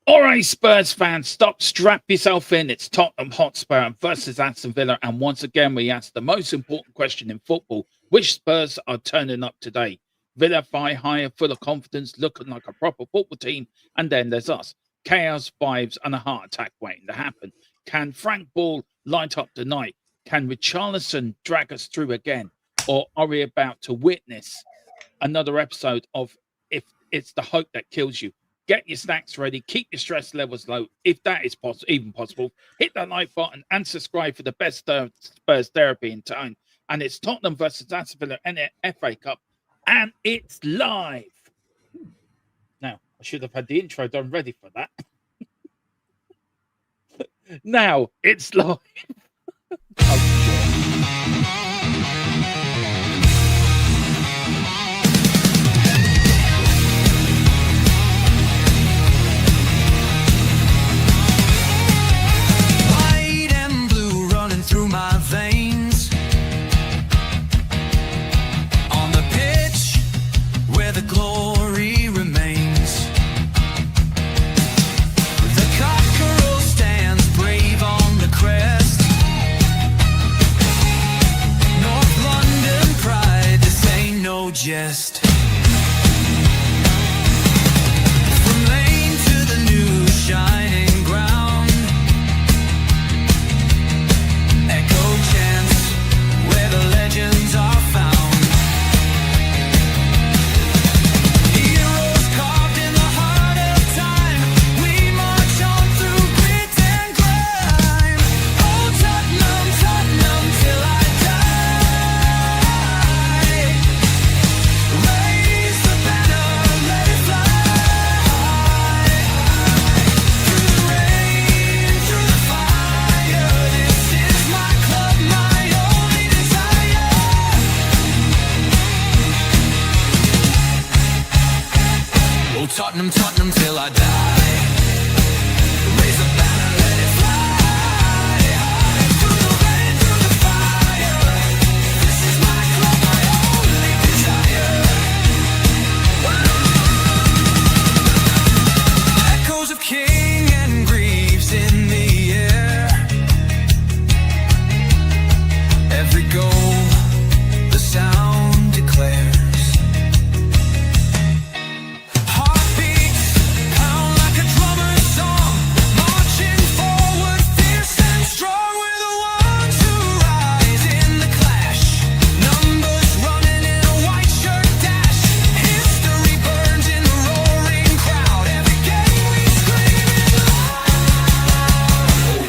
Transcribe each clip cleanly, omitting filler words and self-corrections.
All right, Spurs fans, strap yourself in. It's Tottenham Hotspur versus Aston Villa. And once again, we ask the most important question in football: which Spurs are turning up today? Villa fly higher, full of confidence, looking like a proper football team. And then there's us. Chaos, vibes, and a heart attack waiting to happen. Can Frank Ball light up the night? Can Richarlison drag us through again? Or are we about to witness another episode of If It's the Hope That Kills You? Get your snacks ready. Keep your stress levels low, if that is even possible. Hit that like button and subscribe for the best Spurs therapy in town. And it's Tottenham versus Aston Villa in the FA Cup, and it's live. Now, I should have had the intro done ready for that. Now, it's live. Through my veins on the pitch where the glory remains, the cockerel stands brave on the crest. North London pride, this ain't no jest. From Lane to the new shining ground, legends are found. Heroes carved in the heart of time. We march on through grit and grime. Oh, Tottenham, Tottenham, till I die. Raise the banner, let it fly. Through the rain, through the fire, this is my club, my only desire. Oh, Tottenham, Tottenham, till I die. Raise the banner, let it fly. Through the rain, through the fire. This is my club, my only desire. Echoes of King and Greaves in the air. Every goal, the sound declares. Heartbeats pound like a drummer's song, marching forward, fierce and strong. We're the ones who rise in the clash. Numbers running in a white shirt dash. History burns in the roaring crowd. Every game we scream it loud.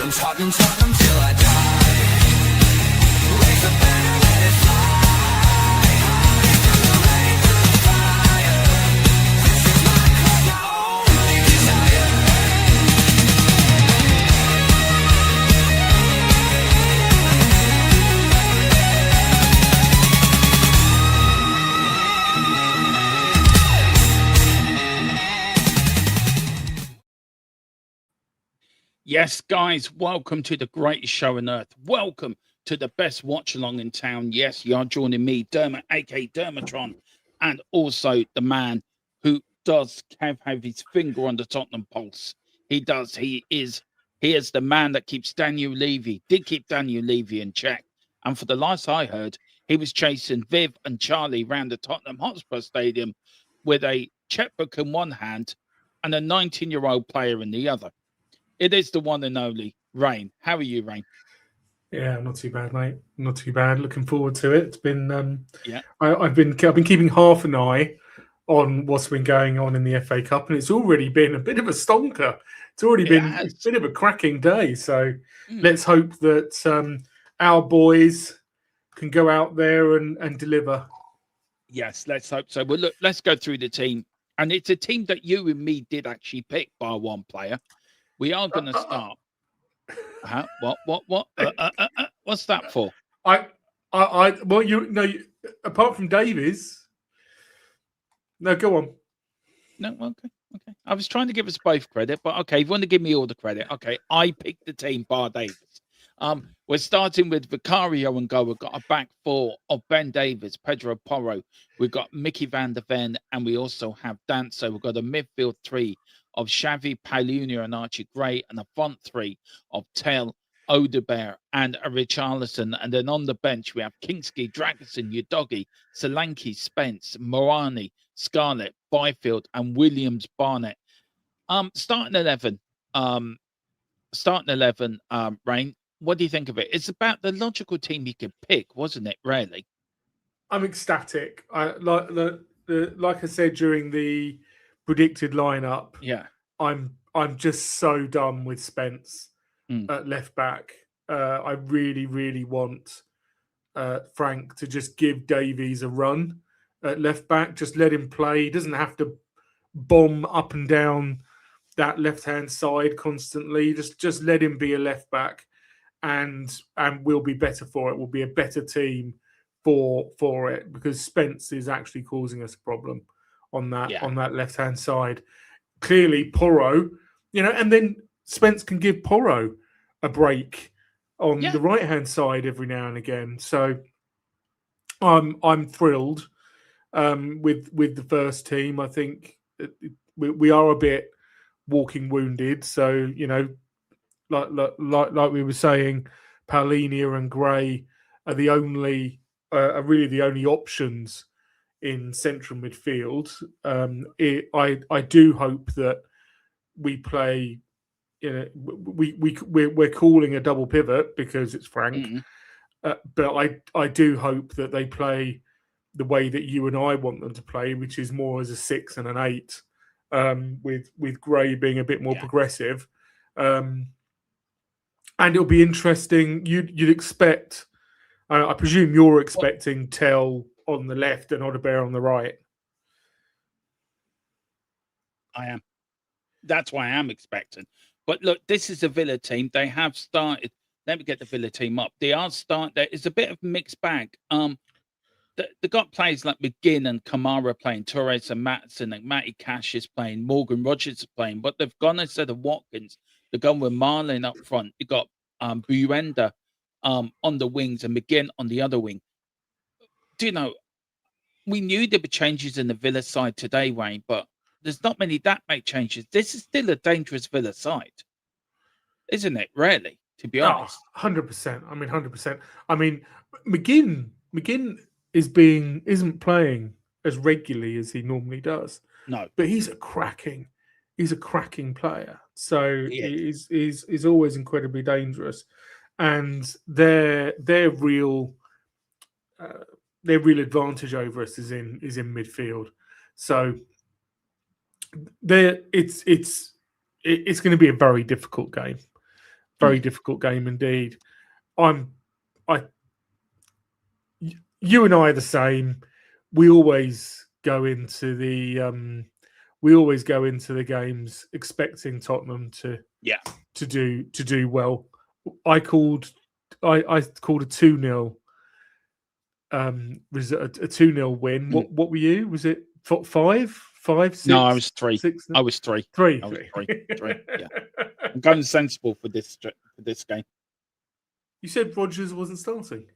I'm Tottenham, Tottenham till I die. Raise the banner, let it fly. Through the rain, through the fire. This is my club, my only desire. Yes, guys, welcome to the greatest show on earth. Welcome to the best watch along in town. Yes, you are joining me, Dermot, aka Dermatron, and also the man who does have his finger on the Tottenham pulse. He does. He is the man that keeps Daniel Levy, did keep Daniel Levy in check. And for the last I heard, he was chasing Viv and Charlie around the Tottenham Hotspur Stadium with a checkbook in one hand and a 19-year-old player in the other. It is the one and only Rain. How are you, Rain? Yeah, not too bad, mate. Not too bad. Looking forward to it. It's been Yeah. I've been keeping half an eye on what's been going on in the FA Cup, and it's already been a bit of a stonker. It's already been a bit of a cracking day. So let's hope that our boys can go out there and deliver. Yes, let's hope so. Well, look, let's go through the team. And it's a team that you and me did actually pick by one player. We are going to start. What? What's that for? Well, apart from Davies, no, go on. No, okay. I was trying to give us both credit, but okay, if you want to give me all the credit, okay. I picked the team bar Davies. We're starting with Vicario and goal. We've got a back four of Ben Davies, Pedro Porro. We've got Mickey van der Ven, and we also have Danso. We've got a midfield three of Xavi, Paulina, and Archie Gray, and a front three of Tell, Odebear, and a Richarlison. And then on the bench, we have Kingsley, Dragoson, Udogi, Solanke, Spence, Morani, Scarlett, Byfield, and Williams Barnett. Starting 11. Rain. What do you think of it? It's about the logical team you could pick, wasn't it? Really, I'm ecstatic. Like I said during the predicted lineup. yeah. I'm just so done with Spence at left back. I really, really want Frank to just give Davies a run at left back. Just let him play. He doesn't have to bomb up and down that left hand side constantly. Just let him be a left back, and we'll be better for it. We'll be a better team for it, because Spence is actually causing us a problem on that left hand side. Clearly, Porro, and then Spence can give Porro a break on the right hand side every now and again. So I'm thrilled with the first team. I think we are a bit walking wounded. So like we were saying, Paulinia and Gray are really the only options in central midfield. I do hope that we play. We're calling a double pivot because it's Frank, but I do hope that they play the way that you and I want them to play, which is more as a 6 and an 8, with Gray being a bit more progressive. And it'll be interesting. You'd expect. I presume you're expecting Tell on the left and Odebear on the right. I am. That's why I am expecting. But look, this is a Villa team. They have started. Let me get the Villa team up. They are starting. It's a bit of a mixed bag. They got players like McGinn and Kamara playing, Torres and Matson, and Matty Cash is playing, Morgan Rogers is playing, but they've gone instead of Watkins. They've gone with Marlin up front. You got Buenda on the wings and McGinn on the other wing. Do you know, we knew there were changes in the Villa side today, Wayne, but there's not many that make changes. This is still a dangerous Villa side, isn't it? Really, to be honest. 100%. I mean, 100%. I mean, McGinn isn't playing as regularly as he normally does. No, but he's a cracking player. So he's always incredibly dangerous, and their real advantage over us is in midfield. So it's going to be a very difficult game, difficult game indeed. You and I are the same. We always go into the games expecting Tottenham to do well. I called a 2-0 a 2-0 win. What were you? Was it 5, 6? No, I was 3. 6? I was 3. 3. I was 3. Yeah, I'm going sensible for this game. You said Rogers wasn't starting.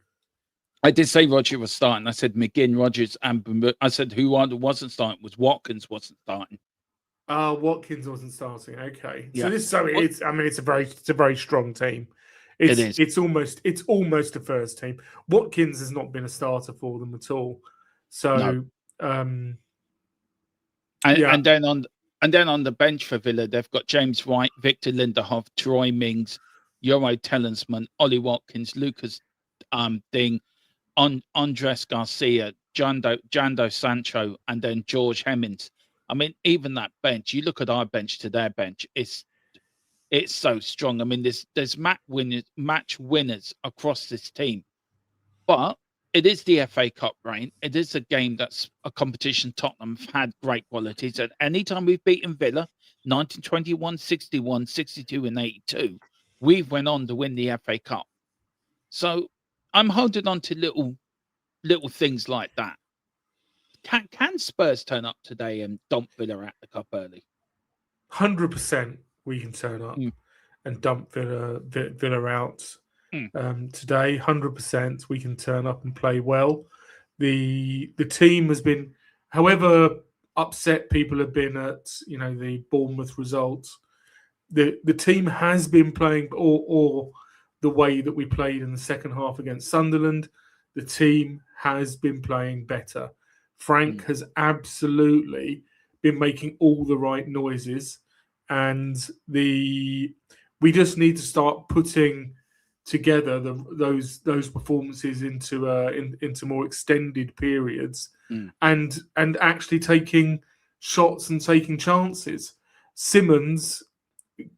I did say Roger was starting. I said McGinn, Rogers, and I said who wasn't starting was Watkins wasn't starting. Watkins wasn't starting. Okay, yeah. So it's a very strong team. It is. It's almost a first team. Watkins has not been a starter for them at all. So, and then on the bench for Villa, they've got James White, Victor Lindehoff, Troy Mings, Euro Tellensman, Ollie Watkins, Lucas Ding, Andres Garcia, Jando Sancho, and then George Hemmings. I mean, even that bench, you look at our bench to their bench, it's so strong. I mean, there's match winners across this team. But it is the FA Cup, Rain. It is a game that's a competition Tottenham have had great qualities. At any time we've beaten Villa, 1921, 61, 62, and 82, we've went on to win the FA Cup. So I'm holding on to little things like that. Can Spurs turn up today and dump Villa at the cup early? 100% we can turn up and dump Villa out today. 100%, we can turn up and play well. The team has been, however upset people have been at the Bournemouth results, the team has been playing, or the way that we played in the second half against Sunderland, the team has been playing better. Frank has absolutely been making all the right noises, and we just need to start putting together those performances into more extended periods, and actually taking shots and taking chances.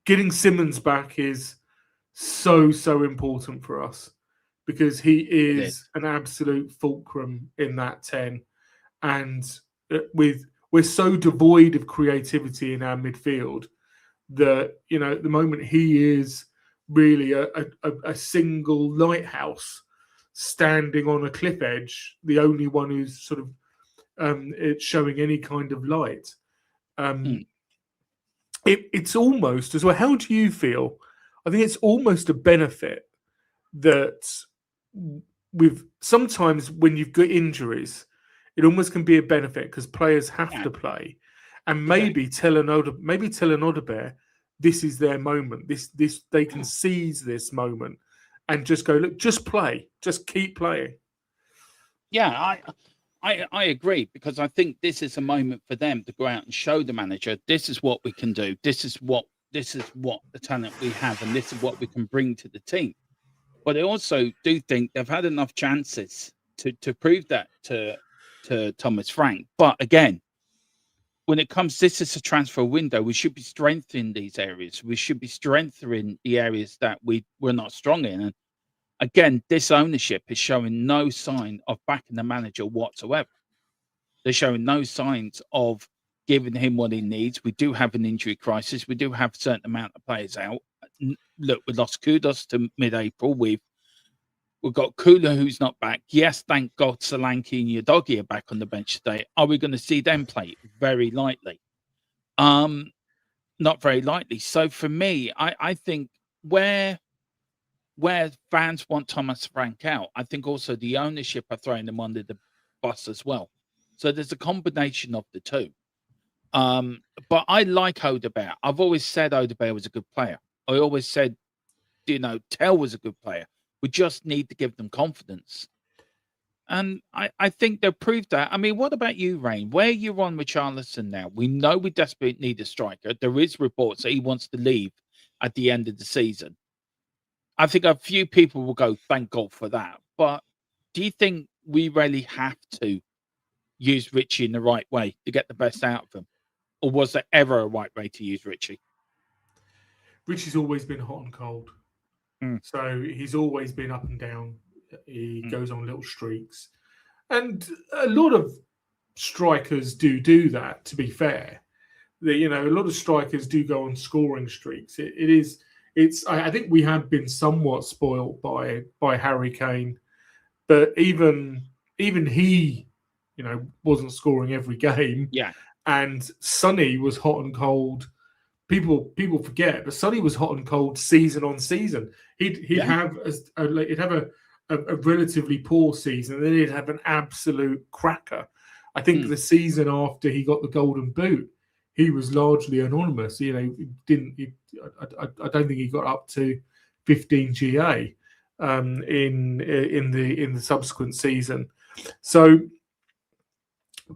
Getting Simmons back is so important for us, because he is an absolute fulcrum in that 10, and we're so devoid of creativity in our midfield that at the moment he is really a single lighthouse standing on a cliff edge, the only one who's sort of it's showing any kind of light. It's almost as well. How do you feel? I think it's almost a benefit that sometimes when you've got injuries, it almost can be a benefit because players have to play, and maybe tell an Odebear this is their moment. This they can seize this moment and just go, look, just play, just keep playing. Yeah, I agree, because I think this is a moment for them to go out and show the manager this is what we can do. This is what the talent we have, and this is what we can bring to the team. But I also do think they've had enough chances to prove that to Thomas Frank. But again, when it comes, this is a transfer window. We should be strengthening these areas. We should be strengthening the areas that we're not strong in. And again, this ownership is showing no sign of backing the manager whatsoever. They're showing no signs of giving him what he needs. We do have an injury crisis. We do have a certain amount of players out. Look, we lost Kudos to mid-April. We've got Kula, who's not back. Yes, thank God Solanke and Udogie are back on the bench today. Are we going to see them play? Very likely. Not very likely. So for me, I think where fans want Thomas Frank out, I think also the ownership are throwing them under the bus as well. So there's a combination of the two. But I like Odebear. I've always said Odebear was a good player. I always said, Tell was a good player. We just need to give them confidence. And I think they've proved that. I mean, what about you, Rain? Where are you on with Richarlison now? We know we desperately need a striker. There is reports that he wants to leave at the end of the season. I think a few people will go, thank God for that. But do you think we really have to use Richie in the right way to get the best out of him? Or was there ever a right way to use Richie? Richie's always been hot and cold. So he's always been up and down. He goes on little streaks. And a lot of strikers do that, to be fair. A lot of strikers do go on scoring streaks. I think we have been somewhat spoiled by Harry Kane. But even he, wasn't scoring every game. Yeah. And Sonny was hot and cold. People forget, but Sonny was hot and cold season on season. He'd have a relatively poor season, and then he'd have an absolute cracker. I think the season after he got the Golden Boot, he was largely anonymous. I don't think he got up to 15 GA in the subsequent season. So,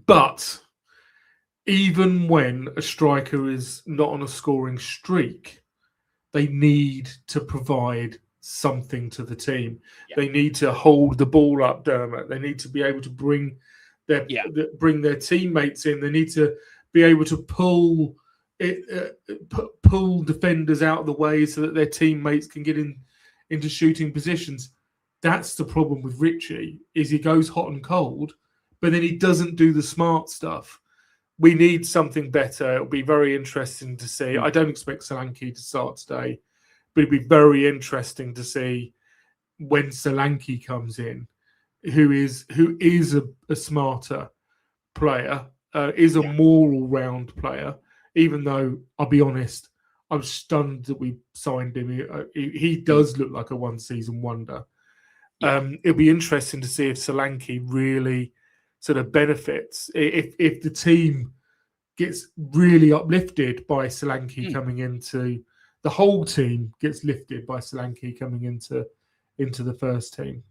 but even when a striker is not on a scoring streak, they need to provide something to the team. Yeah. They need to hold the ball up, Dermot. They need to be able to bring their teammates in. They need to be able to pull defenders out of the way so that their teammates can get into shooting positions. That's the problem with Richie, is he goes hot and cold, but then he doesn't do the smart stuff. We need something better. It'll be very interesting to see. I don't expect Solanke to start today, but it'd be very interesting to see when Solanke comes in, who is a smarter player, is a more all-round player, even though, I'll be honest, I'm stunned that we signed him. He does look like a one-season wonder. Yeah. It'll be interesting to see if Solanke really sort of benefits, if the team gets really uplifted by Solanke coming into, the whole team gets lifted by Solanke coming into the first team.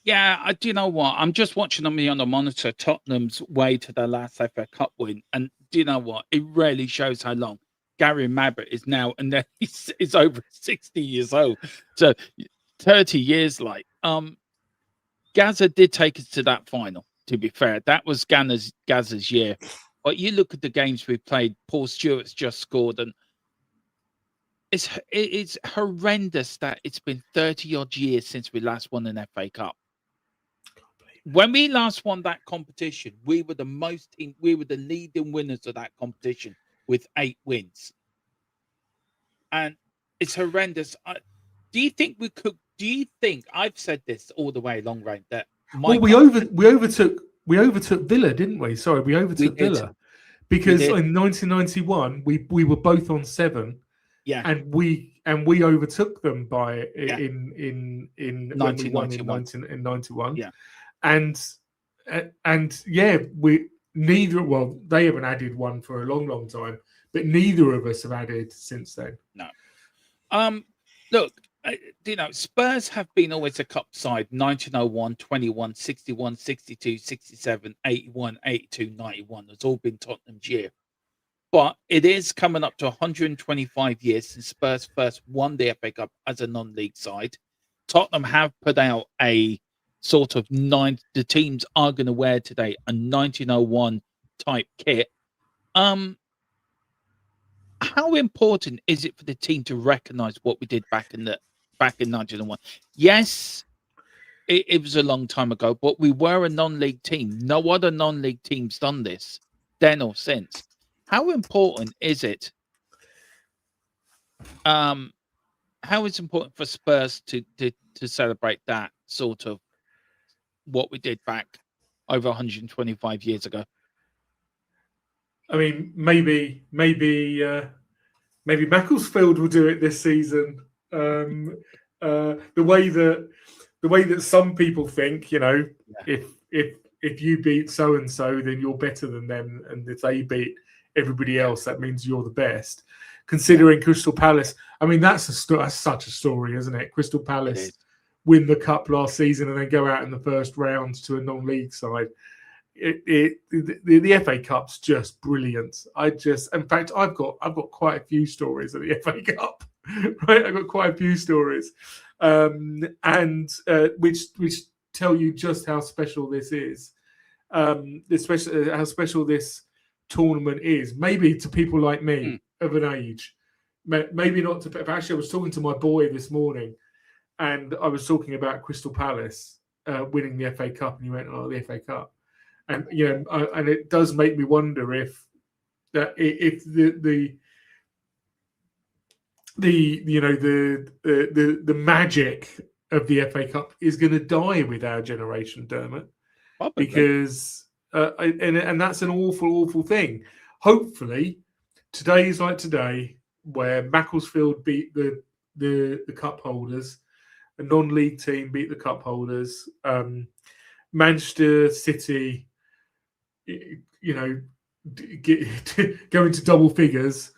Yeah, do you know what? I'm just watching on the monitor Tottenham's way to the last FA Cup win, and do you know what? It really shows how long Gary Mabbott is now, and then he's over 60 years old. So 30 years, like Gaza did take us to that final. To be fair, that was Gaza's year. But you look at the games we played. Paul Stewart's just scored, and it's horrendous that it's been 30 odd years since we last won an FA Cup. When we last won that competition, we were the leading winners of that competition with 8 wins, and it's horrendous. Do you think we could? Do you think I've said this all the way along, right? That we overtook Villa, didn't we? Sorry, we overtook Villa because in 1991 we were both on 7. Yeah, and we overtook them by in 1991. Yeah, and yeah, we neither. Well, they haven't added one for a long time, but neither of us have added since then. No. Look, you know, Spurs have been always a cup side. 1901, 21, 61, 62, 67, 81, 82, 91. It's all been Tottenham's year. But it is coming up to 125 years since Spurs first won the FA Cup as a non-league side. Tottenham have put out a sort of the teams are going to wear today a 1901 type kit. How important is it for the team to recognise what we did back in 1901? Yes, it was a long time ago, but we were a non-league team. No other non-league team's done this then or since. How important is it? How is it important for Spurs to celebrate that sort of what we did back over 125 years ago? I mean, maybe Macclesfield will do it this season. The way that some people think, you know, if you beat so and so, then you're better than them, and if they beat everybody else, that means you're the best. Considering Crystal Palace, I mean, that's such a story, isn't it? Crystal Palace win the cup last season and then go out in the first round to a non-league side. The FA Cup's just brilliant. In fact, I've got quite a few stories of the FA Cup. Right, I've got quite a few stories, which tell you just how special this is, especially how special this tournament is. Maybe to people like me of an age, maybe not to. Actually, I was talking to my boy this morning, and I was talking about Crystal Palace winning the FA Cup, and he went, "Oh, the FA Cup." And you know, and it does make me wonder if the magic of the FA Cup is going to die with our generation, Dermot. Probably. Because and that's an awful thing. Hopefully, today's like today, where Macclesfield beat the cup holders, a non-league team beat the cup holders, Manchester City, you know, go into double figures,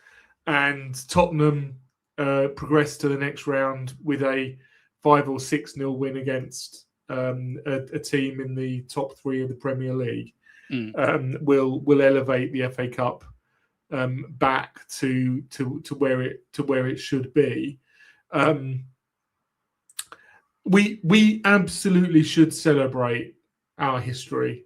and Tottenham progress to the next round with a 5 or 6-0 win against a team in the top 3 of the Premier League. Will elevate the FA Cup back to where it should be. We absolutely should celebrate our history,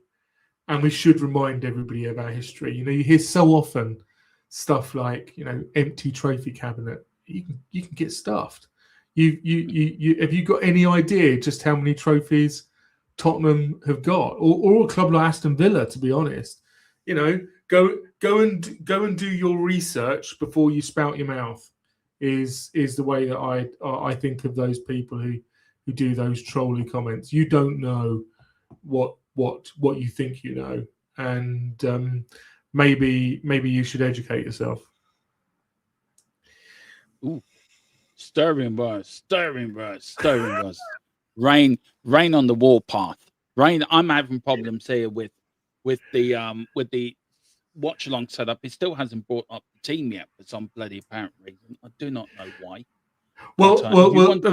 and we should remind everybody of our history. You know, you hear so often stuff like, you know, empty trophy cabinet. You can get stuffed. You have you got any idea just how many trophies Tottenham have got, or a club like Aston Villa? To be honest, you know, go and do your research before you spout your mouth. Is the way that I think of those people who do those trolly comments. You don't know what you think you know, and maybe you should educate yourself. Ooh, stirring words, stirring words, stirring words. Rain on the warpath. Rain. I'm having problems here with the watch along setup. It still hasn't brought up the team yet for some bloody apparent reason. I do not know why. But if you want,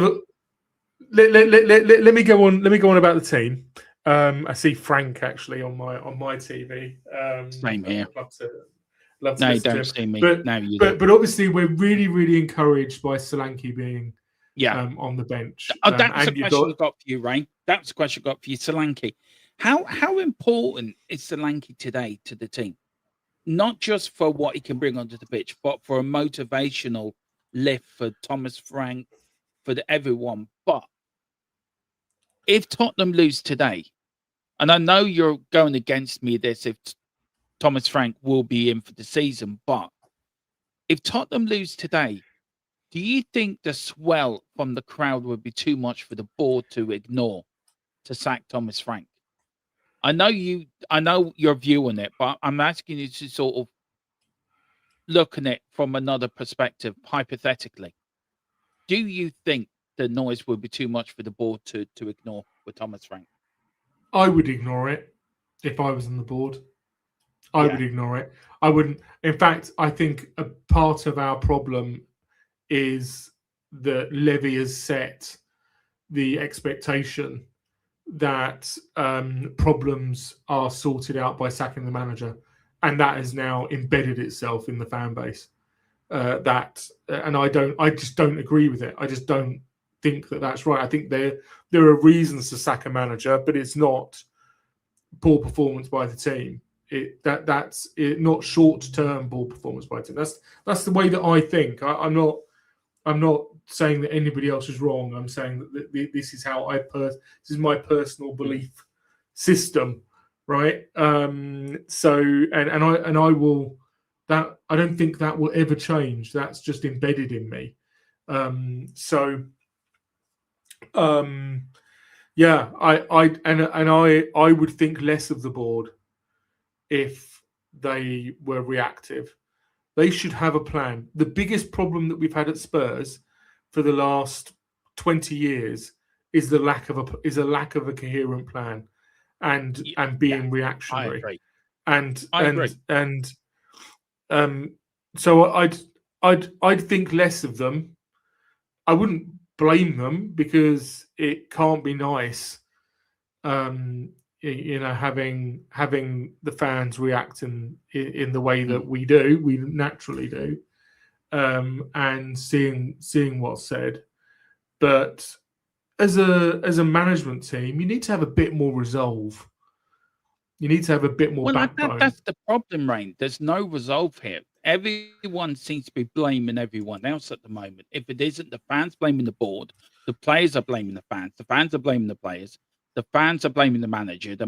let me go on. Let me go on about the team. I see Frank actually on my TV. same here. I'd love to No, you listen to don't him. see me. But No, you don't. but obviously we're really encouraged by Solanke being Yeah. on the bench. That was a And you've question I got got for you, Rain. That was a question I got for you, Solanke. How important is Solanke today to the team? Not just for what he can bring onto the pitch, but for a motivational lift for Thomas Frank, for everyone. But if Tottenham lose today, and I know you're going against me this if Thomas Frank will be in for the season, but if Tottenham lose today, do you think the swell from the crowd would be too much for the board to ignore to sack Thomas Frank? I know your view on it, but I'm asking you to sort of look at it from another perspective, hypothetically. Do you think the noise would be too much for the board to ignore with Thomas Frank? I would ignore it if I was on the board. I Yeah. would ignore it. I wouldn't. In fact, I think a part of our problem is that Levy has set the expectation that problems are sorted out by sacking the manager, and that has now embedded itself in the fan base. And I just don't agree with it. I just don't think that that's right. I think there are reasons to sack a manager, but it's not poor performance by the team. That's not short-term poor performance by the team. That's the way that I think. I'm not saying that anybody else is wrong. I'm saying that this is how this is my personal belief system, right? So I will that I don't think that will ever change. That's just embedded in me. Yeah, I would think less of the board if they were reactive. They should have a plan. The biggest problem that we've had at Spurs for the last 20 years is the lack of a coherent plan and being reactionary. I agree. So I'd think less of them. I wouldn't blame them because it can't be nice, having the fans react in the way that we naturally do, and seeing what's said. But as a management team, you need to have a bit more resolve. You need to have a bit more backbone. That's the problem, Rain. There's no resolve here. Everyone seems to be blaming everyone else at the moment. If it isn't the fans blaming the board, the players are blaming the fans are blaming the players, the fans are blaming the manager is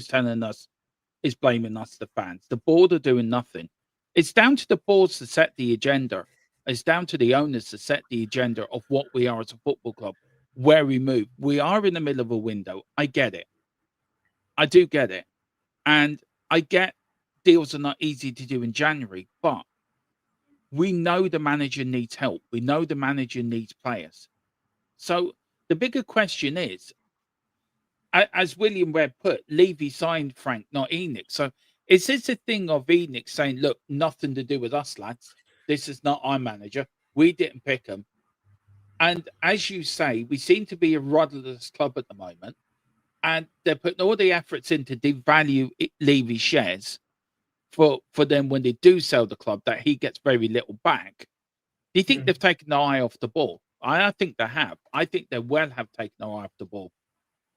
telling us is blaming us, the fans. The board are doing nothing. It's down to the boards to set the agenda. It's down to the owners to set the agenda of what we are as a football club, where we move. We are in the middle of a window. I get it. I do get it. And I get deals are not easy to do in January, but we know the manager needs help. We know the manager needs players. So the bigger question is, as William Webb put, Levy signed Frank, not Enoch. So is this a thing of Enoch saying, look, nothing to do with us, lads. This is not our manager. We didn't pick him. And as you say, we seem to be a rudderless club at the moment. And they're putting all the efforts in to devalue Levy's shares for them when they do sell the club, that he gets very little back. Do you think they've taken their eye off the ball? I think they have. I think they well have taken their eye off the ball.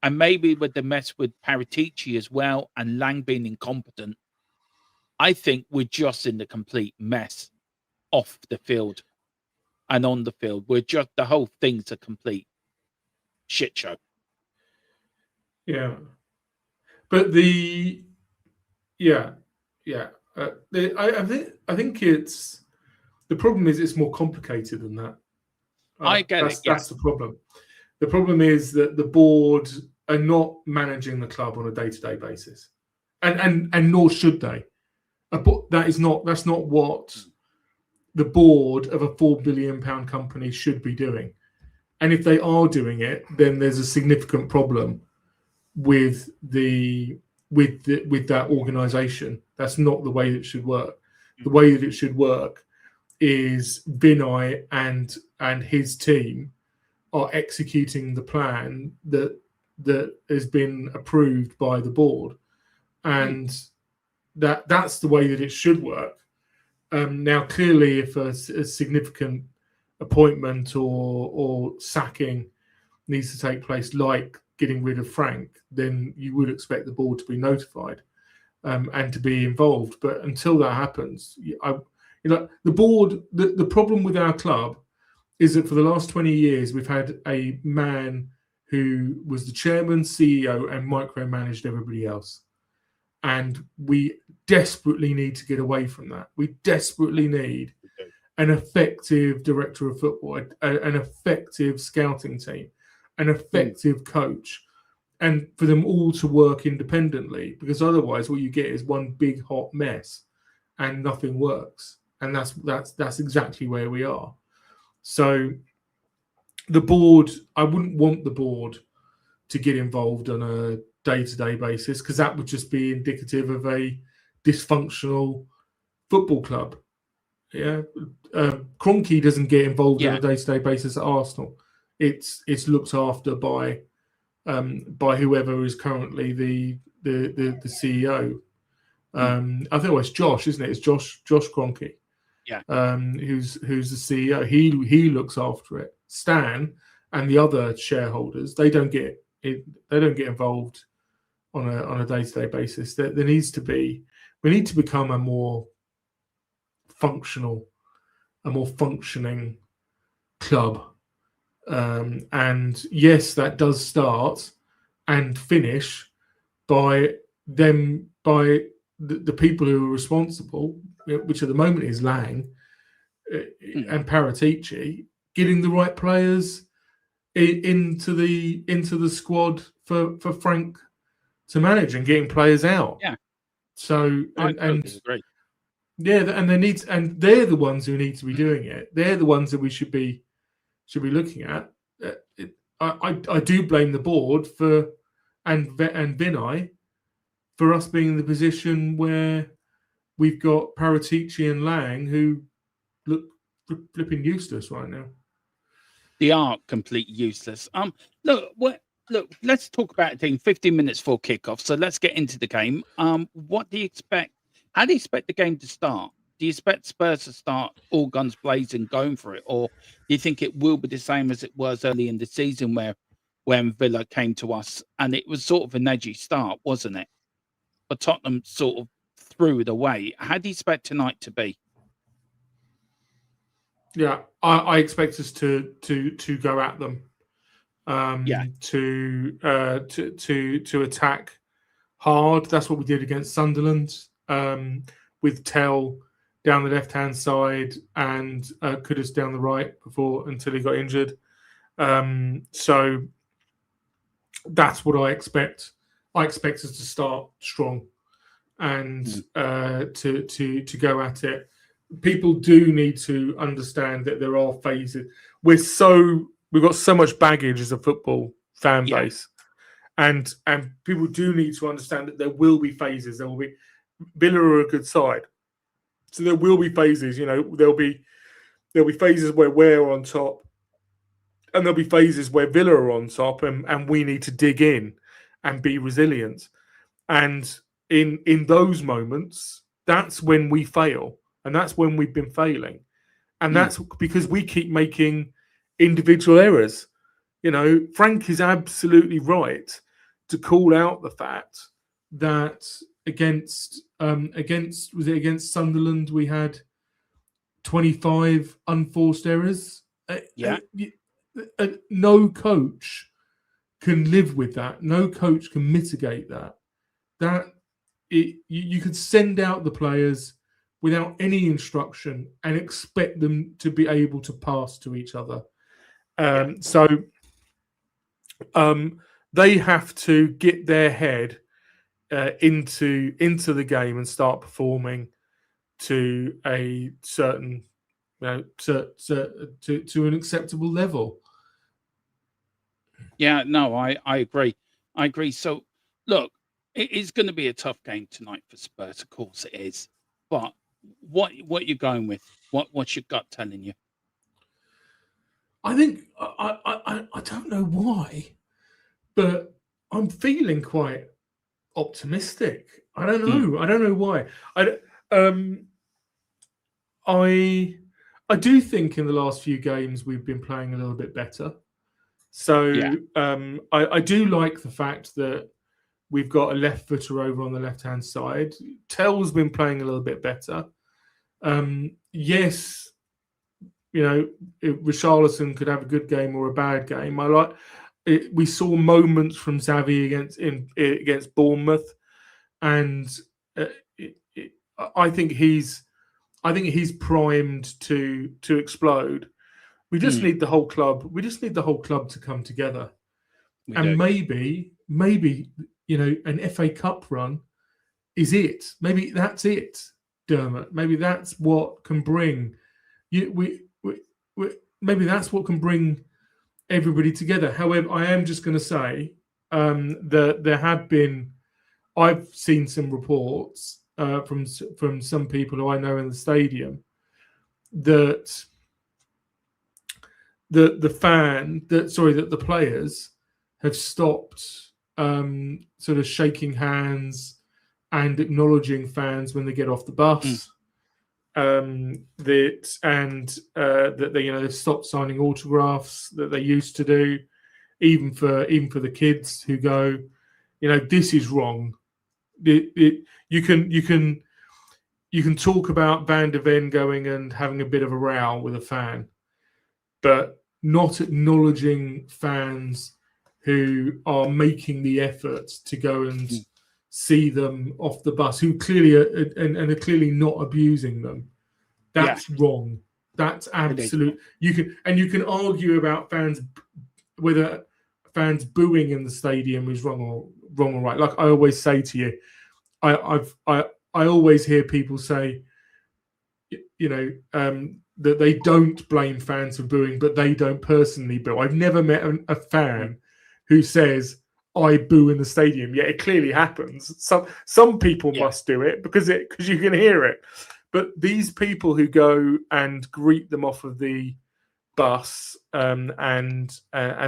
And maybe with the mess with Paratici as well and Lang being incompetent, I think we're just in the complete mess off the field and on the field. The whole thing's a complete shit show. Yeah, but I think it's the problem is it's more complicated than that. I get it. That's the problem. The problem is that the board are not managing the club on a day-to-day basis, and nor should they. That's not what the board of a £4 billion company should be doing. And if they are doing it, then there's a significant problem with that organisation. That's not the way it should work. The way that it should work is Vinay and his team are executing the plan that has been approved by the board, and that's the way that it should work. Now, clearly, if a significant appointment or sacking needs to take place, like getting rid of Frank, then you would expect the board to be notified and to be involved. But until that happens, the board. The problem with our club is that for the last 20 years, we've had a man who was the chairman, CEO, and micromanaged everybody else. And we desperately need to get away from that. We desperately need an effective director of football, an effective scouting team, an effective coach, and for them all to work independently, because otherwise what you get is one big hot mess and nothing works. And that's exactly where we are. So the board, I wouldn't want the board to get involved on a day-to-day basis, because that would just be indicative of a dysfunctional football club. Yeah, Kroenke doesn't get involved on a day-to-day basis at Arsenal. It's looked after by whoever is currently the CEO. I think it's Josh, isn't it? It's Josh Kroenke. Yeah. Who's the CEO? He looks after it. Stan and the other shareholders, they don't get involved on a day-to-day basis. There needs to be. We need to become a more functioning club. And yes, that does start and finish by the people who are responsible, which at the moment is Lang and Paratici, getting the right players into the squad for Frank to manage and getting players out. Yeah. So I totally agree. Yeah, and they're the ones who need to be doing it. They're the ones that we should be looking at. I do blame the board and Vinay for us being in the position where we've got Paratici and Lang who look flipping useless right now. They are completely useless. Look, let's talk about it. 15 minutes for kickoff. So let's get into the game. What do you expect? How do you expect the game to start? Do you expect Spurs to start all guns blazing, going for it, or do you think it will be the same as it was early in the season, when Villa came to us and it was sort of an edgy start, wasn't it? But Tottenham sort of threw it away. How do you expect tonight to be? Yeah, I expect us to go at them. To attack hard. That's what we did against Sunderland, with Tell down the left-hand side and Kudus down the right until he got injured. So that's what I expect. I expect us to start strong and to go at it. People do need to understand that there are phases. We've got so much baggage as a football fan base, and people do need to understand that there will be phases. There will be. Villa are a good side, so there will be phases. There'll be phases where we're on top, and there'll be phases where Villa are on top, and we need to dig in and be resilient. And in those moments, that's when we fail, and that's when we've been failing, and that's because we keep making individual errors. Frank is absolutely right to call out the fact that against Sunderland we had 25 unforced errors. No coach can live with that. No coach can mitigate that. You could send out the players without any instruction and expect them to be able to pass to each other. So they have to get their head into the game and start performing to a certain to an acceptable level. Yeah, no, I agree. I agree. So, look, it is going to be a tough game tonight for Spurs. Of course, it is. But what you're going with? What's your gut telling you? I think I don't know why, but I'm feeling quite optimistic. I don't Mm, know. I don't know why. Um I I do think in the last few games we've been playing a little bit better. yeah. So I do like the fact that we've got a left footer over on the left hand side. Tell's been playing a little bit better. Yes, Richarlison could have a good game or a bad game. I like it. We saw moments from Xavi against Bournemouth, and uh, I think he's primed to explode. We just Mm, need the whole club. We just need the whole club to come together, we and do. maybe an FA Cup run is it. Maybe that's it, Dermot. Maybe that's what can bring you. We maybe that's what can bring everybody together. However, I am just going to say that there have been. I've seen some reports from some people who I know in the stadium that that the players have stopped sort of shaking hands and acknowledging fans when they get off the Mm, bus. That they've stopped signing autographs that they used to do, even for the kids who go, this is wrong. You can talk about Van der Ven going and having a bit of a row with a fan, but not acknowledging fans who are making the effort to go and mm. see them off the bus, who clearly are clearly not abusing them. Yeah, That's wrong. That's it is. absolute. You can argue about fans whether fans booing in the stadium is wrong or right. Like I always say to you, I always hear people say, that they don't blame fans for booing, but they don't personally boo. I've never met a Mm, fan who says I boo in the stadium. Yet it clearly happens. Some people yeah, must do it because you can hear it. But these people who go and greet them off of the bus and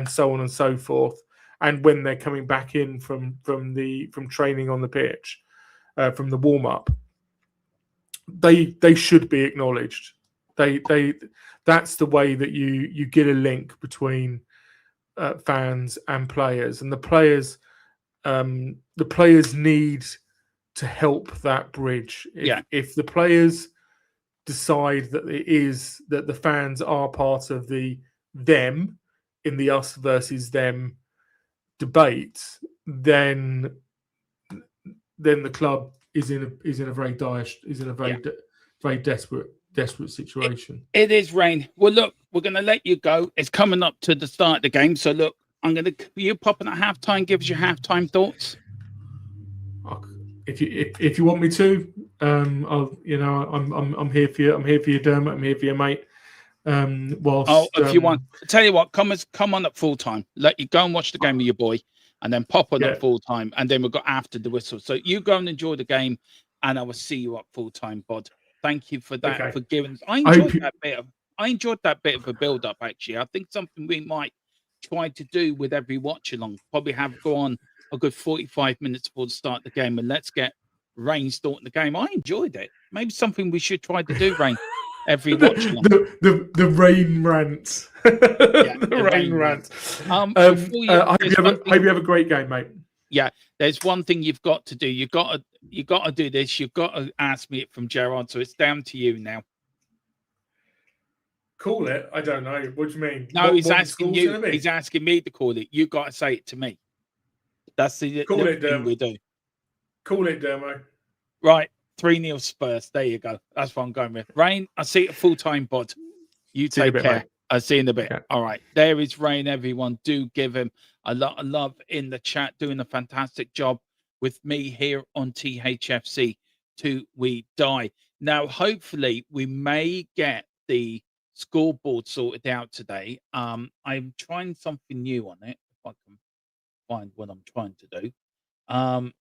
so on and so forth, and when they're coming back in from training on the pitch, from the warm up, they should be acknowledged. They That's the way that you get a link between fans and players, and the players need to help that bridge. yeah, If the players decide that the fans are part of the them in the us versus them debate, then the club is in a very dire yeah. very desperate It, situation. it is rain. Well, look, we're going to let you go. It's coming up to the start of the game. So, look, I'm going to, you popping at halftime, give us your halftime thoughts. If you want me to, I'll I'm here for you. I'm here for you, Dermot. I'm here for you, mate. Oh, Whilst if you want, tell you what, come on at full time. Let you go and watch the game with your boy, and then pop on yeah, at full time, and then we've got after the whistle. So you go and enjoy the game, and I will see you at full time, Bod. Thank you for that, okay. for giving. I I enjoyed hope you, that bit of. I enjoyed that bit of a build up. Actually, I think something we might try to do with every watch along. Probably have go on a good 45 minutes before the start of the game, and let's get Rain starting the game. I enjoyed it. Maybe something we should try to do, Rain. Every watch along. The rain rant. Yeah, The the rain rain rant. rant. Before you, I there's one hope thing. you have a great game, mate. Yeah, there's one thing you've got to do. You got to do this. You've got to ask me it from Gerard. So it's down to you now. Call it. I don't know. What do you mean? No, he's What the asking score's you. going to He's be? asking me to call it. You got to say it to me. That's the Call little it, thing we Dermo. do. Call it, Dermo. Right, 3-0 Spurs. There you go. That's what I'm going with. Rain, I see it full time, Bod. You See you in a take bit, care. mate. I'll see you in a bit. Okay. All right. There is Rain, everyone. Do give him a lot of love in the chat, doing a fantastic job with me here on THFC till we die. Now, hopefully, we may get the scoreboard sorted out today. I'm trying something new on it, if I can find what I'm trying to do. Um,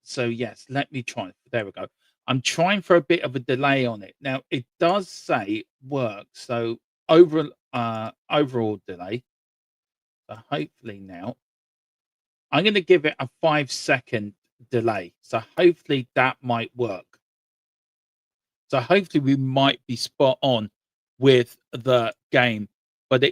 so yes, let me try. There we go. I'm trying for a bit of a delay on it. Now it does say work, so overall delay. So hopefully now I'm going to give it a 5 second delay. So hopefully that might work. So hopefully we might be spot on with the game. But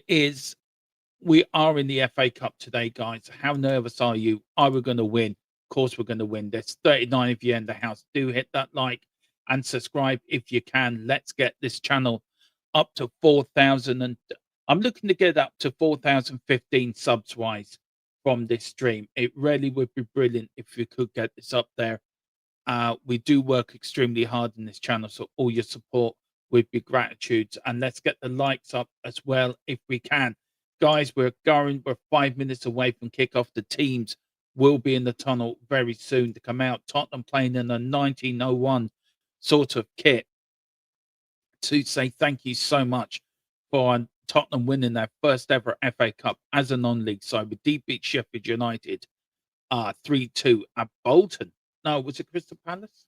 we are in the FA Cup today, guys. How nervous are you? Are we going to win? Of course, we're going to win. There's 39 of you in the house. Do hit that like and subscribe if you can. Let's get this channel up to 4,000. And I'm looking to get up to 4,015 subs wise from this stream. It really would be brilliant if we could get this up there. We do work extremely hard in this channel, so all your support would be gratitude. And let's get the likes up as well if we can. Guys, we're 5 minutes away from kickoff. The teams will be in the tunnel very soon to come out. Tottenham playing in a 1901 sort of kit. To say thank you so much for Tottenham winning their first ever FA Cup as a non-league side with deep beat Sheffield United 3-2 at Bolton. No, was it Crystal Palace?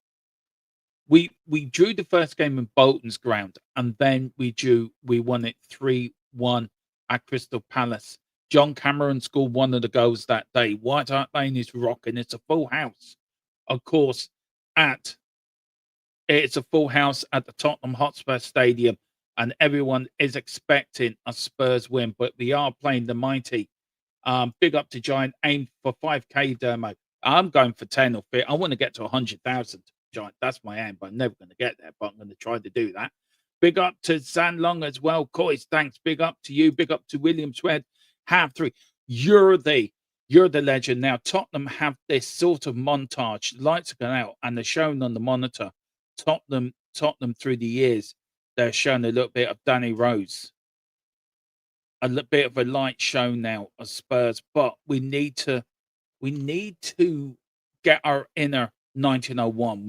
We drew the first game in Bolton's ground, and then we won it 3-1 at Crystal Palace. John Cameron scored one of the goals that day. White Hart Lane is rocking. It's a full house, of course. It's a full house at the Tottenham Hotspur Stadium, and everyone is expecting a Spurs win. But we are playing the mighty. Big up to Giant. Aim for 5K Dermo. I'm going for 10 or 50. I want to get to 100,000, Giant. That's my aim, but I'm never going to get there. But I'm going to try to do that. Big up to Zanlong as well. COYS, thanks. Big up to you. Big up to William Swed. Half three. You're the legend. Now, Tottenham have this sort of montage. The lights are going out, and they're showing on the monitor. Tottenham through the years, they're showing a little bit of Danny Rose. A little bit of a light show now of Spurs, but we need to get our inner 1901.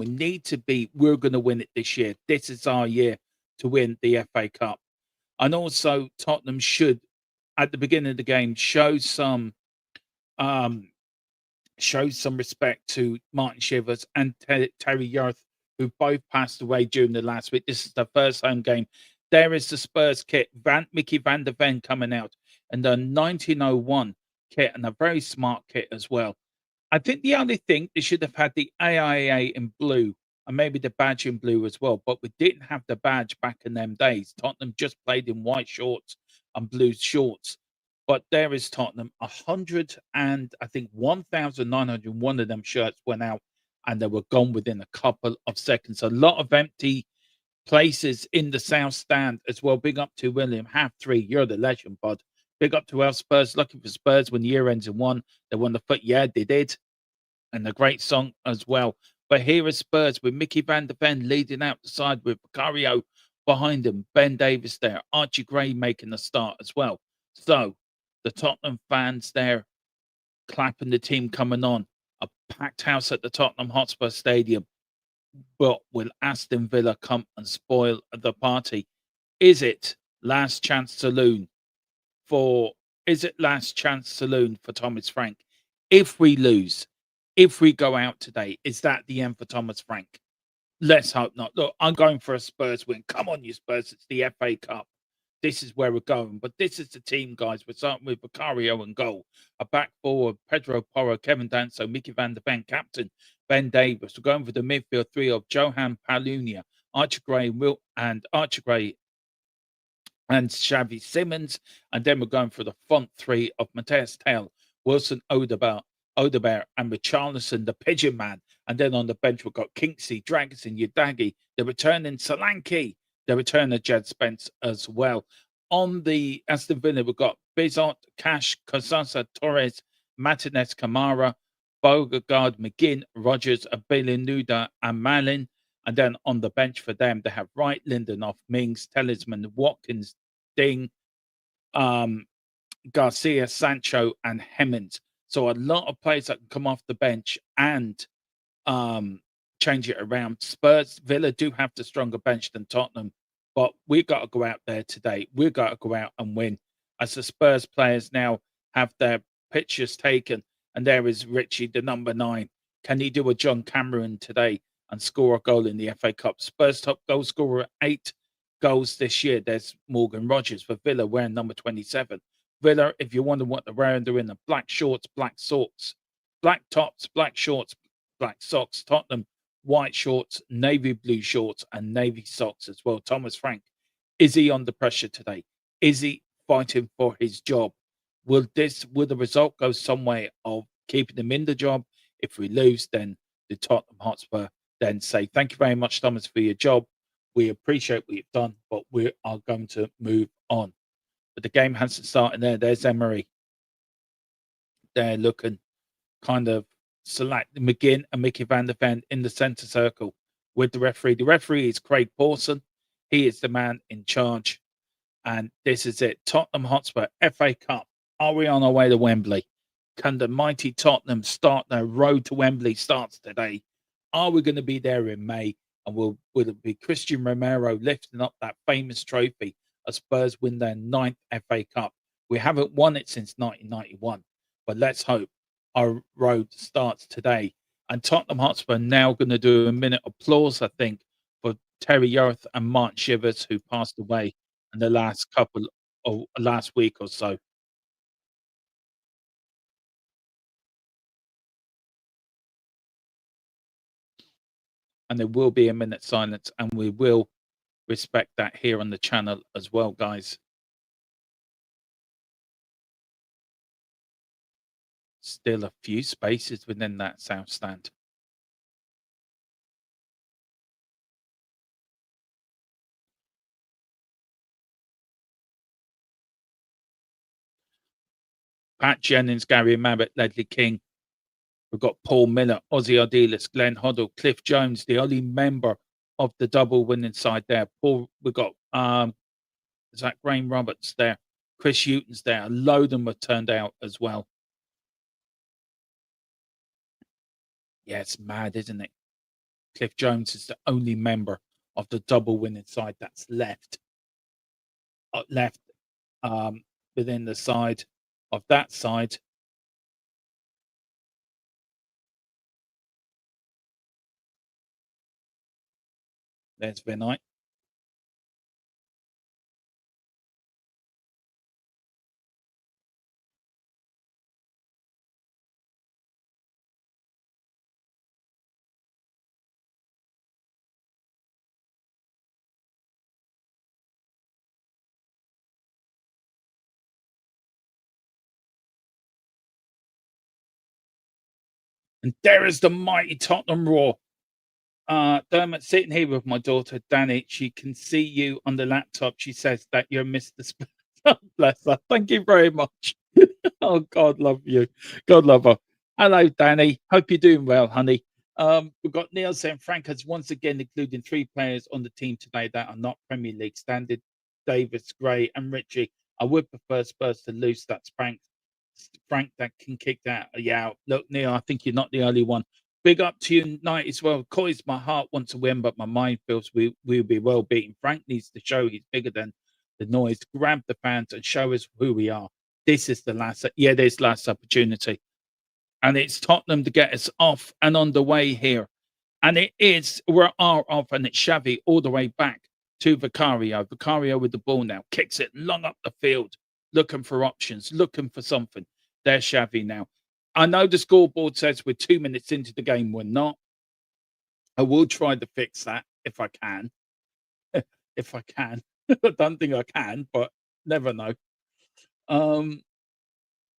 We're going to win it this year. This is our year to win the FA Cup. And also Tottenham should, at the beginning of the game, show some respect to Martin Shivers and Terry Yarth, who both passed away during the last week. This is the first home game. There is the Spurs kit. Mickey van der Ven coming out, and the 1901 kit, and a very smart kit as well. I think the only thing, they should have had the AIA in blue and maybe the badge in blue as well, but we didn't have the badge back in them days. Tottenham just played in white shorts and blue shorts. But there is Tottenham. 100 and I think 1,901 of them shirts went out, and they were gone within a couple of seconds. A lot of empty places in the South Stand as well. Big up to William. Half three. You're the legend, bud. Big up to our Spurs. Looking for Spurs when the year ends in one. They won the foot. Yeah, they did. And a great song as well. But here is Spurs with Mickey van der Ven leading out the side with Vicario behind him. Ben Davis there. Archie Gray making the start as well. So the Tottenham fans there clapping the team coming on. A packed house at the Tottenham Hotspur Stadium. But will Aston Villa come and spoil the party? Is it last chance saloon for Thomas Frank? If we lose, if we go out today, is that the end for Thomas Frank? Let's hope not. Look, I'm going for a Spurs win. Come on, you Spurs. It's the FA Cup. This is where we're going. But this is the team, guys. We're starting with Vicario and goal. A back forward, Pedro Porro, Kevin Danso, Mickey van der Ven, captain, Ben Davis. We're going for the midfield three of Johan Palunia, Archie Gray, and Xavi Simmons. And then we're going for the front three of Mateus Tail, Wilson Odegaard, and Richarlison, the Pigeon Man. And then on the bench, we've got Kinksy, Dragosin, Yadagi, the returning Solanke, the return of Jed Spence as well. On the Aston Villa, we've got Bizot, Cash, Casasa, Torres, Martinez, Kamara, Beauregard, McGinn, Rogers, Nuda, and Malin. And then on the bench for them, they have Wright, Lindelof, Mings, Talisman, Watkins, Ding, Garcia, Sancho, and Hemmings. So a lot of players that can come off the bench and change it around. Villa do have the stronger bench than Tottenham, But we got to go out there today. We got to go out and win. As the Spurs players now have their pictures taken, and there is Richie, the number 9. Can he do a John Cameron today and score a goal in the FA Cup? Spurs top goal scorer, 8 goals this year. There's Morgan Rogers for Villa wearing number 27. Villa, if you wonder what they're wearing, they're in the black shorts, black socks, black tops, black shorts, black socks. Tottenham, white shorts, navy blue shorts, and navy socks as well. Thomas Frank, is he under pressure today? Is he fighting for his job? Will the result go some way of keeping him in the job? If we lose, then the Tottenham Hotspur then say, thank you very much, Thomas, for your job. We appreciate what you've done, but we are going to move on. But the game hasn't started there. There's Emery. They're looking kind of select McGinn and Mickey van der Ven in the centre circle with the referee. The referee is Craig Pawson. He is the man in charge. And this is it. Tottenham Hotspur, FA Cup. Are we on our way to Wembley? Can the mighty Tottenham start their road to Wembley starts today? Are we going to be there in May? And will it be Christian Romero lifting up that famous trophy as Spurs win their 9th FA Cup? We haven't won it since 1991, but let's hope our road starts today. And Tottenham Hotspur now going to do a minute applause, I think, for Terry Yorath and Martin Shivers, who passed away in the last week or so. And there will be a minute silence, and we will respect that here on the channel as well, guys. Still a few spaces within that south stand. Pat Jennings, Gary Mabbott, Ledley King. We've got Paul Miller, Ozzy Ardiles, Glenn Hoddle, Cliff Jones, the only member of the double winning side there. We've got Zach Graham Roberts there. Chris Hughton's there. A load of them were turned out as well. Yeah, it's mad, isn't it? Cliff Jones is the only member of the double winning side that's left within the side of that side. There's Vinite. And there is the mighty Tottenham roar. Dermot sitting here with my daughter Danny. She can see you on the laptop. She says that you're Mr. Spurs. Bless her. Thank you very much. Oh, God love you. God love her. Hello, Danny. Hope you're doing well, honey. We've got Neil saying Frank has once again including 3 players on the team today that are not Premier League standard. Davis, Gray, and Richie. I would prefer Spurs to lose. That's Frank that can kick that. Yeah, look, Neil, I think you're not the only one. Big up to you tonight as well. COYS, my heart wants to win, but my mind feels we'll be well beaten. Frank needs to show he's bigger than the noise. Grab the fans and show us who we are. This is the last, this last opportunity. And it's Tottenham to get us off and on the way here. And it is, we're off, and it's Xavi all the way back to Vicario. Vicario with the ball now, kicks it long up the field, looking for options, looking for something. There's Xavi now. I know the scoreboard says we're 2 minutes into the game. We're not. I will try to fix that if I can. If I can. I don't think I can, but never know.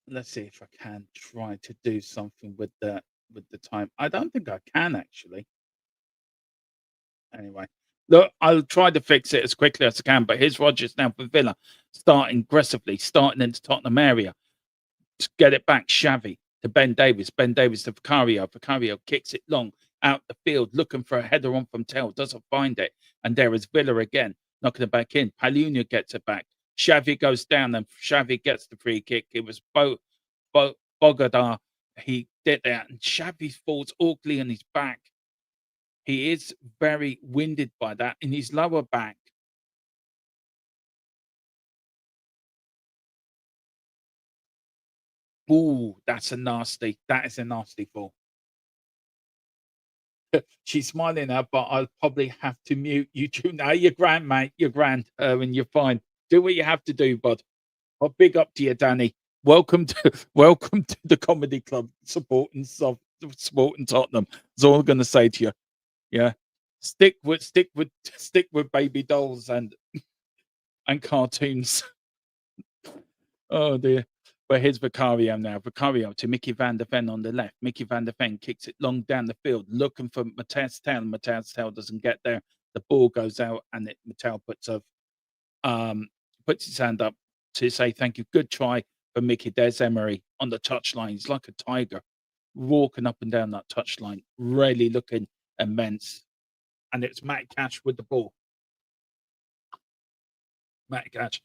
Let's see if I can try to do something with the time. I don't think I can actually. Anyway, look, I'll try to fix it as quickly as I can. But here's Rodgers now for Villa, starting aggressively, starting into Tottenham area. To get it back, Xavi to Ben Davies. Ben Davies to Vicario. Vicario kicks it long out the field, looking for a header on from Tell. Doesn't find it. And there is Villa again, knocking it back in. Palhinha gets it back. Xavi goes down and Xavi gets the free kick. It was Bogadar. He did that. And Xavi falls awkwardly on his back. He is very winded by that in his lower back. Ooh, that is a nasty fall. She's smiling now, but I'll probably have to mute you two now. You're grand, mate. You're grand, and you're fine. Do what you have to do, bud. Well, big up to you, Danny. Welcome to welcome to the comedy club, supporting Tottenham. That's all I'm going to say to you. Yeah, stick with baby dolls and cartoons. Oh dear. But here's Vicario now. Vicario to Mickey van der Ven on the left. Mickey van der Ven kicks it long down the field, looking for Mateus Tell. Mateus Tell doesn't get there. The ball goes out, and Mattel um, puts his hand up to say thank you. Good try for Mickey. There's Emery on the touchline. He's like a tiger, walking up and down that touchline, really looking immense. And it's Matt Cash with the ball. Matt Cash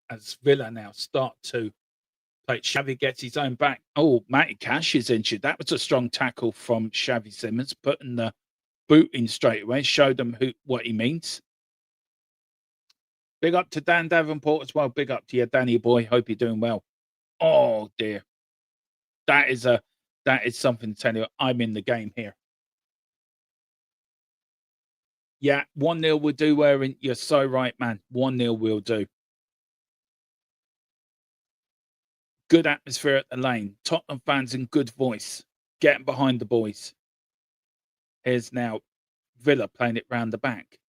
as Villa now start to play. Xavi gets his own back. Oh, Matty Cash is injured. That was a strong tackle from Xavi Simmons, putting the boot in straight away, showed him what he means. Big up to Dan Davenport as well. Big up to you, Danny boy. Hope you're doing well. Oh dear. That is something to tell you. I'm in the game here. Yeah, 1-0 will do, Wearing. You're so right, man. 1-0 will do. Good atmosphere at the lane. Tottenham fans in good voice. Getting behind the boys. Here's now Villa playing it round the back.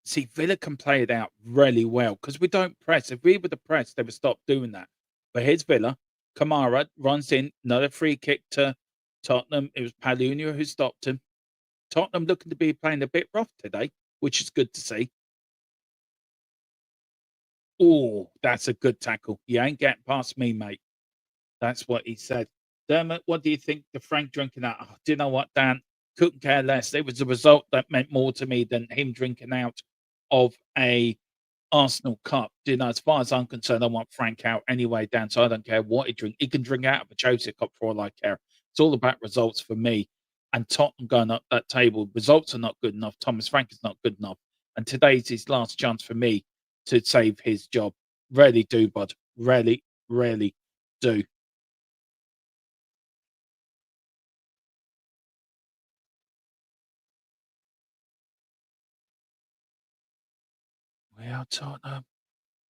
See, Villa can play it out really well because we don't press. If we were to press, they would stop doing that. But here's Villa. Kamara runs in. Another free kick to Tottenham. It was Palunia who stopped him. Tottenham looking to be playing a bit rough today, which is good to see. Oh, that's a good tackle. You ain't getting past me, mate. That's what he said. Dermot, what do you think the Frank drinking out? Oh, do you know what, Dan? Couldn't care less. It was a result that meant more to me than him drinking out of a Arsenal Cup. You know, as far as I'm concerned, I want Frank out anyway, Dan. So I don't care what he drink. He can drink out of a Chelsea Cup for all I care. It's all about results for me. And Tottenham going up that table, results are not good enough. Thomas Frank is not good enough. And today's his last chance for me to save his job. Really do, bud. Really, really do. We are Tottenham.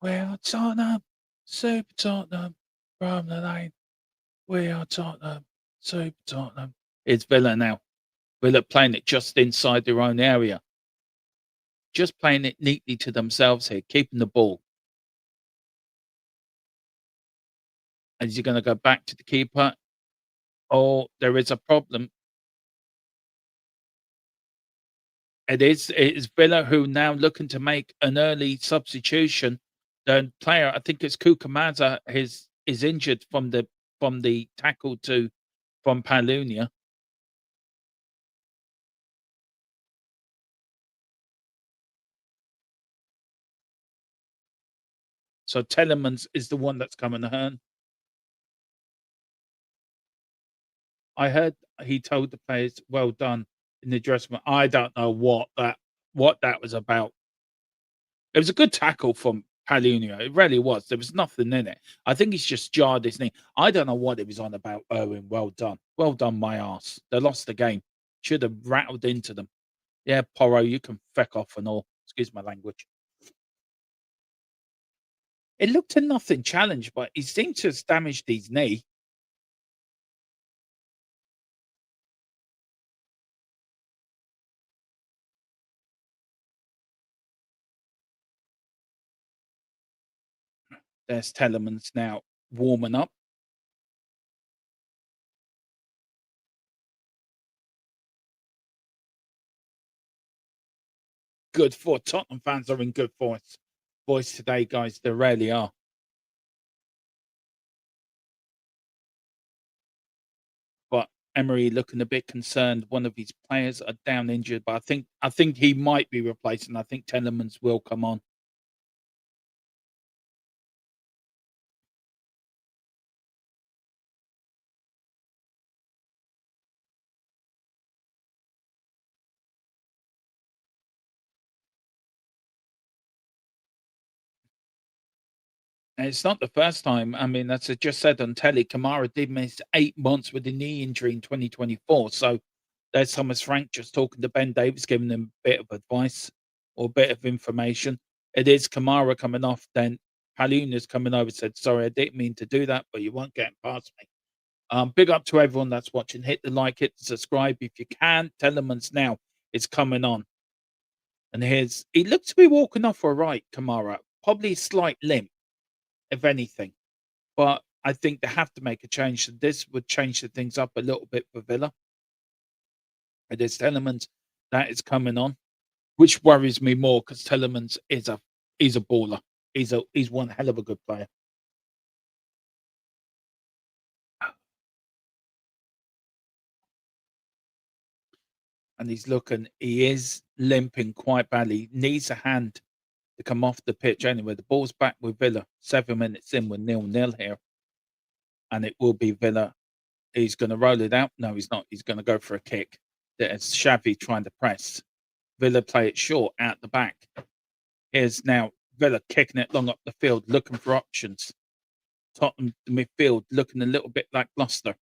We are Tottenham. Super Tottenham. From the lane. We are Tottenham. Super Tottenham. It's Villa now. Villa playing it just inside their own area. Just playing it neatly to themselves here, keeping the ball. And is he going to go back to the keeper? Oh, there is a problem. It is Villa who now looking to make an early substitution. The player, I think it's Kukamaza, is injured from the tackle from Palunia. So Telemans is the one that's coming to home. I heard he told the players, "Well done," in the dressing room. I don't know what that was about. It was a good tackle from Palunia. It really was. There was nothing in it. I think he's just jarred his knee. I don't know what it was on about, Owen. Well done. Well done, my ass. They lost the game. Should have rattled into them. Yeah, Porro, you can feck off and all. Excuse my language. It looked a nothing challenge, but he seemed to have damaged his knee. There's Telemans now warming up. Good for Tottenham fans are in good voice today, guys. They rarely are. But Emery looking a bit concerned. One of his players are down injured, but I think he might be replaced, and I think Telemans will come on. And it's not the first time. I mean, as I just said on telly, Kamara did miss 8 months with a knee injury in 2024. So there's Thomas Frank just talking to Ben Davis, giving him a bit of advice or a bit of information. It is Kamara coming off. Then Paluna's coming over, said, "Sorry, I didn't mean to do that, but you weren't getting past me." Big up to everyone that's watching. Hit the like, hit the subscribe if you can. Telemans now is coming on. And here's he looks to be walking off all right, Kamara. Probably a slight limp, if anything. But I think they have to make a change. This would change the things up a little bit for Villa. It is Telemans that is coming on, which worries me more because Telemans is a baller. He's one hell of a good player. And he is limping quite badly. Needs a hand to come off the pitch anyway. The ball's back with Villa. 7 minutes in, we're 0-0 here. And it will be Villa. He's going to roll it out. No, he's not. He's going to go for a kick. There's Xavi trying to press. Villa play it short out the back. Here's now Villa kicking it long up the field, looking for options. Tottenham midfield looking a little bit like Gloucester.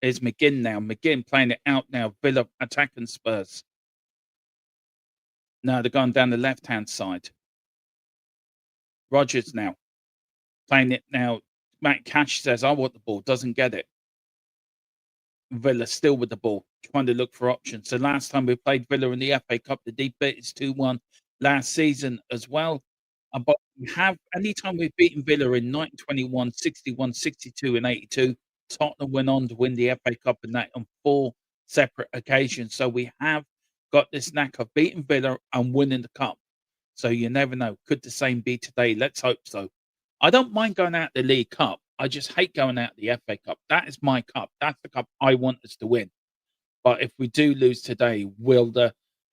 Here's McGinn now. McGinn playing it out now. Villa attacking Spurs. Now they're going down the left-hand side. Rogers now. Playing it now. Matt Cash says, I want the ball. Doesn't get it. Villa still with the ball. Trying to look for options. So last time we played Villa in the FA Cup, the deep bit is 2-1 last season as well. But we have, anytime we've beaten Villa in 1921, 61, 62 and 82, Tottenham went on to win the FA Cup and that on 4 separate occasions. So we have got this knack of beating Villa and winning the cup. So you never know. Could the same be today? Let's hope so. I don't mind going out the League Cup. I just hate going out the FA Cup. That is my cup. That's the cup I want us to win. But if we do lose today,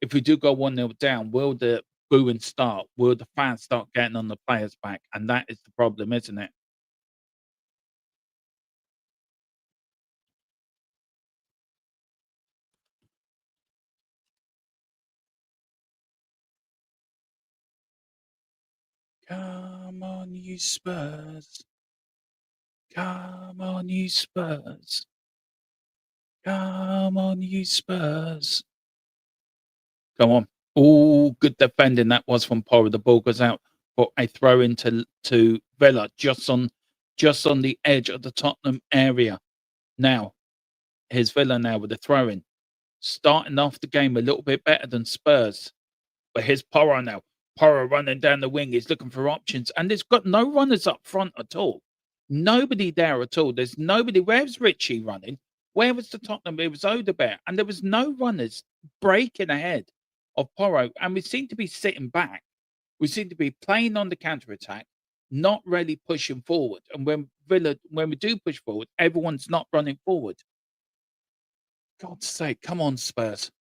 if we do go 1-0 down, will the booing start? Will the fans start getting on the players' back? And that is the problem, isn't it? Come on, you Spurs. Come on, you Spurs. Come on, you Spurs. Come on. Oh, good defending that was from Porro. The ball goes out for a throw into Villa just on the edge of the Tottenham area. Now, here's Villa now with the throw in. Starting off the game a little bit better than Spurs. But here's Porro now. Porro running down the wing. He's looking for options. And there's got no runners up front at all. Nobody there at all. There's nobody. Where's Richie running? Where was the Tottenham? It was Odegaard. And there was no runners breaking ahead of Porro. And we seem to be sitting back. We seem to be playing on the counter-attack, not really pushing forward. And when we do push forward, everyone's not running forward. God's sake, come on, Spurs.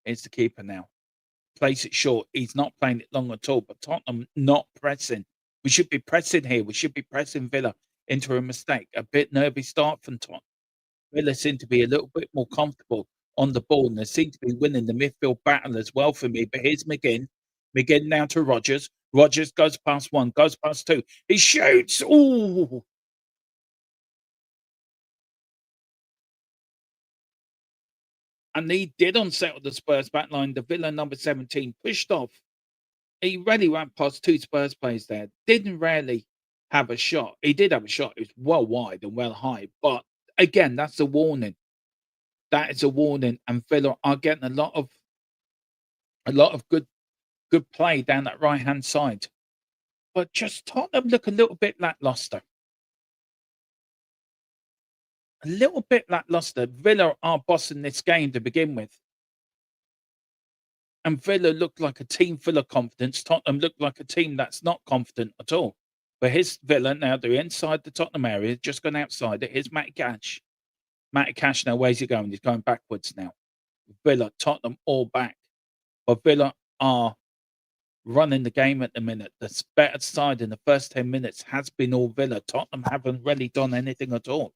It's the keeper now. Place it short. He's not playing it long at all, but Tottenham not pressing. We should be pressing here. We should be pressing Villa into a mistake. A bit nervy start from Tottenham. Villa seem to be a little bit more comfortable on the ball, and they seem to be winning the midfield battle as well for me. But here's McGinn. McGinn now to Rogers. Rogers goes past 1, goes past 2. He shoots. Ooh. And he did unsettle the Spurs backline. The Villa number 17 pushed off. He really ran past 2 Spurs players there. Didn't really have a shot. He did have a shot. It was well wide and well high. But again, that's a warning. That is a warning. And Villa are getting a lot of good play down that right hand side. But just Tottenham look a little bit lackluster. A little bit lackluster. Villa are bossing this game to begin with. And Villa looked like a team full of confidence. Tottenham looked like a team that's not confident at all. But here's Villa now. They're inside the Tottenham area, just gone outside it. Here's Matty Cash. Matty Cash now, where's he going? He's going backwards now. Villa, Tottenham all back. But Villa are running the game at the minute. The better side in the first 10 minutes has been all Villa. Tottenham haven't really done anything at all.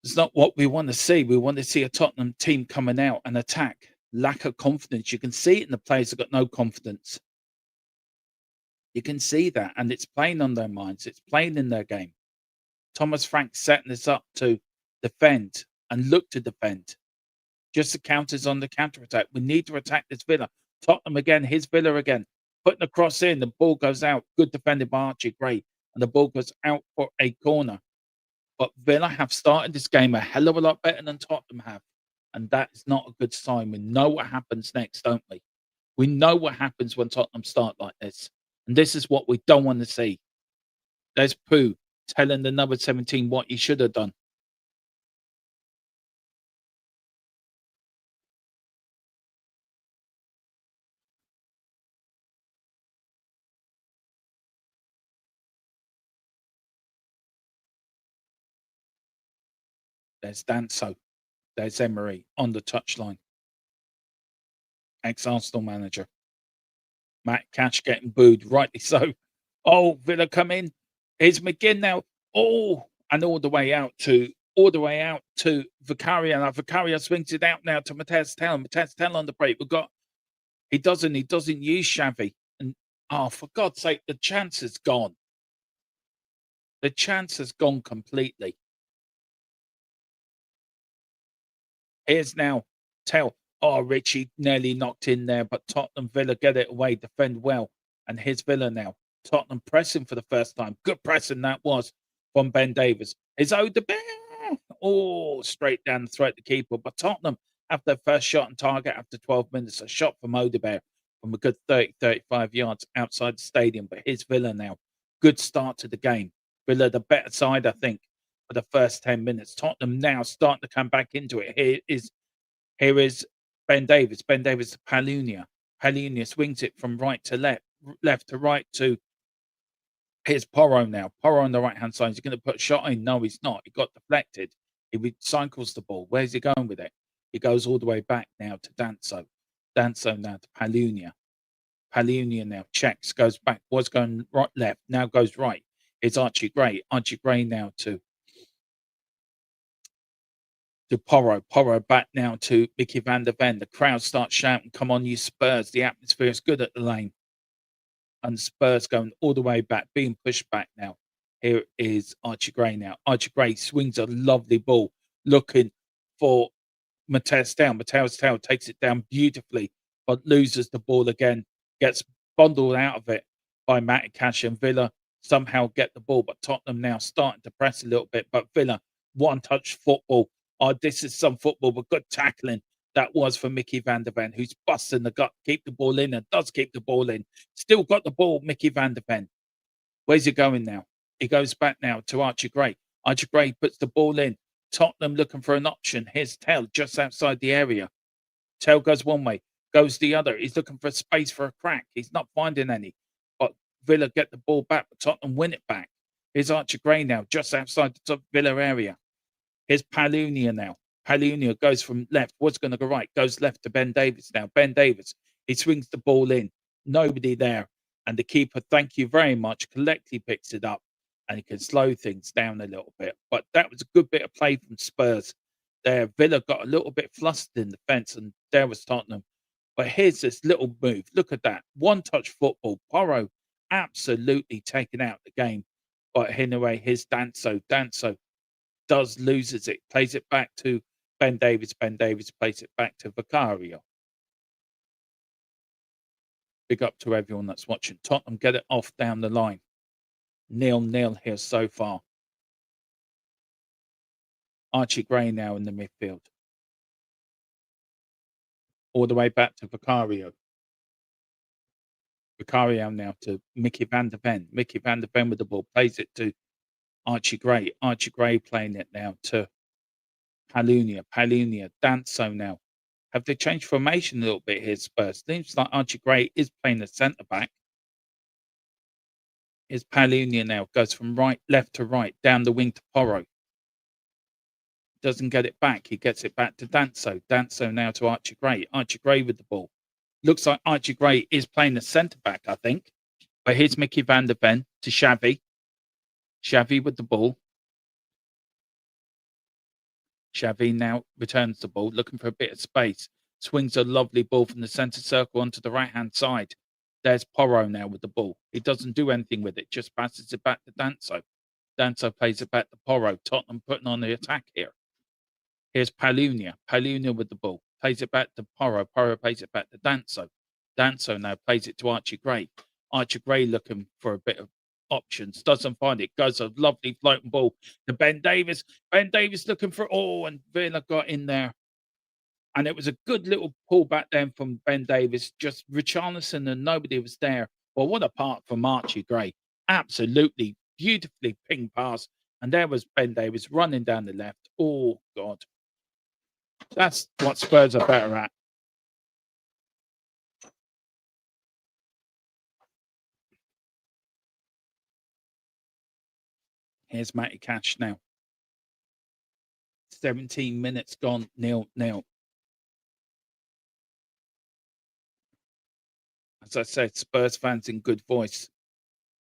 It's not what we want to see. We want to see a Tottenham team coming out and attack. lack of confidence. You can see it in the players have got no confidence. You can see that, and it's playing on their minds. It's playing in their game. Thomas Frank setting this up to defend and look to defend. Just the counters on the counter attack. We need to attack this Villa. Tottenham again, his Villa again. Putting the cross in, the ball goes out. Good defended by Archie Gray, and the ball goes out for a corner. But Villa have started this game a hell of a lot better than Tottenham have, and that is not a good sign. We know what happens next, don't we? We know what happens when Tottenham start like this, and this is what we don't want to see. There's Pooh telling the number 17 what he should have done. There's Danso. There's Emery on the touchline. Ex-Arsenal manager. Matt Cash getting booed, rightly so. Oh, Villa come in. Here's McGinn now. Oh, and all the way out to Vicario. Now Vicario swings it out now to Mateus Tel. Mateus Tel on the break. He doesn't use Xavi. And for God's sake, the chance has gone. The chance has gone completely. Here's now Tel. Oh, Richie nearly knocked in there, but Tottenham Villa get it away, defend well. And here's Villa now. Tottenham pressing for the first time. Good pressing that was from Ben Davies. Is Odegaard. Oh, straight down the throat of the keeper. But Tottenham have their first shot on target after 12 minutes. A shot from Odegaard from a good 30, 35 yards outside the stadium. But here's Villa now. Good start to the game. Villa the better side, I think, for the first 10 minutes. Tottenham now starting to come back into it. Here is Ben Davies. Ben Davies to Palunia. Palunia swings it from right to left to right to. Here's Porro now. Porro on the right-hand side. He's going to put a shot in. No, he's not. He got deflected. He recycles the ball. Where's he going with it? He goes all the way back now to Danso. Danso now to Palunia. Palunia now checks, goes back. Was going right, left. Now goes right. It's Archie Gray. Archie Gray now to Porro. Porro back now to Mickey van der Ven. The crowd starts shouting, "Come on, you Spurs." The atmosphere is good at the lane. And Spurs going all the way back, being pushed back now. Here is Archie Gray now. Archie Gray swings a lovely ball, looking for Mateus Tel. Mateus Tel takes it down beautifully, but loses the ball again. Gets bundled out of it by Matty Cash, and Villa somehow get the ball. But Tottenham now starting to press a little bit. But Villa, one-touch football. Oh, this is some football, but good tackling. That was for Mickey van der Ven, who's busting the gut, keep the ball in, and does keep the ball in. Still got the ball, Mickey van der Ven. Where's he going now? He goes back now to Archie Gray. Archie Gray puts the ball in. Tottenham looking for an option. Here's Tel just outside the area. Tel goes one way, goes the other. He's looking for space for a crack. He's not finding any. But Villa get the ball back, but Tottenham win it back. Here's Archie Gray now, just outside the top Villa area. Here's Palunia now. Palunia goes from left. Was going to go right. Goes left to Ben Davies now. Ben Davies. He swings the ball in. Nobody there. And the keeper, thank you very much, collectively picks it up. And he can slow things down a little bit. But that was a good bit of play from Spurs there. Villa got a little bit flustered in the fence. And there was Tottenham. But here's this little move. Look at that. One-touch football. Porro absolutely taking out the game. But anyway, here's Danso. Danso loses it. Plays it back to Ben Davies. Ben Davies plays it back to Vicario. Big up to everyone that's watching. Tottenham get it off down the line. 0-0 here so far. Archie Gray now in the midfield. All the way back to Vicario. Vicario now to Mickey van der Ven. Mickey van der Ven with the ball. Plays it to Archie Gray. Archie Gray playing it now to Palunia. Palunia. Danso now. Have they changed formation a little bit here, Spurs? Seems like Archie Gray is playing the centre back. Here's Palunia now. Goes from left to right. Down the wing to Porro. Doesn't get it back. He gets it back to Danso. Danso now to Archie Gray. Archie Gray with the ball. Looks like Archie Gray is playing the centre back, I think. But here's Mickey van der Ven to Xavi. Xavi with the ball. Xavi now returns the ball, looking for a bit of space. swings a lovely ball from the centre circle onto the right-hand side. There's Porro now with the ball. He doesn't do anything with it, just passes it back to Danso. Danso plays it back to Porro. Tottenham putting on the attack here. Here's Palunia. Palunia with the ball. Plays it back to Porro. Porro plays it back to Danso. Danso now plays it to Archie Gray. Archie Gray looking for a bit of options. Doesn't find it. Goes a lovely floating ball to Ben Davies. Ben Davies looking for and Villa got in there. And it was a good little pullback then from Ben Davies. Just Richarlison and nobody was there. Well, what a part from Archie Gray. Absolutely beautifully ping pass. And there was Ben Davies running down the left. Oh, God. That's what Spurs are better at. Here's Matty Cash now. 17 minutes gone, 0-0. As I said, Spurs fans in good voice.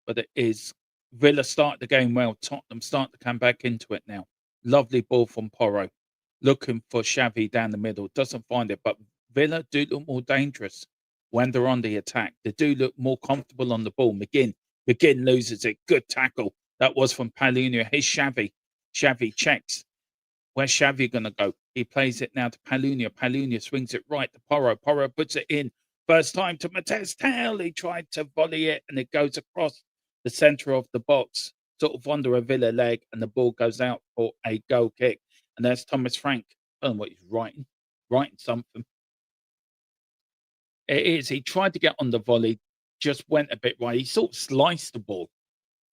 But it is Villa start the game well. Tottenham start to come back into it now. Lovely ball from Porro. Looking for Xavi down the middle. Doesn't find it. But Villa do look more dangerous when they're on the attack. They do look more comfortable on the ball. McGinn loses it. Good tackle. That was from Palunia. Here's Xavi. Xavi checks. Where's Xavi going to go? He plays it now to Palunia. Palunia swings it right to Porro. Porro puts it in. First time to Matez Tail. He tried to volley it and it goes across the centre of the box, sort of under a Villa leg, and the ball goes out for a goal kick. And there's Thomas Frank. I don't know what he's writing something. It is. He tried to get on the volley, just went a bit wide. He sort of sliced the ball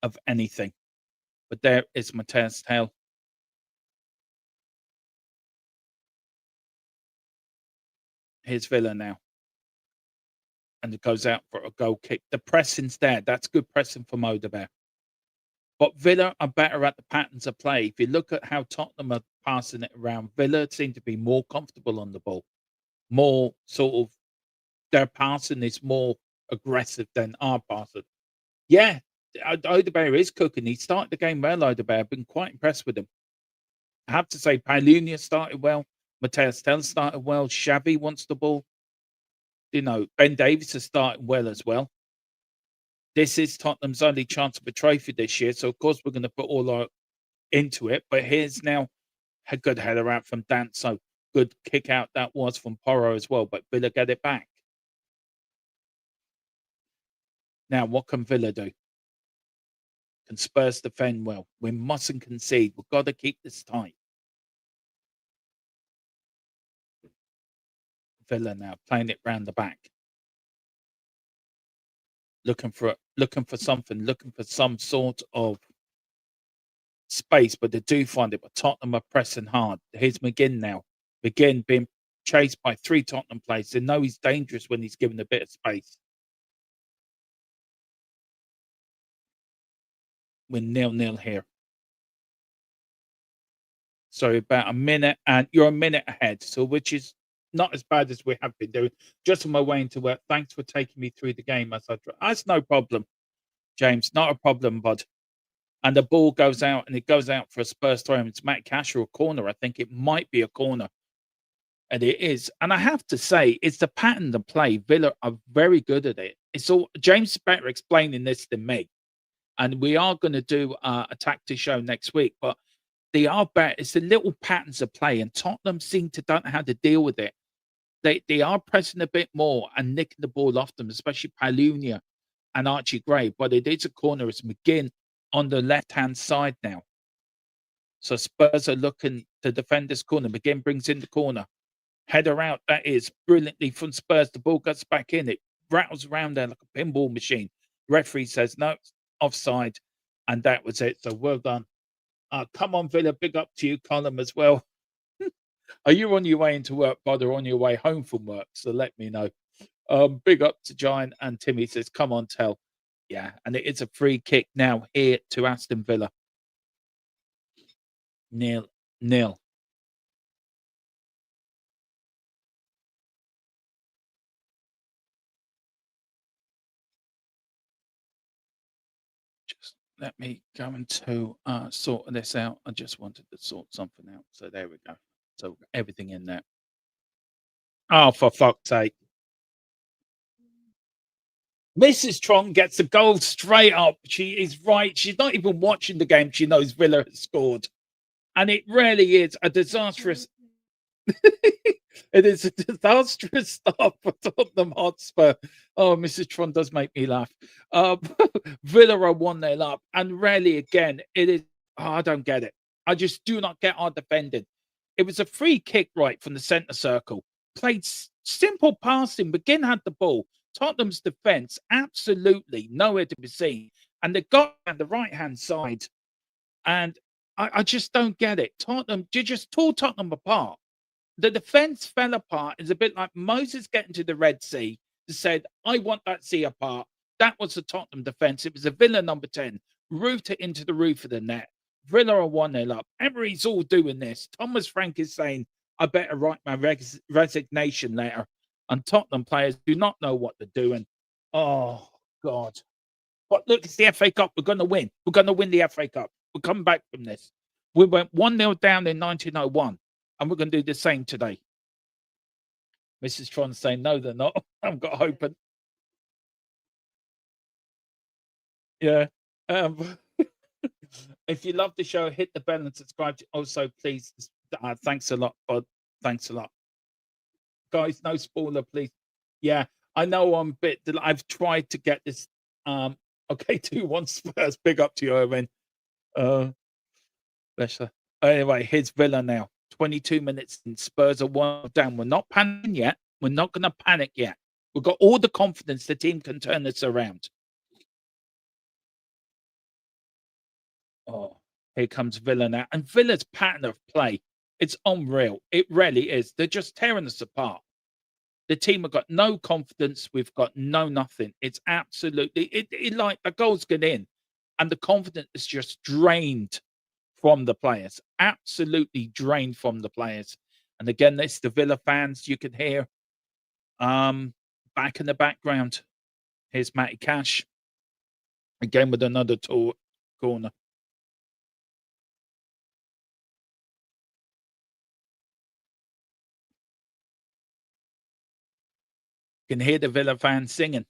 of anything. But there is Matez Tail. Here's Villa now. And it goes out for a goal kick. The pressing's there. That's good pressing from Odegaard. But Villa are better at the patterns of play. If you look at how Tottenham are passing it around, Villa seem to be more comfortable on the ball. More sort of, their passing is more aggressive than our passing. Yeah, Odegaard is cooking. He started the game well, Odegaard. I've been quite impressed with him. I have to say, Palunia started well. Mateus Tell started well. Xavi wants the ball. You know, Ben Davies has started well as well. This is Tottenham's only chance of a trophy this year, so of course we're going to put all our into it. But here's now a good header out from Danso. Good kick out that was from Porro as well, but Villa get it back. Now, what can Villa do? Can Spurs defend well? We mustn't concede. We've got to keep this tight. Villa now playing it round the back. Looking for something, looking for some sort of space, but they do find it. But Tottenham are pressing hard. Here's McGinn now. McGinn being chased by 3 Tottenham players. They know he's dangerous when he's given a bit of space. We're 0-0 here. So about a minute, and you're a minute ahead. So which is not as bad as we have been doing. Just on my way into work. Thanks for taking me through the game as I try. That's no problem, James. Not a problem, bud. And the ball goes out, and it goes out for a Spurs throw. It's Matt Cash or a corner. I think it might be a corner. And it is. And I have to say, it's the pattern to play. Villa are very good at it. It's all James is better explaining this than me. And we are going to do a tactic show next week, but they are better. It's the little patterns of play, and Tottenham seem to don't know how to deal with it. They are pressing a bit more and nicking the ball off them, especially Palunia and Archie Gray. But it is a corner. It's McGinn on the left-hand side now. So Spurs are looking to defend this corner. McGinn brings in the corner. Header out, that is brilliantly from Spurs. The ball gets back in. It rattles around there like a pinball machine. Referee says, no, it's offside. And that was it. So well done. Come on, Villa. Big up to you, Colin, as well. Are you on your way into work, bud, or on your way home from work? So let me know. Big up to Giant, and Timmy says, come on, tell. Yeah, and it is a free kick now here to Aston Villa. 0-0. Just let me go into sort this out. I just wanted to sort something out. So there we go. So everything in there. Oh, for fuck's sake. Mrs. Tron gets a goal straight up. She is right. She's not even watching the game. She knows Villa has scored. And it really is a disastrous it is a disastrous start for Tottenham Hotspur. Oh, Mrs. Tron does make me laugh. Um, Villa are 1-0 up, and really again, it is. Oh, I don't get it. I just do not get our defending. It was a free kick right from the centre circle. Played simple passing. McGinn had the ball. Tottenham's defence absolutely nowhere to be seen, and they got on the right hand side. And I just don't get it. Tottenham, you just tore Tottenham apart. The defense fell apart. It's a bit like Moses getting to the Red Sea and said, I want that sea apart. That was the Tottenham defense. It was a Villa number 10, roofed it into the roof of the net. Villa are 1-0 up. Emery's all doing this. Thomas Frank is saying, I better write my resignation letter. And Tottenham players do not know what they're doing. Oh, God. But look, it's the FA Cup. We're going to win. We're going to win the FA Cup. We're coming back from this. We went 1-0 down in 1901. And we're going to do the same today. Mrs. Tron saying, no, they're not. I've got hope. Yeah. If you love the show, hit the bell and subscribe. Also, please, thanks a lot, bud. Thanks a lot. Guys, no spoiler, please. Yeah, I know I'm a bit. I've tried to get this. Okay, 2-1 Spurs. Big up to you, Owen. Anyway, here's Villa now. 22 minutes and Spurs are 1 down. We're not panicking yet. We're not going to panic yet. We've got all the confidence the team can turn this around. Oh, here comes Villa now. And Villa's pattern of play, it's unreal. It really is. They're just tearing us apart. The team have got no confidence. We've got no nothing. It's absolutely, it like the goals get in and the confidence is just drained from the players, absolutely drained from the players. And again, it's the Villa fans you can hear back in the background. Here's Matty Cash again with another corner. You can hear the Villa fans singing.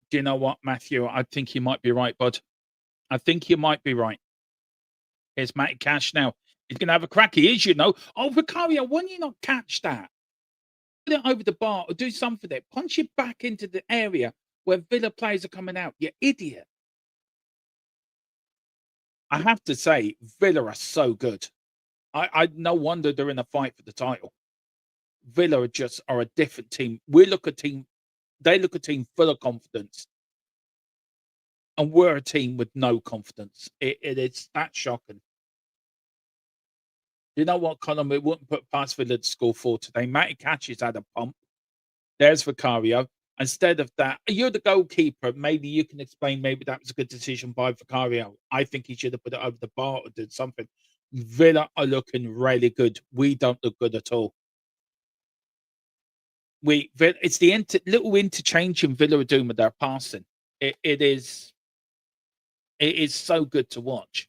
Do you know what, Matthew? I think you might be right, bud. I think you might be right. Here's Matty Cash now. He's going to have a crack. He is, you know. Oh, Vicario, why don't you not catch that? Put it over the bar or do something there. Punch it back into the area where Villa players are coming out. You idiot. I have to say, Villa are so good. I no wonder they're in a fight for the title. Villa are a different team. They look a team full of confidence. And we're a team with no confidence. It's that shocking. You know what, Colin? We wouldn't put past Villa to score 4 today. Matty Catches had a pump. There's Vicario. Instead of that, you're the goalkeeper. Maybe you can explain. Maybe that was a good decision by Vicario. I think he should have put it over the bar or did something. Villa are looking really good. We don't look good at all. It's the little interchange in Villa are doing with their passing. It is so good to watch.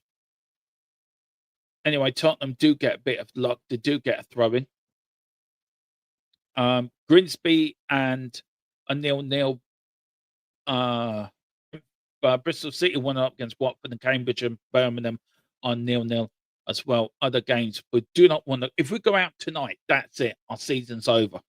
Anyway, Tottenham do get a bit of luck. They do get a throw in. Grimsby and a 0-0. Bristol City won up against Watford and Cambridge and Birmingham on 0-0 as well. Other games, we do not want to. If we go out tonight, that's it. Our season's over.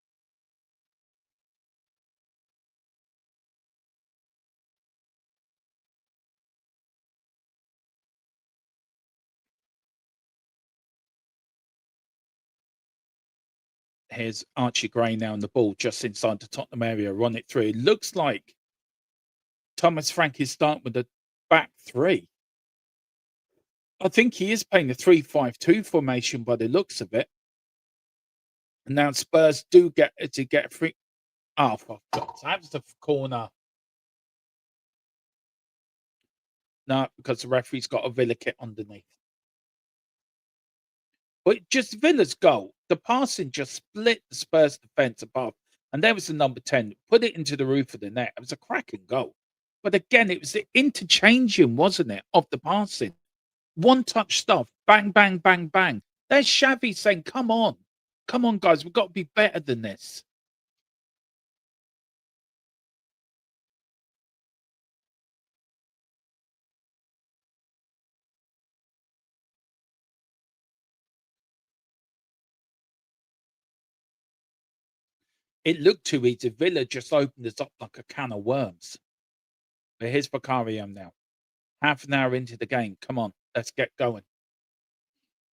Here's Archie Gray now on the ball just inside the Tottenham area. Run it through. It looks like Thomas Frank is starting with the back three. I think he is playing the 3-5-2 formation by the looks of it. And now Spurs do get a free. Oh, for God's sake, that's the corner. No, because the referee's got a Villa kit underneath. But just Villa's goal, the passing just split the Spurs defence above. And there was the number 10, put it into the roof of the net. It was a cracking goal. But again, it was the interchanging, wasn't it, of the passing. One touch stuff, bang, bang, bang, bang. There's Xavi saying, come on, guys, we've got to be better than this." It looked too easy. Villa just opened this up like a can of worms. But here's Vicario now. Half an hour into the game. Come on, let's get going.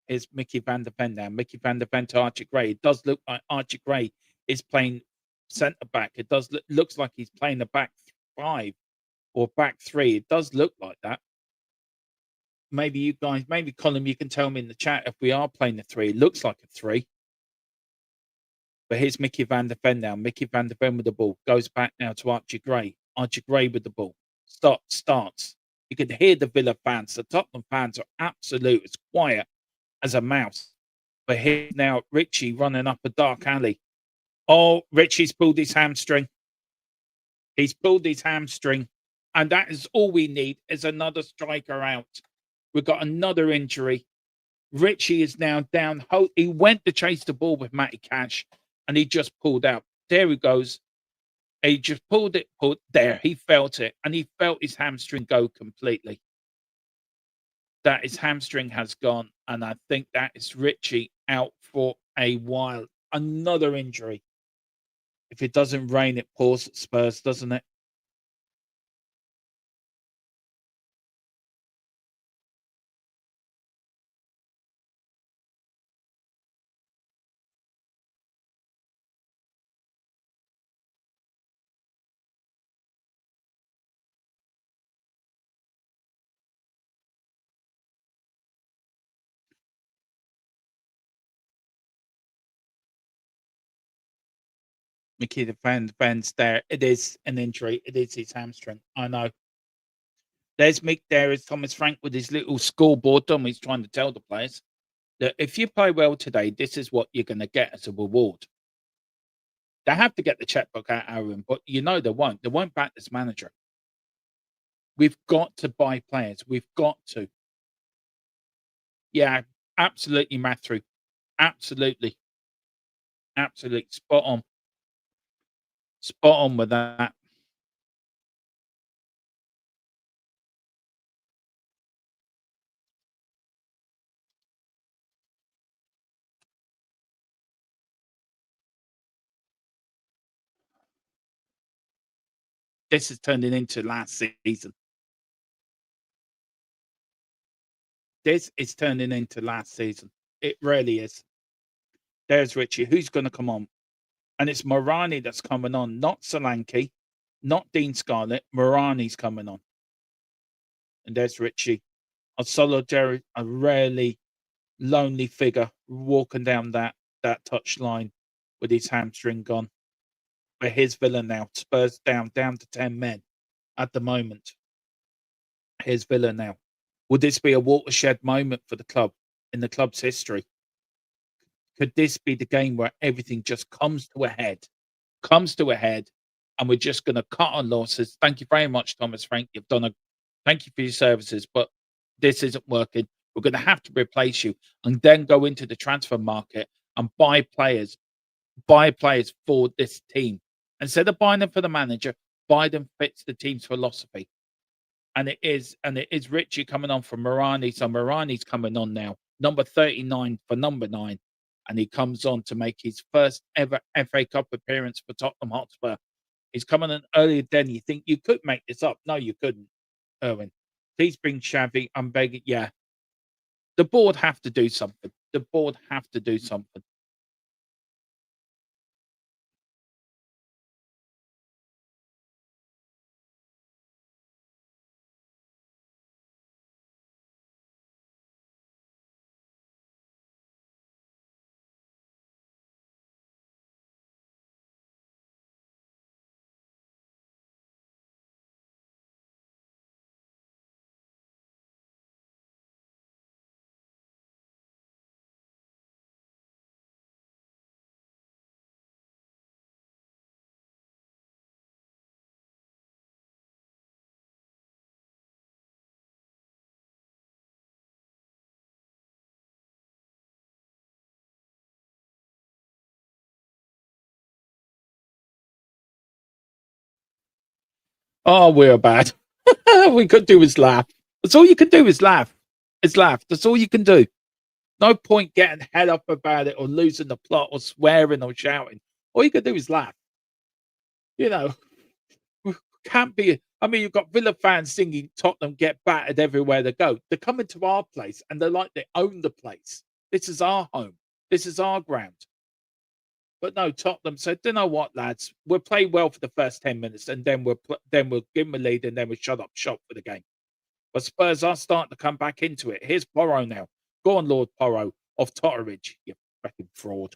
Here's Mickey van der Ven now. Mickey van der Ven to Archie Gray. It does look like Archie Gray is playing centre back. It does looks like he's playing the back five or back three. It does look like that. Maybe you guys, maybe Colin, you can tell me in the chat if we are playing the three. It looks like a three. But here's Mickey van der Ven now. Mickey van der Ven with the ball. Goes back now to Archie Gray. Archie Gray with the ball. Starts. You can hear the Villa fans. The Tottenham fans are absolute as quiet as a mouse. But here's now Richie running up a dark alley. Oh, Richie's pulled his hamstring. He's pulled his hamstring. And that is all we need is another striker out. We've got another injury. Richie is now down. He went to chase the ball with Matty Cash, and he just pulled out. There he goes. He just pulled there. He felt it, and he felt his hamstring go completely. That his hamstring has gone, and I think that is Richie out for a while. Another injury. If it doesn't rain, it pours at Spurs, doesn't it? Mickey the fans there. It is an injury. It is his hamstring. I know. There's Mick. There is Thomas Frank with his little scoreboard. He's trying to tell the players that if you play well today, this is what you're going to get as a reward. They have to get the checkbook out, Aaron, but you know they won't. They won't back this manager. We've got to buy players. We've got to. Yeah, absolutely, Matthew. Absolutely. Absolutely. Spot on. Spot on with that. This is turning into last season. This is turning into last season. It really is. There's Richie. Who's going to come on? And it's Morani that's coming on, not Solanke, not Dean Scarlett. Morani's coming on. And there's Richie. A solitary, a rarely lonely figure walking down that touch line with his hamstring gone. But here's Villa now. Spurs down to 10 men at the moment. Here's Villa now. Would this be a watershed moment for the club in the club's history? Could this be the game where everything just comes to a head, and we're just going to cut our losses? Thank you very much, Thomas Frank. Thank you for your services, but this isn't working. We're going to have to replace you and then go into the transfer market and buy players for this team. Instead of buying them for the manager, buy them fits the team's philosophy. And it is Richie coming on from Morani. So Morani's coming on now. Number 39 for number 9. And he comes on to make his first ever FA Cup appearance for Tottenham Hotspur. He's coming in earlier than you think. You could make this up. No, you couldn't, Erwin. Please bring Xavi. I'm begging. Yeah. The board have to do something. The board have to do something. Oh, we're bad. We could do is laugh. That's all you can do is laugh. Is laugh. That's all you can do. No point getting head up about it or losing the plot or swearing or shouting. All you can do is laugh. You know, can't be. I mean, you've got Villa fans singing Tottenham get battered everywhere they go. They're coming to our place and they're like they own the place. This is our home. This is our ground. But no, Tottenham said, "You know what, lads? We'll play well for the first 10 minutes, and then we'll give them a lead, and then we'll shut up shop for the game." But Spurs are starting to come back into it. Here's Porro now. Go on, Lord Porro of Totteridge. You fucking fraud.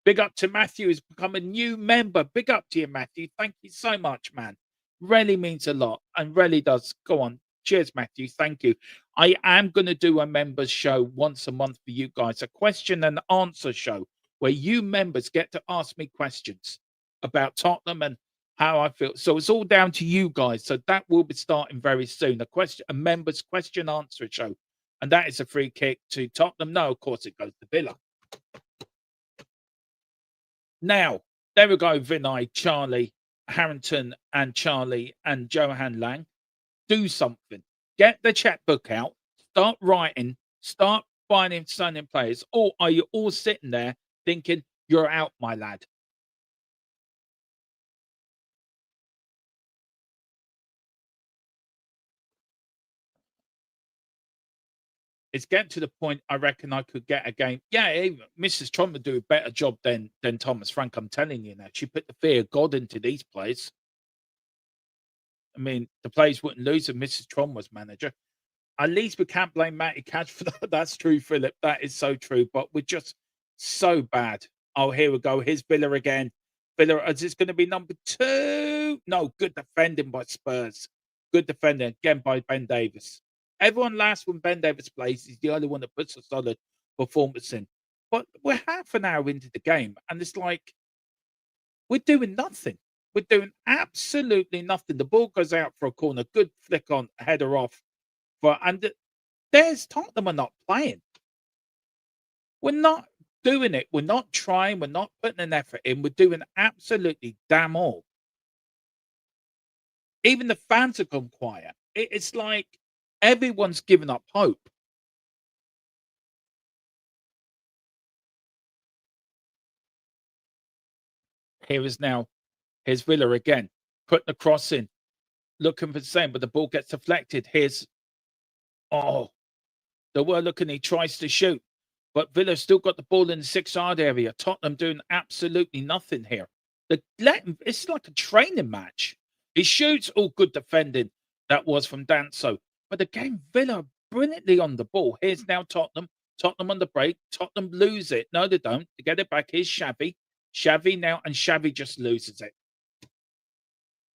Big up to Matthew, who's become a new member. Big up to you, Matthew. Thank you so much, man. Really means a lot and really does. Go on. Cheers, Matthew. Thank you. I am going to do a members show once a month for you guys, a question and answer show where you members get to ask me questions about Tottenham and how I feel. So it's all down to you guys. So that will be starting very soon. A members question answer show. And that is a free kick to Tottenham. No, of course it goes to Villa. Now, there we go, Vinay, Charlie, Harrington, and Charlie, and Johan Lang. Do something. Get the checkbook out. Start writing. Start finding signing players. Or are you all sitting there thinking, you're out, my lad? It's getting to the point I reckon I could get a game. Yeah, even Mrs. Trump would do a better job than Thomas Frank. I'm telling you now. She put the fear of God into these players. I mean, the players wouldn't lose if Mrs. Tron was manager. At least we can't blame Matty Cash for that. That's true, Philip. That is so true. But we're just so bad. Oh, here we go. Here's Villa again. Villa, is this going to be number 2? No, good defending by Spurs. Good defending again by Ben Davis. Everyone laughs when Ben Davis plays. He's the only one that puts a solid performance in. But we're half an hour into the game, and it's like we're doing nothing. We're doing absolutely nothing. The ball goes out for a corner. Good flick on, header off. There's Tottenham are not playing. We're not doing it. We're not trying. We're not putting an effort in. We're doing absolutely damn all. Even the fans have gone quiet. It's like everyone's given up hope. Here's Villa again, putting the cross in, looking for the same, but the ball gets deflected. They were looking, he tries to shoot, but Villa still got the ball in the 6-yard area. Tottenham doing absolutely nothing here. It's like a training match. He shoots, all good defending. That was from Danso. But again, Villa brilliantly on the ball. Here's now Tottenham. Tottenham on the break. Tottenham lose it. No, they don't. To get it back, here's Xavi. Xavi now, and Xavi just loses it.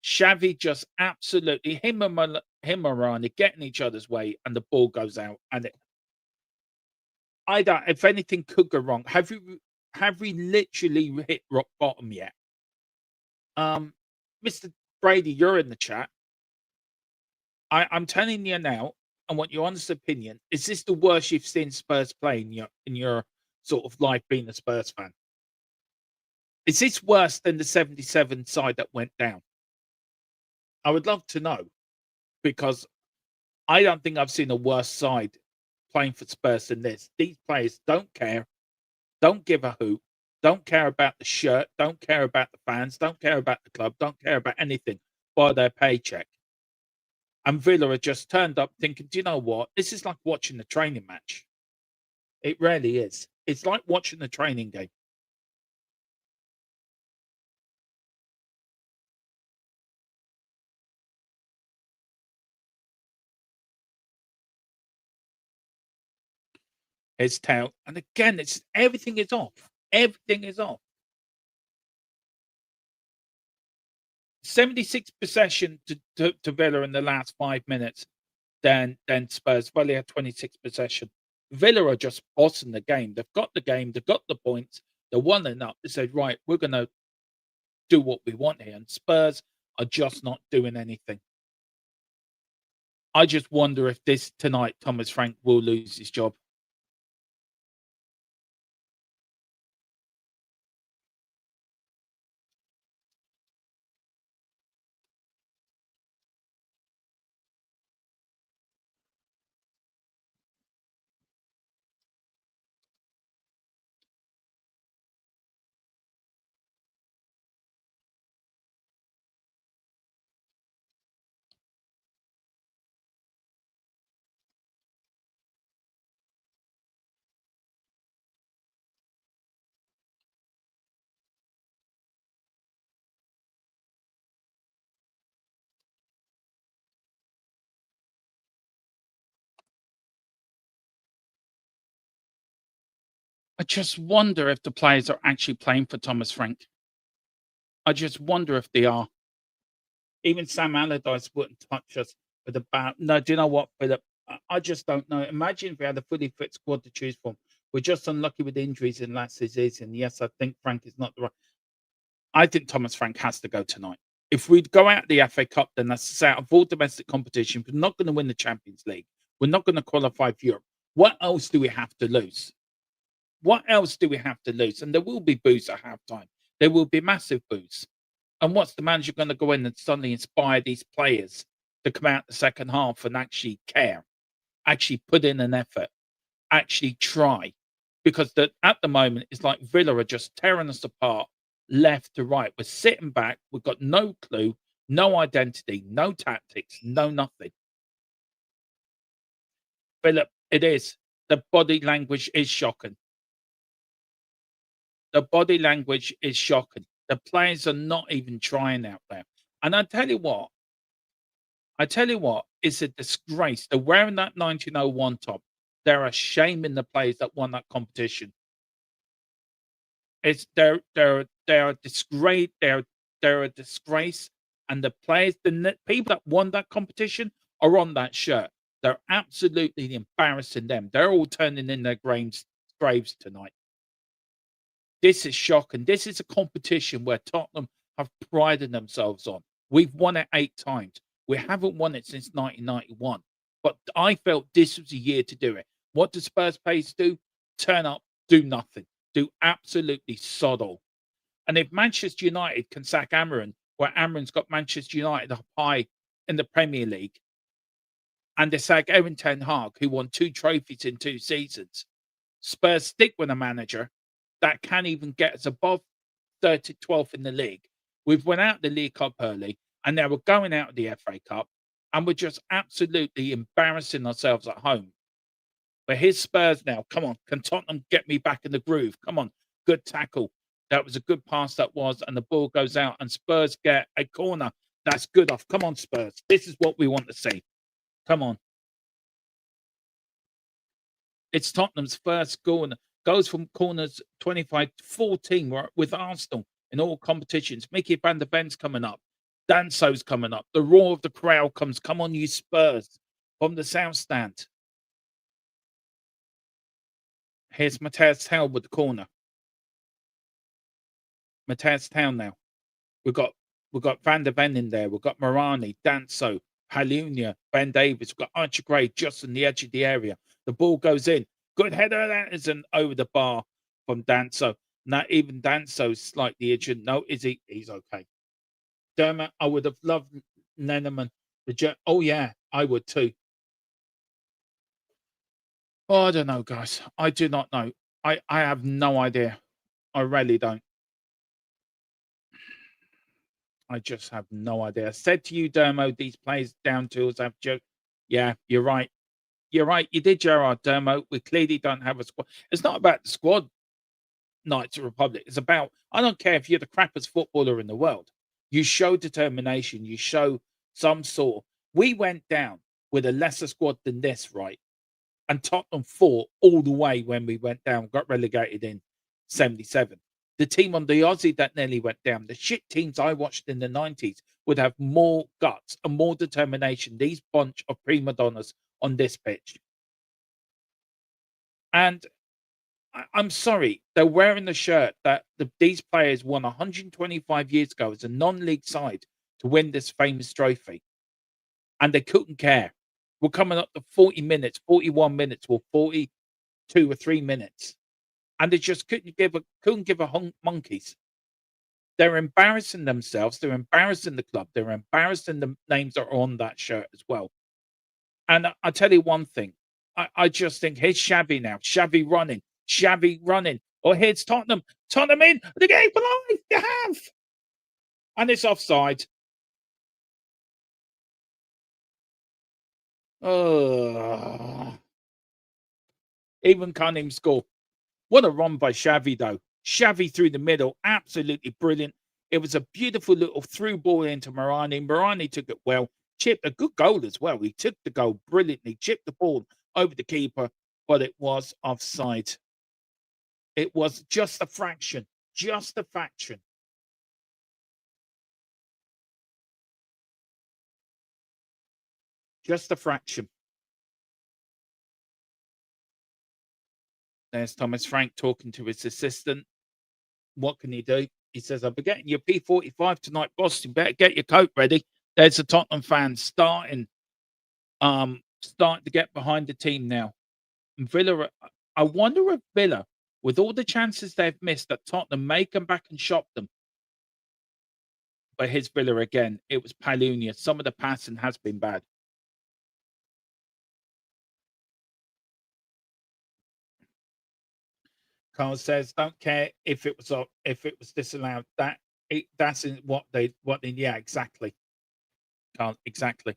Xavi just absolutely, him and Marani get in each other's way, and the ball goes out. And I don't. If anything could go wrong, have we literally hit rock bottom yet? Mr. Brady, you're in the chat. I'm telling you now, I want your honest opinion. Is this the worst you've seen Spurs play in your sort of life being a Spurs fan? Is this worse than the 77 side that went down? I would love to know, because I don't think I've seen a worse side playing for Spurs than this. These players don't care, don't give a hoot, don't care about the shirt, don't care about the fans, don't care about the club, don't care about anything by their paycheck. And Villa are just turned up thinking, do you know what? This is like watching the training match. It really is. It's like watching the training game. His tail. And again, everything is off. Everything is off. 76 possession to Villa in the last 5 minutes. Then Spurs. Well, they had 26 possession. Villa are just bossing the game. They've got the game. They've got the points. They're 1-0 up. They said, right, we're going to do what we want here. And Spurs are just not doing anything. I just wonder if tonight Thomas Frank will lose his job. I just wonder if the players are actually playing for Thomas Frank. I just wonder if they are. Even Sam Allardyce wouldn't touch us with a bat. No, do you know what, Philip? I just don't know. Imagine if we had a fully fit squad to choose from. We're just unlucky with injuries in last season. Yes, I think Frank is not the right. I think Thomas Frank has to go tonight. If we go out the FA Cup, then that's out of all domestic competition. We're not going to win the Champions League. We're not going to qualify for Europe. What else do we have to lose? What else do we have to lose? And there will be boos at halftime. There will be massive boos. And what's the manager going to go in and suddenly inspire these players to come out the second half and actually care, actually put in an effort, actually try? Because at the moment, it's like Villa are just tearing us apart left to right. We're sitting back. We've got no clue, no identity, no tactics, no nothing. Philip, it is. The body language is shocking. The body language is shocking. The players are not even trying out there. And I tell you what, it's a disgrace. They're wearing that 1901 top. They're a shame in the players that won that competition. They're a disgrace. They're a disgrace. And the players, people that won that competition are on that shirt. They're absolutely embarrassing them. They're all turning in their graves tonight. This is shocking. This is a competition where Tottenham have prided themselves on. We've won it 8 times. We haven't won it since 1991. But I felt this was a year to do it. What do Spurs players do? Turn up, do nothing, do absolutely sod all. And if Manchester United can sack Amarin, where Amarin's got Manchester United up high in the Premier League, and they sack Erin Ten Hag, who won 2 trophies in 2 seasons, Spurs stick with a manager that can't even get us above 12th in the league. We've went out the League Cup early, and now we're going out of the FA Cup, and we're just absolutely embarrassing ourselves at home. But here's Spurs now. Come on, can Tottenham get me back in the groove? Come on, good tackle. That was a good pass that was, and the ball goes out, and Spurs get a corner. That's good off. Come on, Spurs. This is what we want to see. Come on. It's Tottenham's first corner. Goes from corners 25 to 14 with Arsenal in all competitions. Mickey van der Ven's coming up. Danso's coming up. The roar of the crowd comes. Come on, you Spurs, from the south stand. Here's Matthias Tell with the corner. Matthias Tell now. We've got Van der Ven in there. We've got Morani, Danso, Palunia, Ben Davis. We've got Archie Gray just on the edge of the area. The ball goes in. Good header. That isn't over the bar from Danso. Not even Danso's slightly injured. No, is he? He's okay. Dermot, I would have loved Neneman. Oh, yeah, I would too. Oh, I don't know, guys. I do not know. I have no idea. I really don't. I just have no idea. I said to you, Dermo, these players down tools have joke. Yeah, you're right. You're right. You did, Gerard Dermo. We clearly don't have a squad. It's not about the squad, Knights of Republic. It's about, I don't care if you're the crappiest footballer in the world. You show determination. You show some sort. We went down with a lesser squad than this, right? And Tottenham fought all the way when we went down, got relegated in 77. The team on the Aussie that nearly went down, the shit teams I watched in the 90s, would have more guts and more determination. These bunch of prima donnas on this pitch. And I'm sorry, they're wearing the shirt that these players won 125 years ago as a non-league side to win this famous trophy. And they couldn't care. We're coming up to 40 minutes, 41 minutes, or 42 or 3 minutes. And they just couldn't give a monkeys. They're embarrassing themselves. They're embarrassing the club. They're embarrassing the names that are on that shirt as well. And I tell you one thing. I just think, here's Xavi now. Xavi running. Or here's Tottenham. Tottenham in. The game for life. You have. And it's offside. Oh. Even can't even score. What a run by Xavi, though. Xavi through the middle. Absolutely brilliant. It was a beautiful little through ball into Morani. Morani took it well. Chipped a good goal as well. He took the goal brilliantly. Chipped the ball over the keeper, but it was offside. It was just a fraction. Just a fraction. Just a fraction. There's Thomas Frank talking to his assistant. What can he do? He says, I'll be getting your P45 tonight, boss. You better get your coat ready. There's the Tottenham fans starting to get behind the team now. And Villa, I wonder if Villa, with all the chances they've missed, that Tottenham may come back and shock them. But here's Villa again. It was Palunia. Some of the passing has been bad. Carl says, "Don't care if it was disallowed. That's yeah, exactly. Carl, exactly.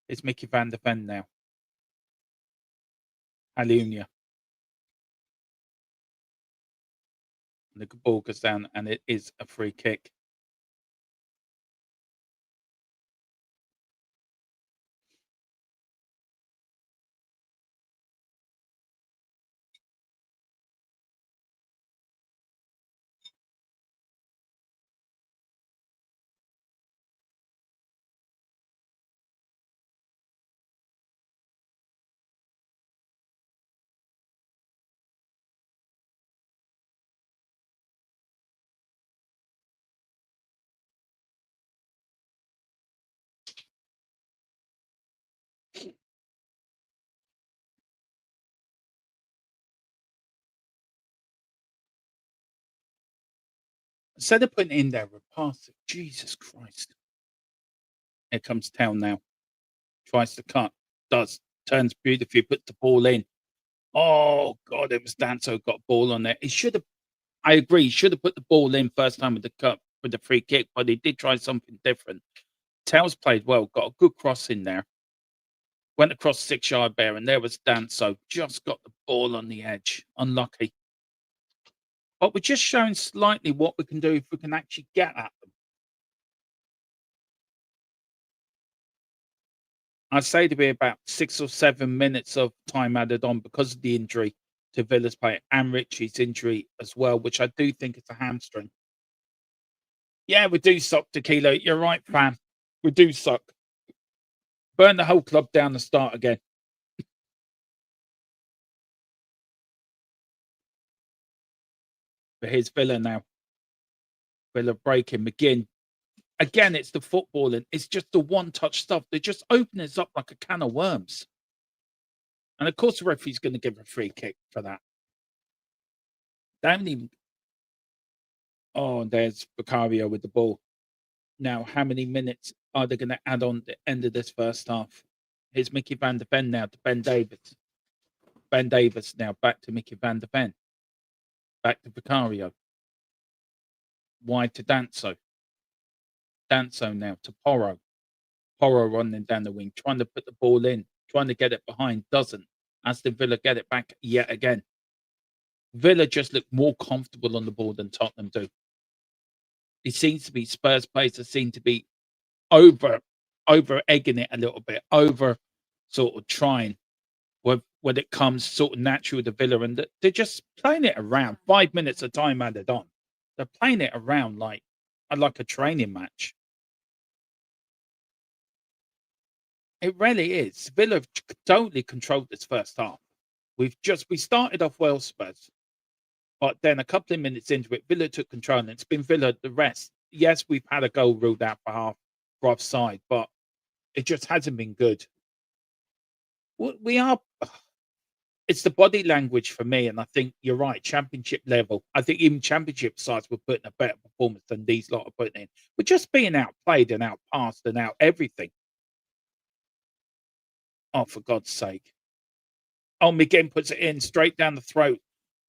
It's Mickey van der Ven now. Palunia. The ball goes down, and it is a free kick. Instead of putting it in there, we're past it. Jesus Christ. Here comes Town now. Tries to cut. Turns beautifully, puts the ball in. Oh, God, it was Danso got ball on there. He should have, I agree, he should have put the ball in first time with the cut, with the free kick, but he did try something different. Tails played well, got a good cross in there. Went across 6-yard barrier, and there was Danso. Just got the ball on the edge. Unlucky. But we're just showing slightly what we can do if we can actually get at them. I'd say to be about 6 or 7 minutes of time added on because of the injury to Villa's player and Richie's injury as well, which I do think is a hamstring. Yeah, we do suck, Tequila. You're right, fam. We do suck. Burn the whole club down and start again. But here's Villa now. Villa breaking. McGinn. Again, it's the footballing. It's just the one-touch stuff. They're just opening us up like a can of worms. And of course, the referee's going to give a free kick for that. They haven't even. Oh, there's Vicario with the ball. Now, how many minutes are they going to add on the end of this first half? Here's Mickey van der Ven now to Ben Davis. Ben Davis now back to Mickey van der Ven. Back to Vicario. Wide to Danso. Danso now to Porro. Porro running down the wing, trying to put the ball in, trying to get it behind, doesn't. Aston Villa get it back yet again. Villa just look more comfortable on the ball than Tottenham do. It seems to be Spurs players that seem to be over egging it a little bit, over sort of trying when it comes sort of natural to Villa, and they're just playing it around. 5 minutes of time added on. They're playing it around like a training match. It really is. Villa have totally controlled this first half. We started off well, Spurs, but then a couple of minutes into it, Villa took control, and it's been Villa the rest. Yes, we've had a goal ruled out for offside, but it just hasn't been good. It's the body language for me, and I think you're right. Championship level, I think even championship sides were putting a better performance than these lot are putting in. We're just being outplayed and outpassed and out everything. Oh, for God's sake. Oh, McGinn puts it in straight down the throat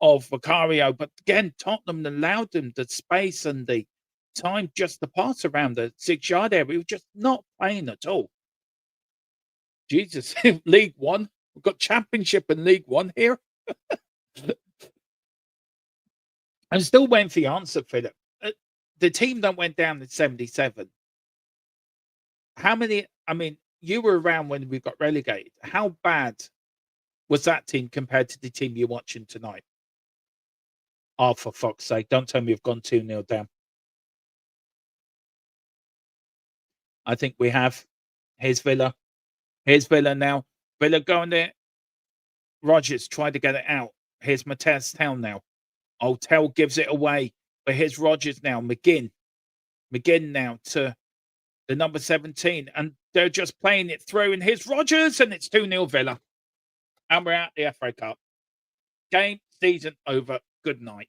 of Vicario. But again, Tottenham allowed them the space and the time just to pass around the 6-yard area. We were just not playing at all. Jesus, League One. We've got Championship and League One here. I'm still waiting for the answer, Philip. The team that went down in 77. How many? I mean, you were around when we got relegated. How bad was that team compared to the team you're watching tonight? Oh, for fuck's sake! Don't tell me you've gone 2-0 down. I think we have. Here's Villa. Here's Villa now. Villa going there. Rodgers tried to get it out. Here's Matez Tell now. Oh, Tell gives it away. But here's Rodgers now. McGinn. McGinn now to the number 17. And they're just playing it through. And here's Rodgers. And it's 2-0 Villa. And we're out the FA Cup. Game, season over. Good night.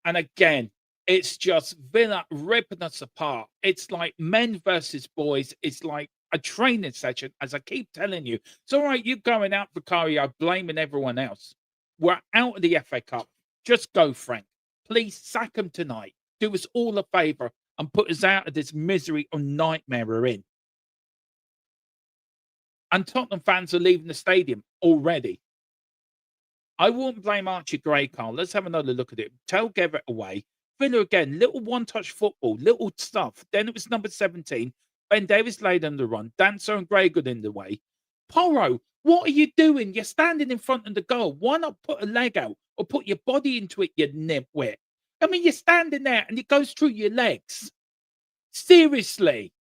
And again, it's just Villa ripping us apart. It's like men versus boys. It's like a training session, as I keep telling you. It's all right, you going out for Vicario, blaming everyone else. We're out of the FA Cup. Just go, Frank. Please sack him tonight. Do us all a favour and put us out of this misery or nightmare we're in. And Tottenham fans are leaving the stadium already. I wouldn't blame Archie Gray, Carl. Let's have another look at it. Tell gave it away. Villa again, little one-touch football, little stuff. Then it was number 17. Ben Davis laid on the run. Dancer and Gray got in the way. Porro, what are you doing? You're standing in front of the goal. Why not put a leg out or put your body into it, you nitwit? I mean, you're standing there and it goes through your legs. Seriously.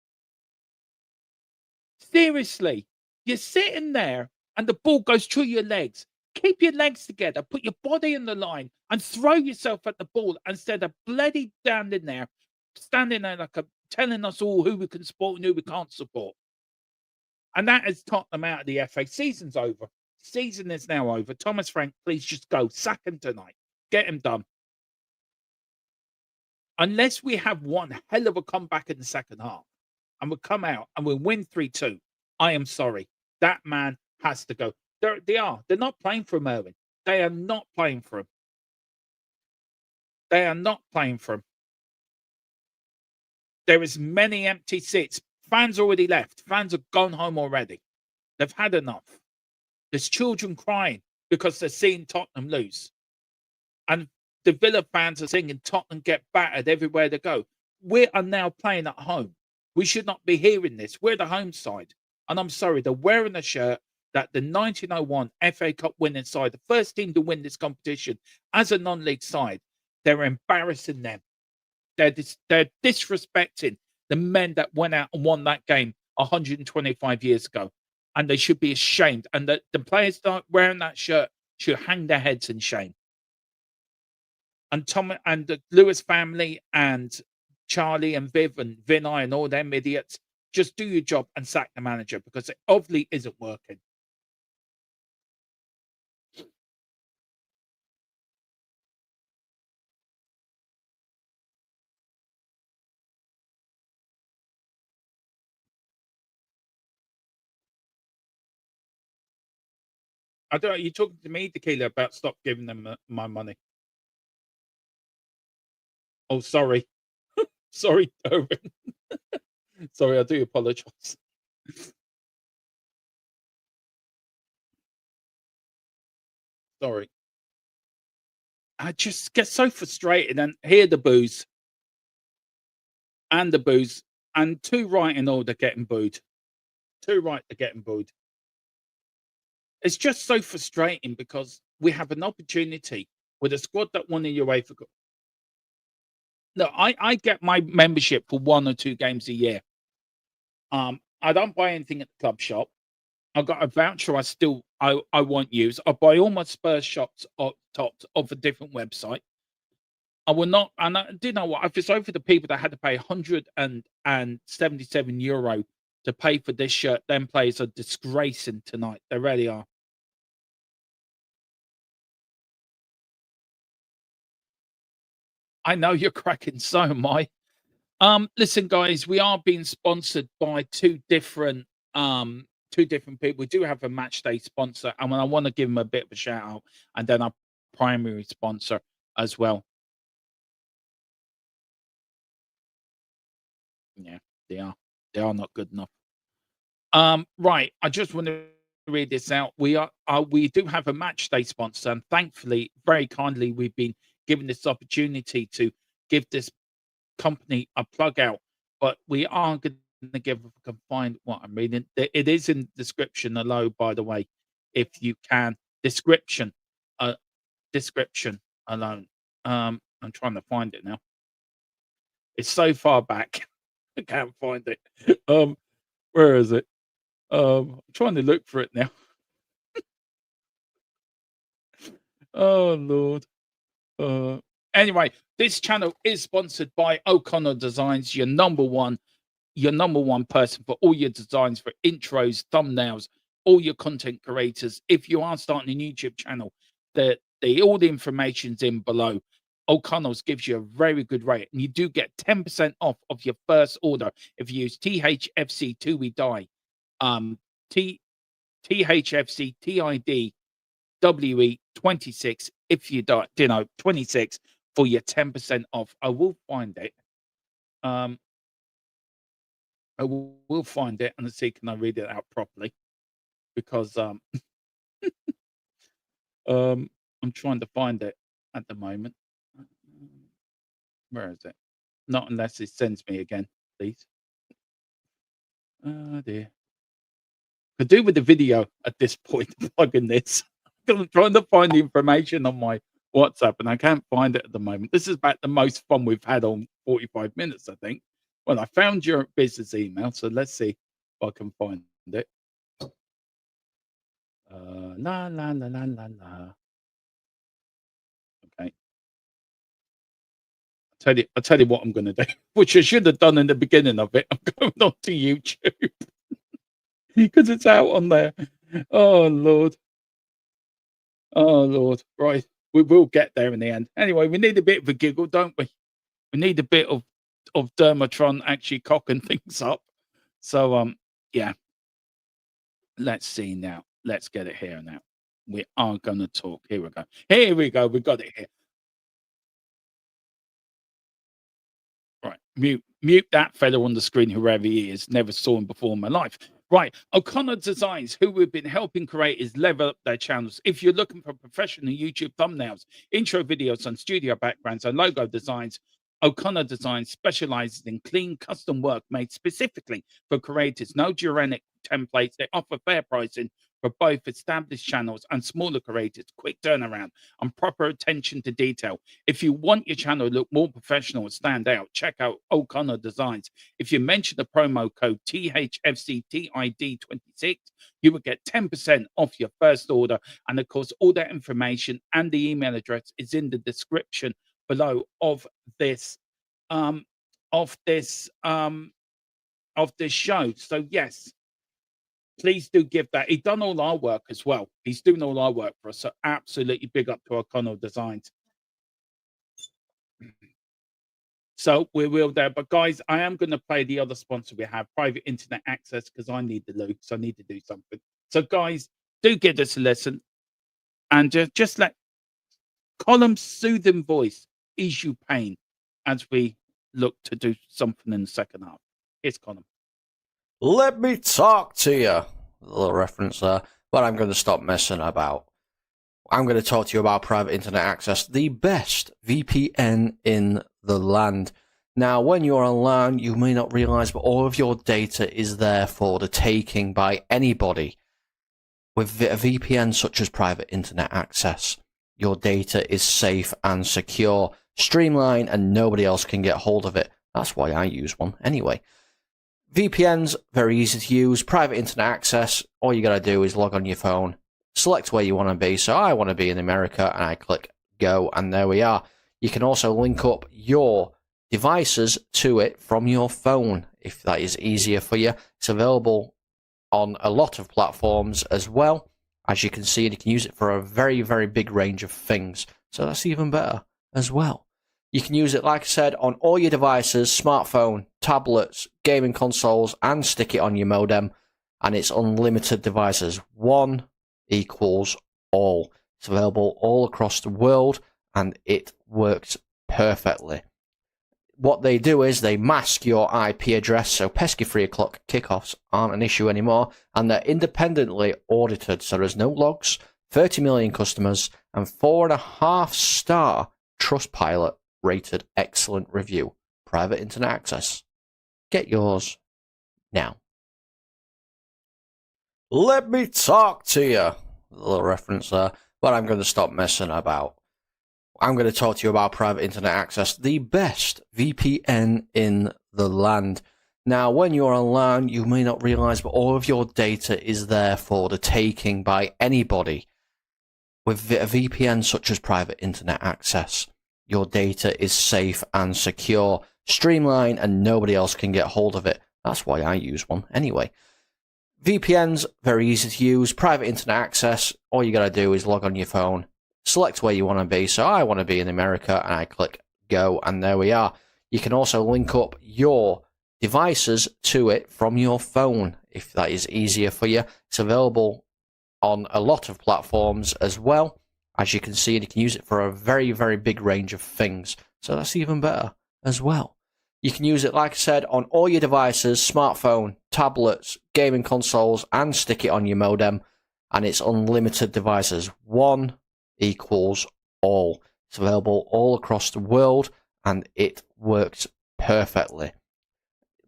Seriously. You're sitting there and the ball goes through your legs. Keep your legs together, put your body in the line, and throw yourself at the ball instead of bloody standing there like telling us all who we can support and who we can't support. And that has Tottenham out of the FA. Season's over. Season is now over. Thomas Frank, please just go. Sack him tonight. Get him done. Unless we have one hell of a comeback in the second half and we'll come out and we'll win 3-2, I am sorry. That man has to go. They are. They're not playing for him, Erwin. They are not playing for him. They are not playing for him. There is many empty seats. Fans already left. Fans have gone home already. They've had enough. There's children crying because they're seeing Tottenham lose. And the Villa fans are singing Tottenham get battered everywhere they go. We are now playing at home. We should not be hearing this. We're the home side. And I'm sorry, they're wearing a shirt that the 1901 FA Cup winning side, the first team to win this competition as a non-league side, they're embarrassing them. They're disrespecting the men that went out and won that game 125 years ago. And they should be ashamed. And the players that are wearing that shirt should hang their heads in shame. And Tom and the Lewis family and Charlie and Viv and Vinay and all them idiots, just do your job and sack the manager because it obviously isn't working. I don't know. You're talking to me, Tequila, about stop giving them my money. Oh, sorry. Sorry, Owen. Sorry, I do apologize. Sorry. I just get so frustrated and hear the boos and the boos and two right in order getting booed. Two right to getting booed. It's just so frustrating because we have an opportunity with a squad that won the UEFA Cup. No, I get my membership for 1 or 2 games a year. I don't buy anything at the club shop. I've got a voucher I won't use. I buy all my Spurs shops tops off a different website. I will not, and I do you know what? I've just over the people that had to pay €177 to pay for this shirt. Them players are disgracing tonight. They really are. I know you're cracking, so am I. Listen, guys, we are being sponsored by two different people. We do have a match day sponsor, and I want to give them a bit of a shout out, and then our primary sponsor as well. Yeah, they are. They are not good enough. Right. I just want to read this out. We do have a match day sponsor, and thankfully, very kindly, we've been given this opportunity to give this company a plug out. But we are going to give, if I can find what I'm reading. It is in the description below, by the way, if you can. Description. description alone. I'm trying to find it now. It's so far back. I can't find it. Where is it? I'm trying to look for it now. Oh Lord. Anyway, this channel is sponsored by O'Connor Designs, your number one person for all your designs for intros, thumbnails, all your content creators. If you are starting a YouTube channel, all the information's in below. O'Connell's gives you a very good rate, and you do get 10% off of your first order if you use THFC2 We Die. THFC TID WE26 if you die, 26 for your 10% off. I will find it. I will find it and see can I read it out properly, because I'm trying to find it at the moment. Where is it? Not unless it sends me again, please. Oh dear. Could do with the video at this point, plugging this. I'm trying to find the information on my WhatsApp and I can't find it at the moment. This is about the most fun we've had on 45 minutes, I think. Well, I found your business email, so let's see if I can find it. La la la la la la. Okay. I'll tell you what I'm going to do, which I should have done in the beginning of it. I'm going on to YouTube because it's out on there. Oh Lord. Oh Lord. Right. We will get there in the end. Anyway, we need a bit of a giggle, don't we? We need a bit of Dermatron actually cocking things up. So yeah. Let's see now. Let's get it here now. We are going to talk. Here we go. Here we go. We got it here. Right. Mute that fellow on the screen, whoever he is. Never saw him before in my life. Right. O'Connor Designs, who we've been helping creators level up their channels. If you're looking for professional YouTube thumbnails, intro videos on studio backgrounds and logo designs, O'Connor Designs specializes in clean custom work made specifically for creators. No generic templates. They offer fair pricing for both established channels and smaller creators, quick turnaround and proper attention to detail. If you want your channel to look more professional and stand out, check out O'Connor Designs. If you mention the promo code THFCTID26, you will get 10% off your first order. And of course, all that information and the email address is in the description below of this show. So yes, please do give that. He's done all our work as well. He's doing all our work for us. So absolutely big up to O'Connell Designs. So we will there. But guys, I am going to play the other sponsor we have, Private Internet Access, because I need the loot. So I need to do something. So guys, do give us a listen. And just let Column's soothing voice ease you pain as we look to do something in the second half. Here's Colin. Let me talk to you. A little reference there, but I'm going to stop messing about. I'm going to talk to you about Private Internet Access, the best VPN in the land. Now, when you're online, you may not realize, but all of your data is there for the taking by anybody. With a VPN such as Private Internet Access, your data is safe and secure, streamlined, and nobody else can get hold of it. That's why I use one anyway. VPN's very easy to use. Private Internet Access, all you got to do is log on your phone, select where you want to be. So I want to be in America, and I click go, and there we are. You can also link up your devices to it from your phone if that is easier for you. It's available on a lot of platforms as well. As you can see, and you can use it for a very, very big range of things. So that's even better as well. You can use it, like I said, on all your devices, smartphone, tablets, gaming consoles, and stick it on your modem. And it's unlimited devices. One equals all. It's available all across the world, and it works perfectly. What they do is they mask your IP address, so pesky 3 o'clock kickoffs aren't an issue anymore, and they're independently audited, so there's no logs, 30 million customers, and 4.5-star Trustpilot rated excellent review. Private Internet Access. Get yours now. Let me talk to you. A little reference there, but I'm going to stop messing about. I'm going to talk to you about private internet access, the best VPN in the land. Now, when you're online, you may not realize, but all of your data is there for the taking by anybody. With a VPN such as private internet access, your data is safe and secure, streamlined, and nobody else can get hold of it. That's why I use one anyway. VPN's very easy to use, private internet access. All you got to do is log on your phone, select where you want to be. So I want to be in America, and I click go, and there we are. You can also link up your devices to it from your phone if that is easier for you. It's available on a lot of platforms as well. As you can see, and you can use it for a very, very big range of things. So that's even better as well. You can use it, like I said, on all your devices, smartphone, tablets, gaming consoles, and stick it on your modem. And it's unlimited devices. One equals all. It's available all across the world, and it works perfectly.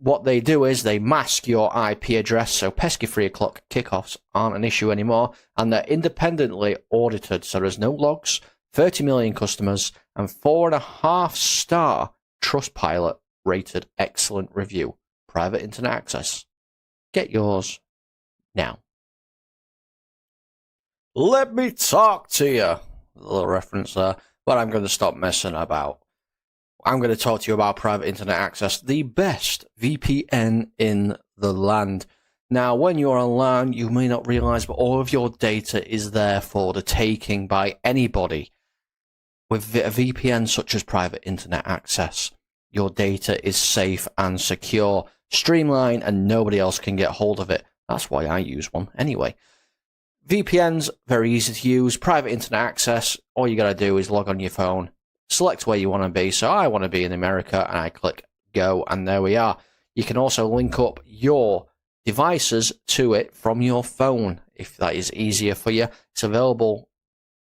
What they do is they mask your IP address, so pesky 3 o'clock kickoffs aren't an issue anymore, and they're independently audited, so there's no logs, 30 million customers, and 4.5-star Trustpilot rated excellent review. Private internet access. Get yours now. Let me talk to you. A little reference there, but I'm going to stop messing about. I'm going to talk to you about private internet access, the best VPN in the land. Now, when you're online, you may not realize, but all of your data is there for the taking by anybody. With a VPN such as private internet access, your data is safe and secure, streamlined, and nobody else can get hold of it. That's why I use one anyway. VPN's very easy to use, private internet access. All you got to do is log on your phone, select where you want to be. So I want to be in America, and I click go, and there we are. You can also link up your devices to it from your phone if that is easier for you. It's available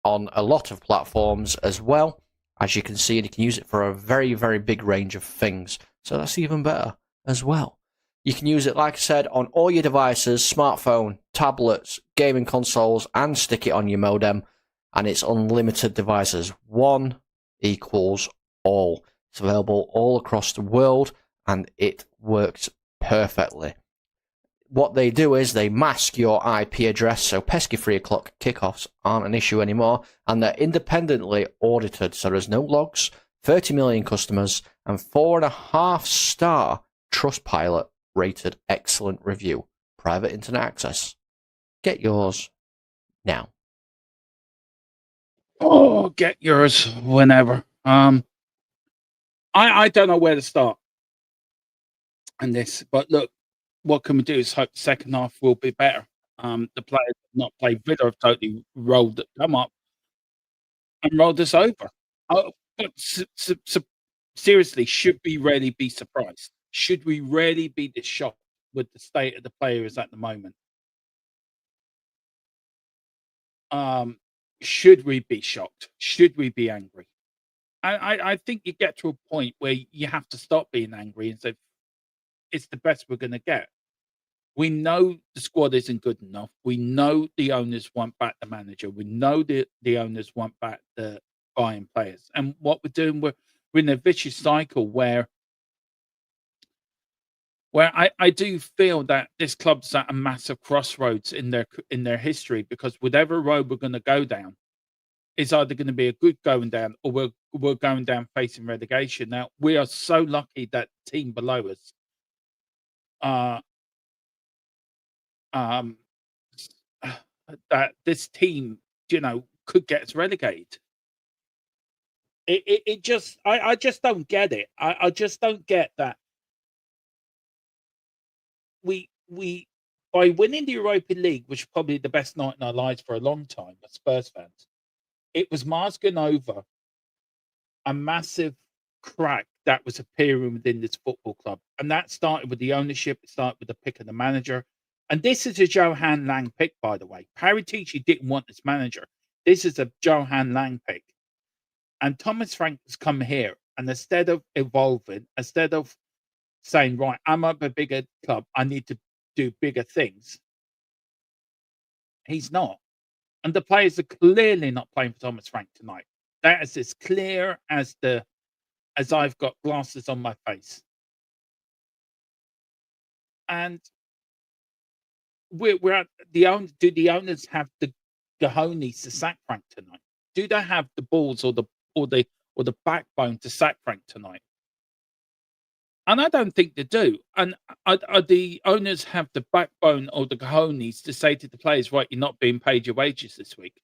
on a lot of platforms as well. As you can see, and you can use it for a very, very big range of things. So that's even better as well. You can use it, like I said, on all your devices, smartphone, tablets, gaming consoles, and stick it on your modem. And it's unlimited devices. One equals all. It's available all across the world, and it works perfectly. What they do is they mask your IP address, so pesky 3 o'clock kickoffs aren't an issue anymore, and they're independently audited, so there's no logs, 30 million customers, and 4.5-star Trustpilot rated excellent review. Private internet access. Get yours now. Oh, get yours whenever. I don't know where to start on this, but look, what can we do is hope the second half will be better. The players have not played. Villa have totally come up and rolled us over. But seriously, should we really be surprised? Should we really be this shocked with the state of the players at the moment? Should we be shocked? Should we be angry? I think you get to a point where you have to stop being angry and say, it's the best we're going to get. We know the squad isn't good enough. We know the owners want back the manager. We know the owners want back the buying players. And what we're doing, we're in a vicious cycle where I do feel that this club's at a massive crossroads in their history, because whatever road we're going to go down is either going to be a good going down, or we're going down facing relegation. Now, we are so lucky that the team below us that this team, could get us relegated. I just don't get it. I just don't get that. We by winning the Europa League, which is probably the best night in our lives for a long time as Spurs fans, it was masking over a massive crack that was appearing within this football club. And that started with the ownership, it started with the pick of the manager. And this is a Johan Lang pick, by the way. Paratici didn't want this manager. This is a Johan Lang pick. And Thomas Frank has come here, and instead of evolving, instead of saying, right, I'm up a bigger club, I need to do bigger things, he's not. And the players are clearly not playing for Thomas Frank tonight. That is as clear as I've got glasses on my face. And we're at do the owners have the cojones to sack Frank tonight? Do they have the balls or the backbone to sack Frank tonight? And I don't think they do. And are the owners have the backbone or the cojones to say to the players, right, you're not being paid your wages this week?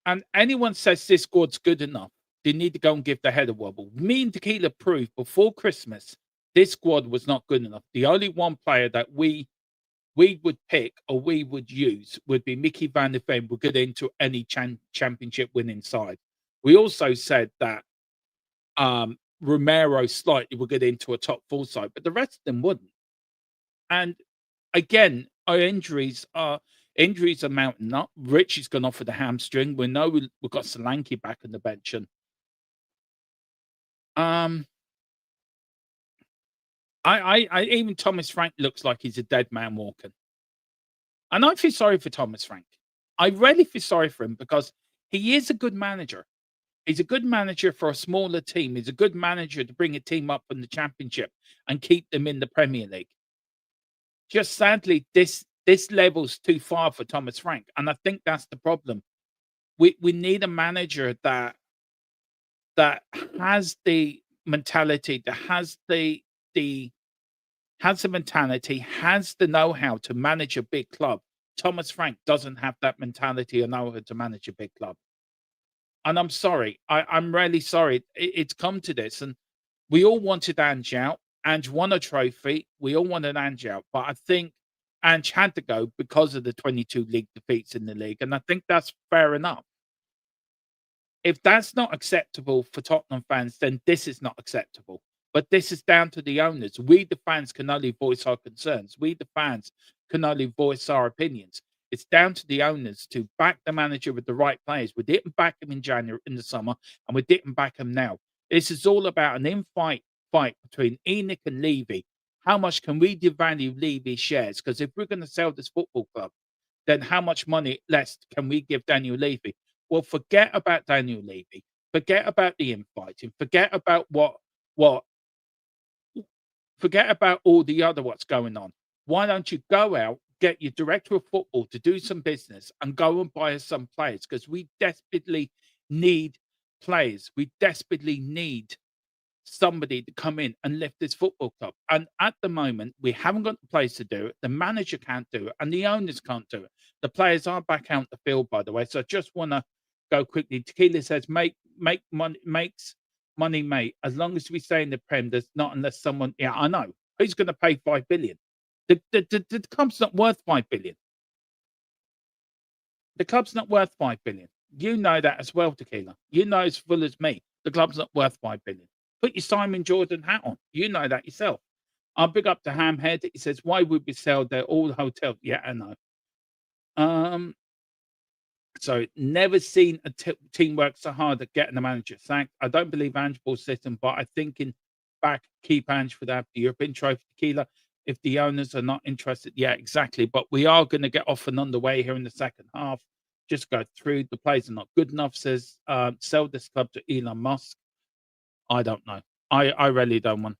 And anyone says this squad's good enough, they need to go and give their head a wobble. Me and Tequila proved before Christmas this squad was not good enough. The only one player that we would pick or we would use would be Mickey van der Ven would get into any championship winning side. We also said that Romero slightly will get into a top 4 side, but the rest of them wouldn't. And again, our injuries are mounting up. Richie's gone off with a hamstring. We know we've got Solanke back on the bench, and I even Thomas Frank looks like he's a dead man walking. And I feel sorry for Thomas Frank. I really feel sorry for him because he is a good manager. He's a good manager for a smaller team. He's a good manager to bring a team up in the championship and keep them in the Premier League. Just sadly, this level's too far for Thomas Frank, and I think that's the problem. We need a manager that has the mentality, that has the mentality, has the know-how to manage a big club. Thomas Frank doesn't have that mentality or know-how to manage a big club. And I'm sorry. I'm really sorry. It's come to this. And we all wanted Ange out. Ange won a trophy. We all wanted Ange out. But I think Ange had to go because of the 22 league defeats in the league. And I think that's fair enough. If that's not acceptable for Tottenham fans, then this is not acceptable. But this is down to the owners. We, the fans, can only voice our concerns. We, the fans, can only voice our opinions. It's down to the owners to back the manager with the right players. We didn't back him in January, in the summer, and we didn't back him now. This is all about an fight between Enoch and Levy. How much can we devalue Levy's shares? Because if we're going to sell this football club, then how much money less can we give Daniel Levy? Well, forget about Daniel Levy. Forget about the infighting. Forget about forget about all the other what's going on. Why don't you go out, get your director of football to do some business and go and buy us some players? Because we desperately need players. We desperately need somebody to come in and lift this football club. And at the moment, we haven't got the players to do it. The manager can't do it, and the owners can't do it. The players are back out the field, by the way. So I just want to go quickly. Tequila says, make money, makes money, mate. As long as we stay in the Prem, there's not unless someone. Yeah, I know. Who's going to pay 5 billion? The club's not worth 5 billion. The club's not worth 5 billion. You know that as well, Tequila. You know as full as me. The club's not worth 5 billion. Put your Simon Jordan hat on. You know that yourself. I'll big up to Hamhead. He says, why would we sell? They're all hotels. Yeah, I know. So never seen a team work so hard at getting the manager sacked. I don't believe Ange will sit him, but I think in back, keep Ange for that. The European Trophy, Tequila. If the owners are not interested, yeah, exactly. But we are going to get off and underway here in the second half. Just go through. The players are not good enough, says sell this club to Elon Musk. I don't know. I really don't want.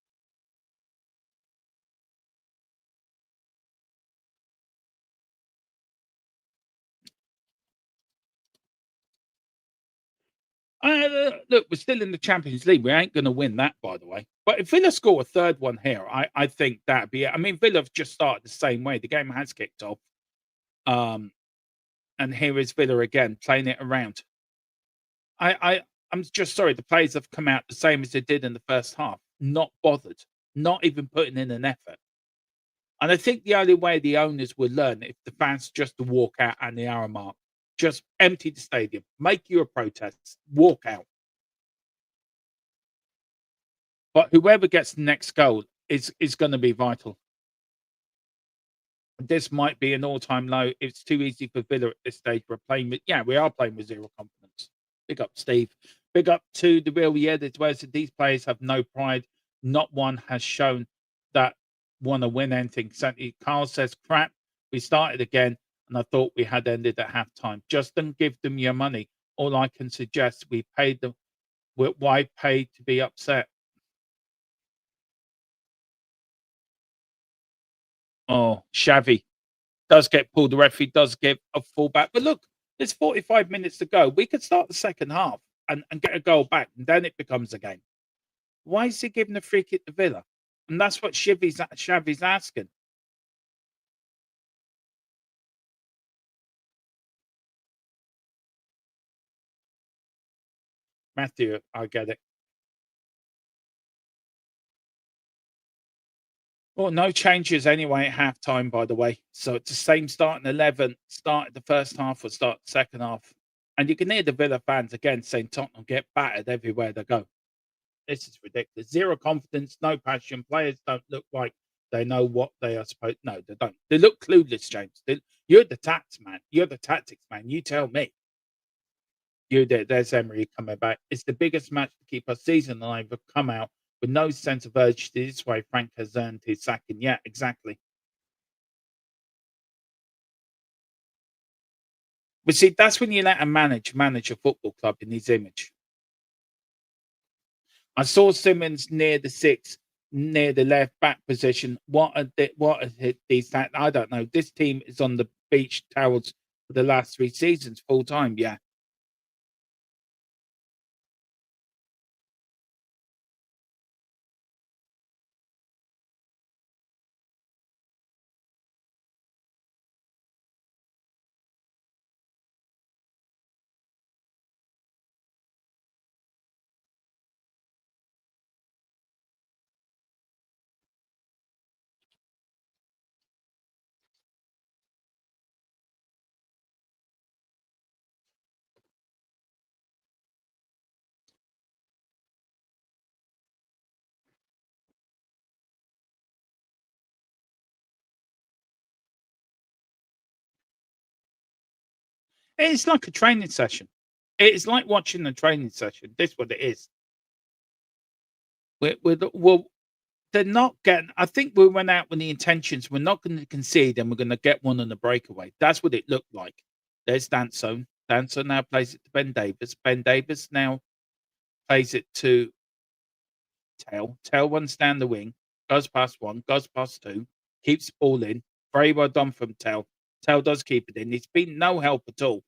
Look, we're still in the Champions League. We ain't going to win that, by the way. But if Villa score a third one here, I think that'd be it. I mean, Villa have just started the same way. The game has kicked off. And here is Villa again, playing it around. I'm just sorry. The players have come out the same as they did in the first half. Not bothered. Not even putting in an effort. And I think the only way the owners will learn if the fans just to walk out at the hour mark. Just empty the stadium. Make your protests. Walk out. But whoever gets the next goal is going to be vital. This might be an all-time low. It's too easy for Villa at this stage. We're playing with, we are playing with zero confidence. Big up, Steve. Big up to the real as well. So these players have no pride. Not one has shown that want to win anything. Certainly, Carl says, crap. We started again, and I thought we had ended at halftime. Just don't give them your money. all I can suggest, we paid the why pay to be upset? Oh, Xavi does get pulled. The referee does give a fullback. But look, there's 45 minutes to go. We could start the second half and get a goal back, and then it becomes a game. Why is he giving a free kick to Villa? And that's what Xavi's asking. Matthew, I get it. Well, no changes anyway at half-time, by the way. So it's the same starting 11, started the first half or start the second half. And you can hear the Villa fans again saying Tottenham get battered everywhere they go. This is ridiculous. Zero confidence, no passion. Players don't look like they know what they are supposed. No, they don't. They look clueless, James. You're the tax man. You're the tactics man. You tell me. You did. There's Emery coming back. It's the biggest match to keep our season alive. Have come out with no sense of urgency. This way, Frank has earned his sacking. Yeah, exactly. But see, that's when you let a manage a football club in his image. I saw Simmons near the six, near the left back position. What are these? I don't know. This team is on the beach towels for the last 3 seasons, full time. Yeah. It's like a training session. It's like watching a training session. This what it is. Well, they're not getting. I think we went out with the intentions. We're not going to concede, and we're going to get one on the breakaway. That's what it looked like. There's Danso. Danso now plays it to Ben Davis. Ben Davis now plays it to Tell. Tell runs down the wing, goes past one, goes past two, keeps the ball in. Very well done from Tell. Tell does keep it in. It's been no help at all.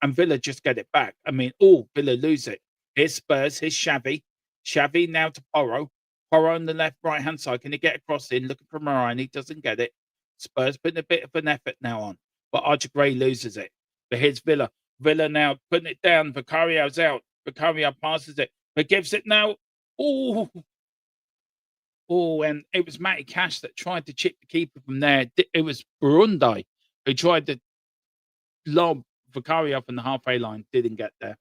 And Villa just get it back. I mean, Villa lose it. Here's Spurs. Here's Xavi. Xavi now to Porro. Porro on the left, right hand side. Can he get across in? Looking for Moran. He doesn't get it. Spurs putting a bit of an effort now on. But Archer Gray loses it. But here's Villa. Villa now putting it down. Vicario's out. Vicario passes it. But gives it now. Oh, and it was Matty Cash that tried to chip the keeper from there. It was Burundi who tried to lob Vicario up in the halfway line, didn't get there.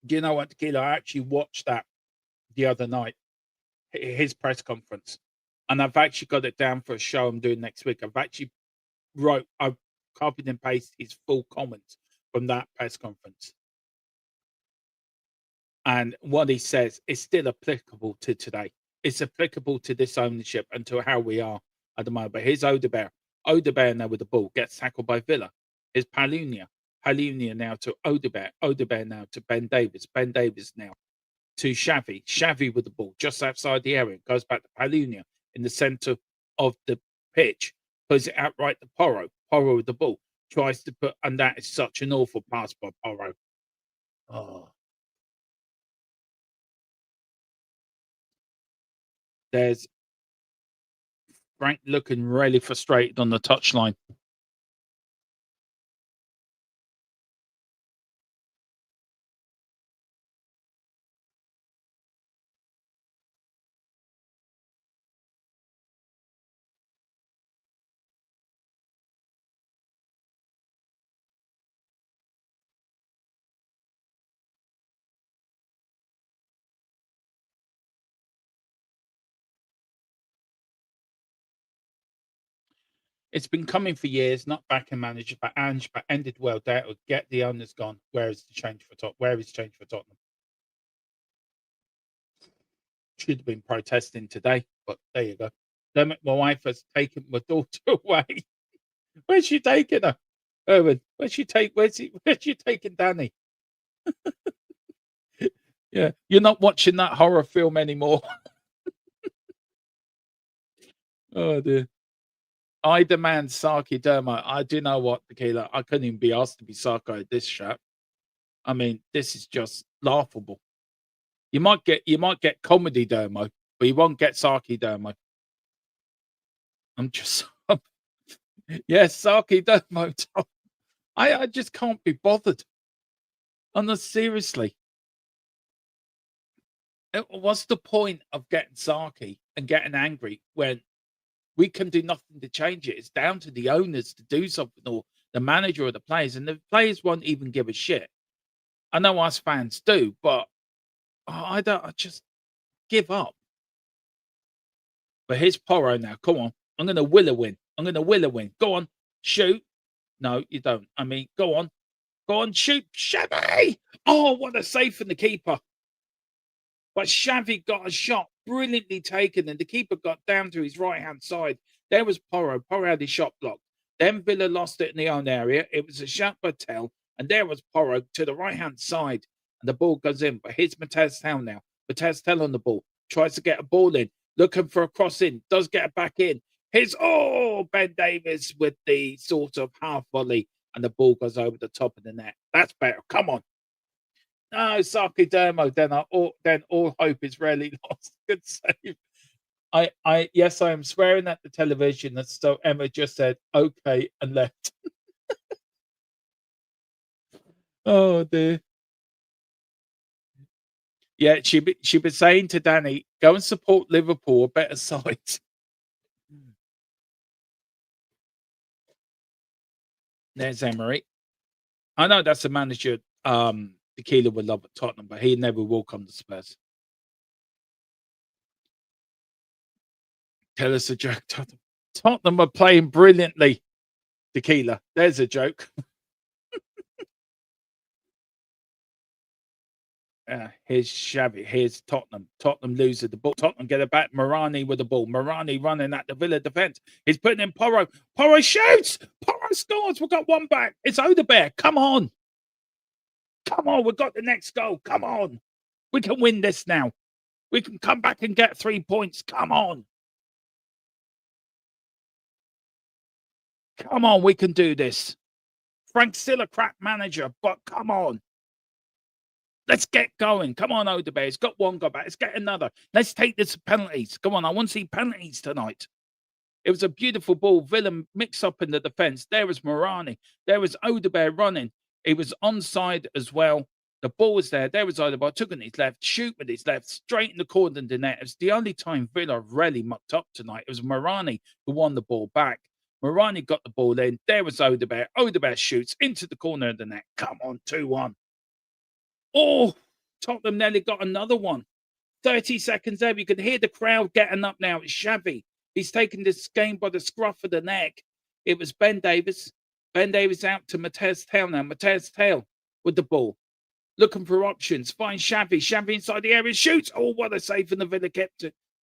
Do you know what, Tequila? I actually watched that the other night, his press conference, and I've actually got it down for a show I'm doing next week. I've copied and pasted his full comments from that press conference. And what he says is still applicable to today. It's applicable to this ownership and to how we are at the moment. But here's Odebear. Odebear now with the ball gets tackled by Villa. Here's Palunia. Palunia now to Odebear. Odebear now to Ben Davis. Ben Davis now to Xavi. Xavi with the ball just outside the area. Goes back to Palunia in the centre of the pitch. Puts it outright to Porro. Porro with the ball. Tries to put, and that is such an awful pass by Porro. Oh. There's Frank looking really frustrated on the touchline. It's been coming for years, not backing manager, but Ange, but ended well. That would get the owners gone. Where is the change for Tottenham? Where is change for Tottenham? Should have been protesting today, but there you go. Damn it, my wife has taken my daughter away. Where's she taking her? Erwin, where's you taking Danny? Yeah, you're not watching that horror film anymore. Oh dear. I demand Saki Dermo. I do know what, Tequila. I couldn't even be asked to be Sarko at this chat. I mean, this is just laughable. You might get comedy Dermo, but you won't get Saki Dermo. I'm just yes, Saki Dermo. I just can't be bothered. And seriously, what's the point of getting Saki and getting angry when we can do nothing to change it? It's down to the owners to do something, or the manager or the players, and the players won't even give a shit. I know us fans do, but I don't. I just give up. But here's Porro now. Come on, I'm going to will a win. I'm going to will a win. Go on, shoot. No, you don't. I mean, go on, shoot, Shabby. Oh, what a save from the keeper! But Xavi got a shot brilliantly taken, and the keeper got down to his right hand side. There was Porro. Porro had his shot blocked. Then Villa lost it in their own area. It was a shot by Tell, and there was Porro to the right hand side, and the ball goes in. But here's Matez Tell now. Matez Tell on the ball, tries to get a ball in, looking for a cross in, does get it back in. Here's Ben Davies with the sort of half volley, and the ball goes over the top of the net. That's better. Come on. No, Saki Dermo, then all hope is really lost. Good save. Yes, I am swearing at the television, and so Emma just said okay and left. Oh dear. Yeah, she be saying to Danny, go and support Liverpool, a better side. There's Emery. I know that's a manager Tequila would love at Tottenham, but he never will come to Spurs. Tell us a joke. Tottenham are playing brilliantly. Tequila. There's a joke. Here's Shabby. Here's Tottenham. Tottenham loses the ball. Tottenham get it back. Morani with the ball. Morani running at the Villa defense. He's putting in Porro. Porro shoots. Porro scores. We've got one back. It's Odebear. Come on. Come on. We've got the next goal. Come on. We can win this now. We can come back and get 3 points. Come on. Come on. We can do this. Frank's still a crap manager, but come on. Let's get going. Come on, Odebear. He's got one go back. Let's get another. Let's take this penalties. Come on, I want to see penalties tonight. It was a beautiful ball. Villa mixed up in the defense. There was Morani. There was Odebear running. He was onside as well. The ball was there. There was Odebear. Took it on his left. Shoot with his left. Straight in the corner of the net. It was the only time Villa really mucked up tonight. It was Morani who won the ball back. Morani got the ball in. There was Odebear. Odebear shoots into the corner of the net. Come on, 2-1. Oh, Tottenham nearly got another one. 30 seconds there. You can hear the crowd getting up now. It's Xavi. He's taking this game by the scruff of the neck. It was Ben Davies. Ben Davies out to Matez Tell now. Matez Tell with the ball. Looking for options. Finds Xavi. Xavi inside the area. Shoots. Oh, what a save from the Villa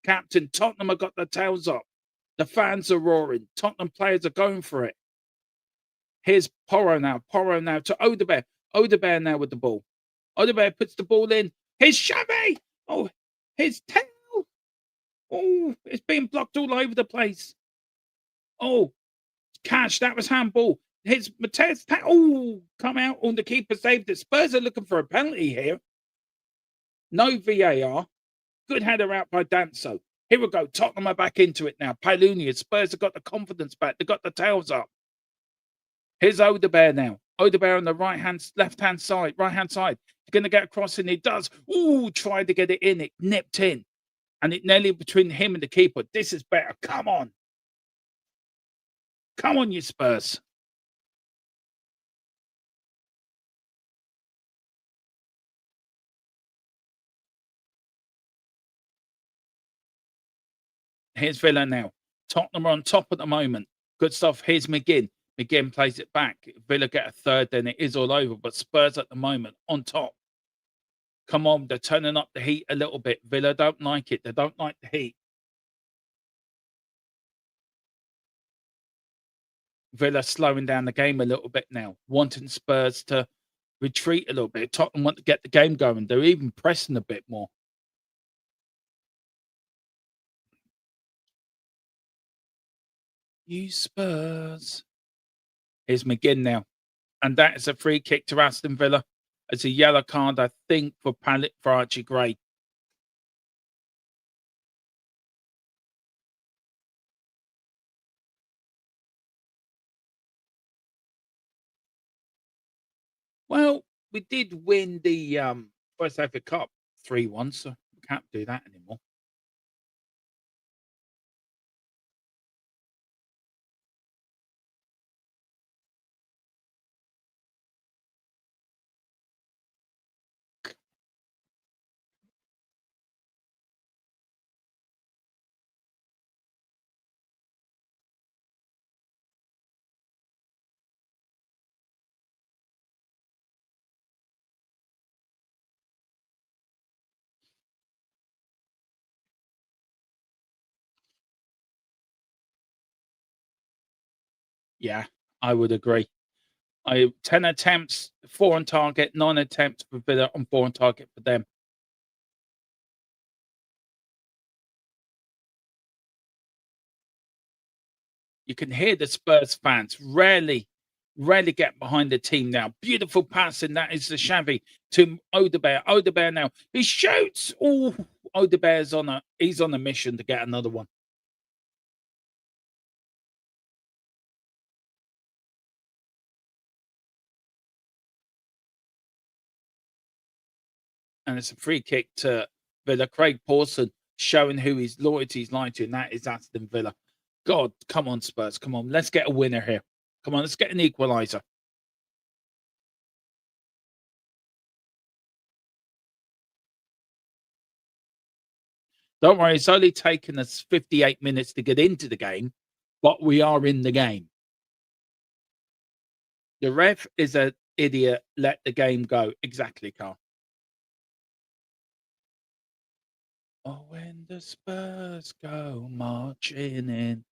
captain. Tottenham have got their tails up. The fans are roaring. Tottenham players are going for it. Here's Porro now. Porro now to Odebear. Odebear now with the ball. Odebear puts the ball in. Here's Xavi. Oh, here's Tell. Oh, it's being blocked all over the place. Oh, Cash. That was handball. Here's Matez. Oh, come out on the keeper saved it. Spurs are looking for a penalty here. No VAR. Good header out by Danso. Here we go. Tottenham are back into it now. Palunia. Spurs have got the confidence back. They've got the tails up. Here's Odebear now. Odebear on the left-hand side. He's going to get across, and he does. Ooh, tried to get it in. It nipped in. And it nearly between him and the keeper. This is better. Come on. Come on, you Spurs. Here's Villa now. Tottenham are on top at the moment. Good stuff. Here's McGinn. McGinn plays it back. Villa get a third, then it is all over. But Spurs at the moment on top. Come on, they're turning up the heat a little bit. Villa don't like it. They don't like the heat. Villa slowing down the game a little bit now, wanting Spurs to retreat a little bit. Tottenham want to get the game going. They're even pressing a bit more. You Spurs. Here's McGinn now. And that is a free kick to Aston Villa. It's a yellow card, I think, for Archie Gray. Well, we did win the first FA Cup 3-1, so we can't do that anymore. Yeah, I would agree. 10 attempts, 4 on target, 9 attempts for Villa and 4 on target for them. You can hear the Spurs fans rarely get behind the team now. Beautiful passing. That is the Xavi to Odebear. Odebear now. He shoots. Oh, Odebear's he's on a mission to get another one. And it's a free kick to Villa. Craig Pawson showing who his loyalties lie to, and that is Aston Villa. God, come on, Spurs. Come on. Let's get a winner here. Come on, let's get an equaliser. Don't worry, it's only taken us 58 minutes to get into the game, but we are in the game. The ref is an idiot. Let the game go. Exactly, Carl. Oh, when the Spurs go marching in.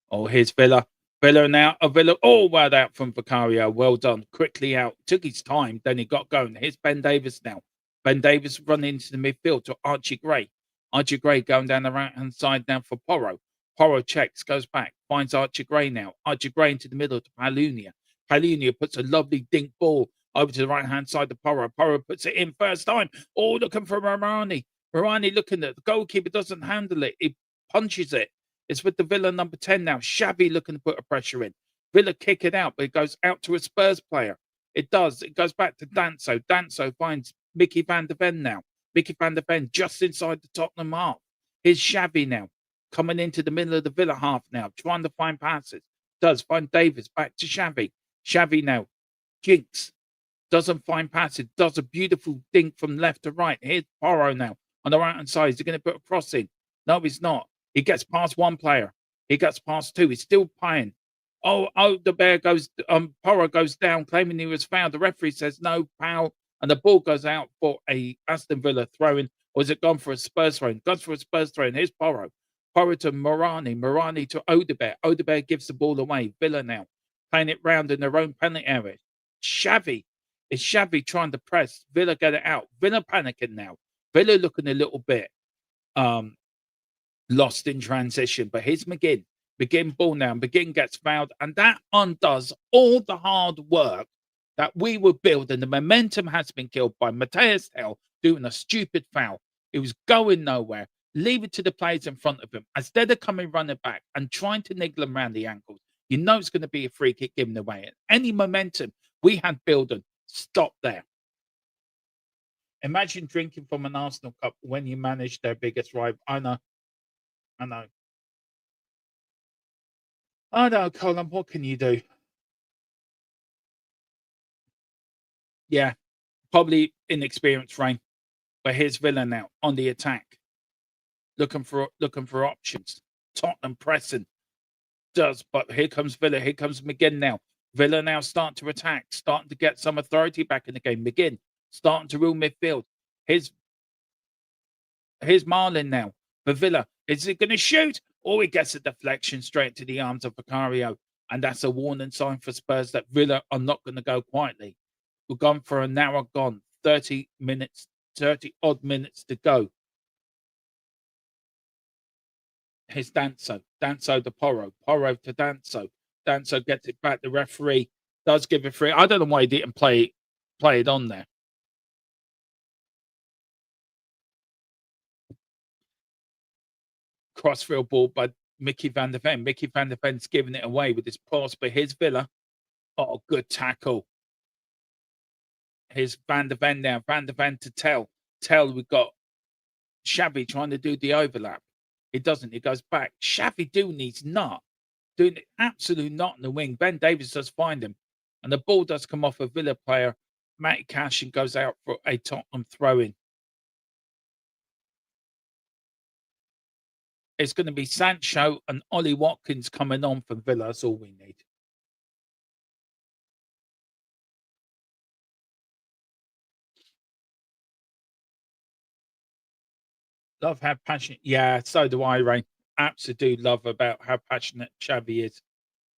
Oh, here's Villa. Villa now. Villa. Oh, well out from Vicario. Well done. Quickly out. Took his time. Then he got going. Here's Ben Davis now. Ben Davis running into the midfield to Archie Gray. Archie Gray going down the right-hand side now for Porro. Porro checks, goes back, finds Archie Gray now. Archie Gray into the middle to Palunia. Palunia puts a lovely dink ball over to the right-hand side of Porro. Porro puts it in first time. Oh, looking for Morani. Morani looking at the goalkeeper, doesn't handle it. He punches it. It's with the Villa number 10 now. Xavi looking to put a pressure in. Villa kick it out, but it goes out to a Spurs player. It does. It goes back to Danso. Danso finds Mickey van der Ven now. Mickey van der Ven just inside the Tottenham half. Here's Xavi now. Coming into the middle of the Villa half now. Trying to find passes. Does find Davis. Back to Xavi. Xavi now. Jinx. Doesn't find passes. Does a beautiful dink from left to right. Here's Porro now. On the right-hand side. Is he going to put a cross in? No, he's not. He gets past one player. He gets past two. He's still playing. Oh, the bear goes, Porro goes down, claiming he was fouled. The referee says no foul, and the ball goes out for a Aston Villa throw-in, or is it gone for a Spurs throw-in? Goes for a Spurs throw-in. Here's Porro. Porro to Morani. Morani to Odebear. Odebear gives the ball away. Villa now playing it round in their own penalty area. Xavi. Is Xavi trying to press? Villa get it out. Villa panicking now. Villa looking a little bit lost in transition. But here's McGinn. McGinn ball now. McGinn gets fouled. And that undoes all the hard work that we were building. The momentum has been killed by Mateus Hell doing a stupid foul. It was going nowhere. Leave it to the players in front of him. Instead of coming running back and trying to niggle him around the ankles, you know it's going to be a free kick given away. Any momentum we had building, stop there. Imagine drinking from an Arsenal cup when you manage their biggest rival. I know. Colin, what can you do? Yeah, probably inexperienced Rain. But here's Villa now on the attack. Looking for options. Tottenham pressing. But here comes Villa. Here comes McGinn now. Villa now starting to attack, starting to get some authority back in the game. McGinn starting to rule midfield. Here's Marlin now for Villa. Is he going to shoot? Or he gets a deflection straight to the arms of Vicario. and that's a warning sign for Spurs that Villa are not going to go quietly. We're gone for an hour gone, 30 minutes, 30 odd minutes to go. Here's Danso, Danso to Porro, Porro to Danso. Danso gets it back. The referee does give it free. I don't know why he didn't play it on there. Crossfield ball by Mickey van der Ven. Mickey van der Ven's giving it away with his pass, but here's Villa. Oh, good tackle. Here's Van der Ven now. Van der Ven to Tell. Tell, we've got Xavi trying to do the overlap. He doesn't. He goes back. Xavi needs nut. Doing an absolute knot in the wing. Ben Davies does find him. And the ball does come off a Villa player. Matty Cash and goes out for a Tottenham throw-in. It's going to be Sancho and Ollie Watkins coming on for Villa. That's all we need. Love how passionate. Yeah, so do I, Ray. Absolutely love about how passionate Xavi is.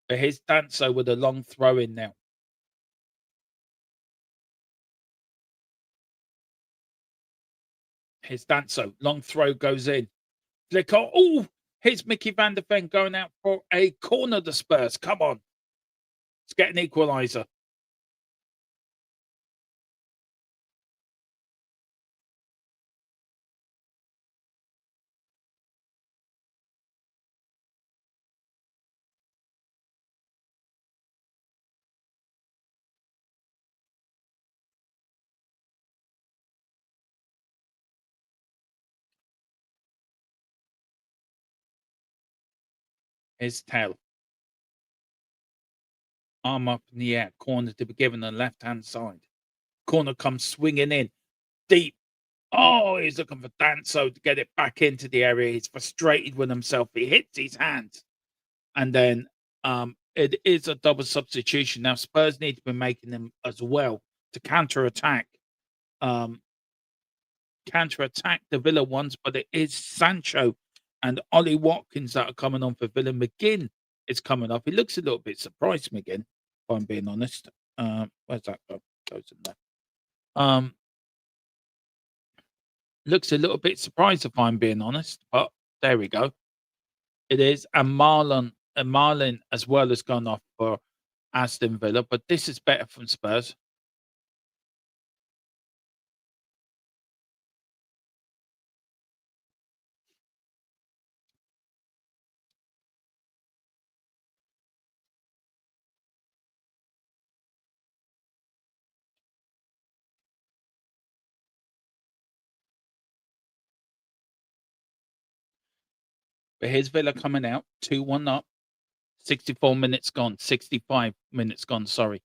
But here's Danso with a long throw in now. Here's Danso. Long throw goes in. Flicker. Oh, here's Mickey van der Ven going out for a corner to Spurs. Come on. Let's get an equaliser. Here's Tell. Arm up in the air. Corner to be given on the left-hand side. Corner comes swinging in. Deep. Oh, he's looking for Danso to get it back into the area. He's frustrated with himself. He hits his hands. And then it is a double substitution. Now, Spurs need to be making them as well to counter-attack. Counter-attack the Villa ones, but it is Sancho and Ollie Watkins that are coming on for Villa. McGinn is coming off. He looks a little bit surprised, McGinn, if I'm being honest. Where's that go? Goes in there. Looks a little bit surprised, if I'm being honest, but there we go. It is. And Marlon as well has gone off for Aston Villa, but this is better from Spurs. But here's Villa coming out, 2-1 up, 64 minutes gone, 65 minutes gone, sorry.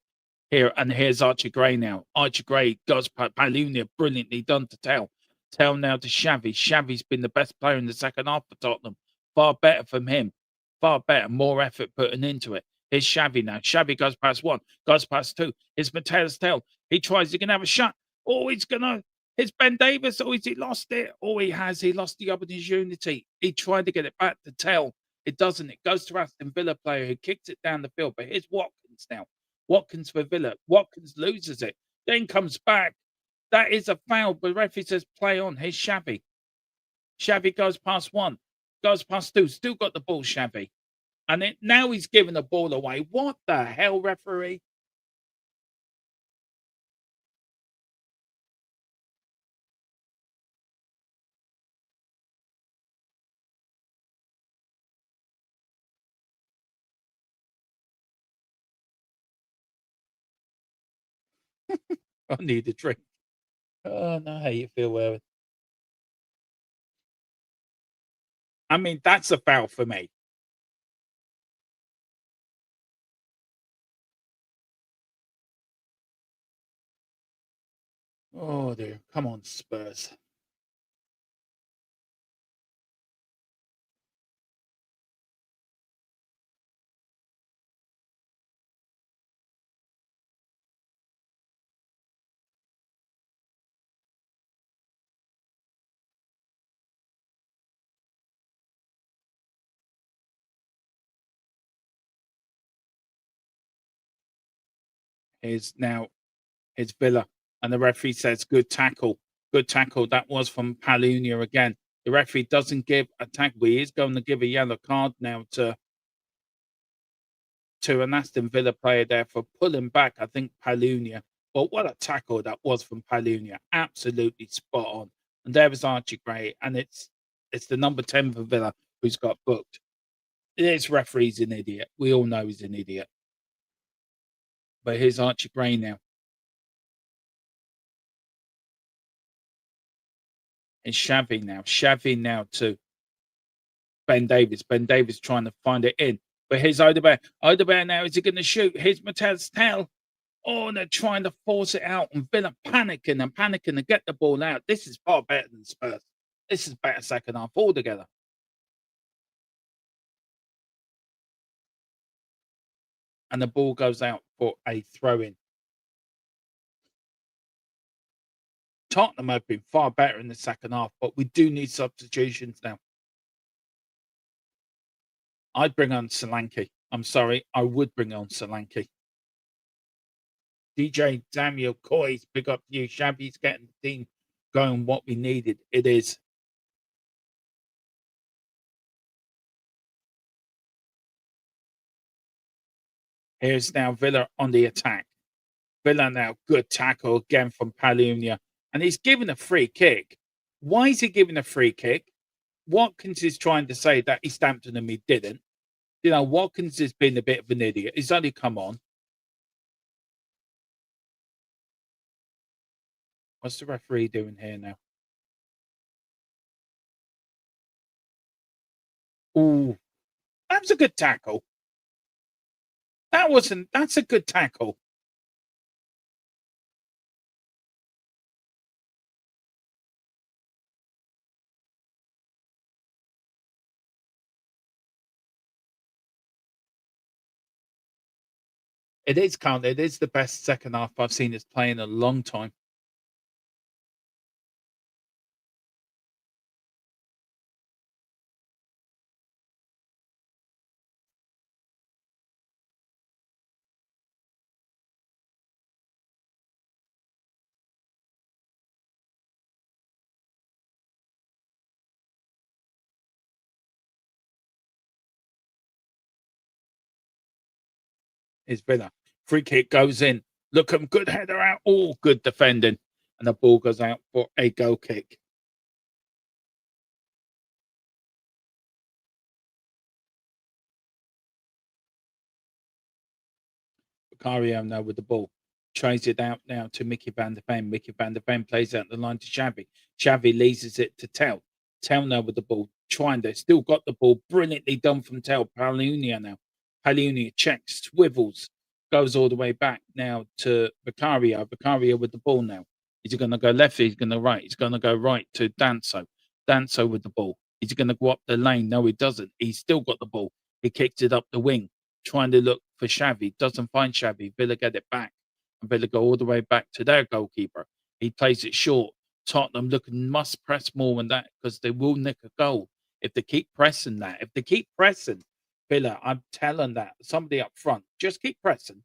Here's Archie Gray now. Archie Gray goes Palunia, brilliantly done to Tell. Tell now to Xavi. Xavi's been the best player in the second half for Tottenham. Far better from him. Far better, more effort putting into it. Here's Xavi now. Xavi goes past one, goes past two. Here's Mateus Tell. He tries, he can have a shot. Oh, Here's Ben Davis. Oh, he lost it? Oh, he lost the opportunity. He tried to get it back to Tell. It doesn't. It goes to Aston Villa player who kicks it down the field. But here's Watkins now. Watkins for Villa. Watkins loses it. Then comes back. That is a foul. But referee says play on. Here's Xavi. Xavi goes past one. Goes past two. Still got the ball, Xavi. And now he's giving the ball away. What the hell, referee? I need a drink. Oh, no, how you feel, Will? I mean, that's a foul for me. Oh, dear. Come on, Spurs. Here's Villa, and the referee says, "Good tackle, good tackle." That was from Palunia again. The referee doesn't give a tackle. He is going to give a yellow card now to an Aston Villa player there for pulling back, I think, Palunia. But what a tackle that was from Palunia. Absolutely spot on. And there was Archie Gray, and it's the number 10 for Villa who's got booked. This referee's an idiot. We all know he's an idiot. But here's Archie Gray now. And Xavi now. Xavi now to Ben Davies. Ben Davies trying to find it in. But here's Odebear. Odebear now, is he going to shoot? Here's Matez Tell. Oh, they're trying to force it out. And Villa panicking and get the ball out. This is far better than Spurs. This is better second half altogether. And the ball goes out for a throw-in. Tottenham have been far better in the second half, but we do need substitutions now. I'd bring on Solanke. I'm sorry, I would bring on Solanke. DJ Samuel COYS, big up to you. Shabby's getting the team going what we needed. It is. Here's now Villa on the attack. Villa now, good tackle again from Palunia. And he's given a free kick. Why is he giving a free kick? Watkins is trying to say that he stamped on him, he didn't. You know, Watkins has been a bit of an idiot. He's only come on. What's the referee doing here now? Ooh, that was a good tackle. That's a good tackle. It is counted. It is the best second half I've seen us play in a long time. Is Villa. Free kick goes in. Look at him. Good header out. Oh, good defending. And the ball goes out for a goal kick. Vicario now with the ball. Trays it out now to Mickey van der Ven. Mickey van der Ven plays out the line to Xavi. Xavi leases it to Tell. Tell now with the ball. Trying to still got the ball. Brilliantly done from Tell. Palunia now. Palunia checks, swivels, goes all the way back now to Vicario. Vicario with the ball now. Is he going to go left? He's going to right. He's going to go right to Danso. Danso with the ball. Is he going to go up the lane? No, he doesn't. He's still got the ball. He kicks it up the wing, trying to look for Xavi. Doesn't find Xavi. Villa get it back. And Villa go all the way back to their goalkeeper. He plays it short. Tottenham looking must press more than that because they will nick a goal if they keep pressing that. If they keep pressing, Villa, I'm telling that somebody up front, just keep pressing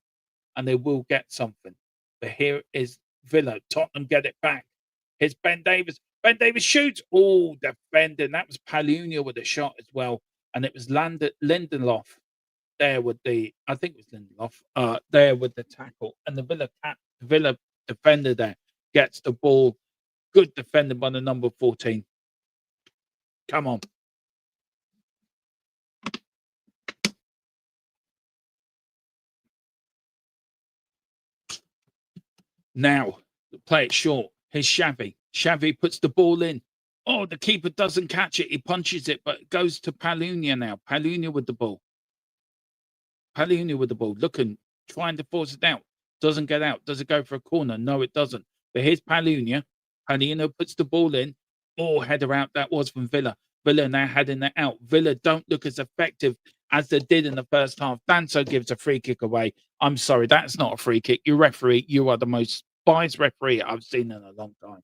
and they will get something. But here is Villa. Tottenham get it back. Here's Ben Davies. Ben Davies shoots. Oh, defending. That was Palunia with a shot as well. And it was Lindelof there with the, I think it was Lindelof, there with the tackle. And the Villa defender there gets the ball. Good defending by the number 14. Come on. Now, play it short. Here's Xavi. Xavi puts the ball in. Oh, the keeper doesn't catch it. He punches it, but it goes to Palunia now. Palunia with the ball. Palunia with the ball. Looking, trying to force it out. Doesn't get out. Does it go for a corner? No, it doesn't. But here's Palunia. Palunia puts the ball in. Oh, header out. That was from Villa. Villa now heading it out. Villa don't look as effective as they did in the first half. Danso gives a free kick away. I'm sorry, that's not a free kick. You referee, you are the most biased referee I've seen in a long time.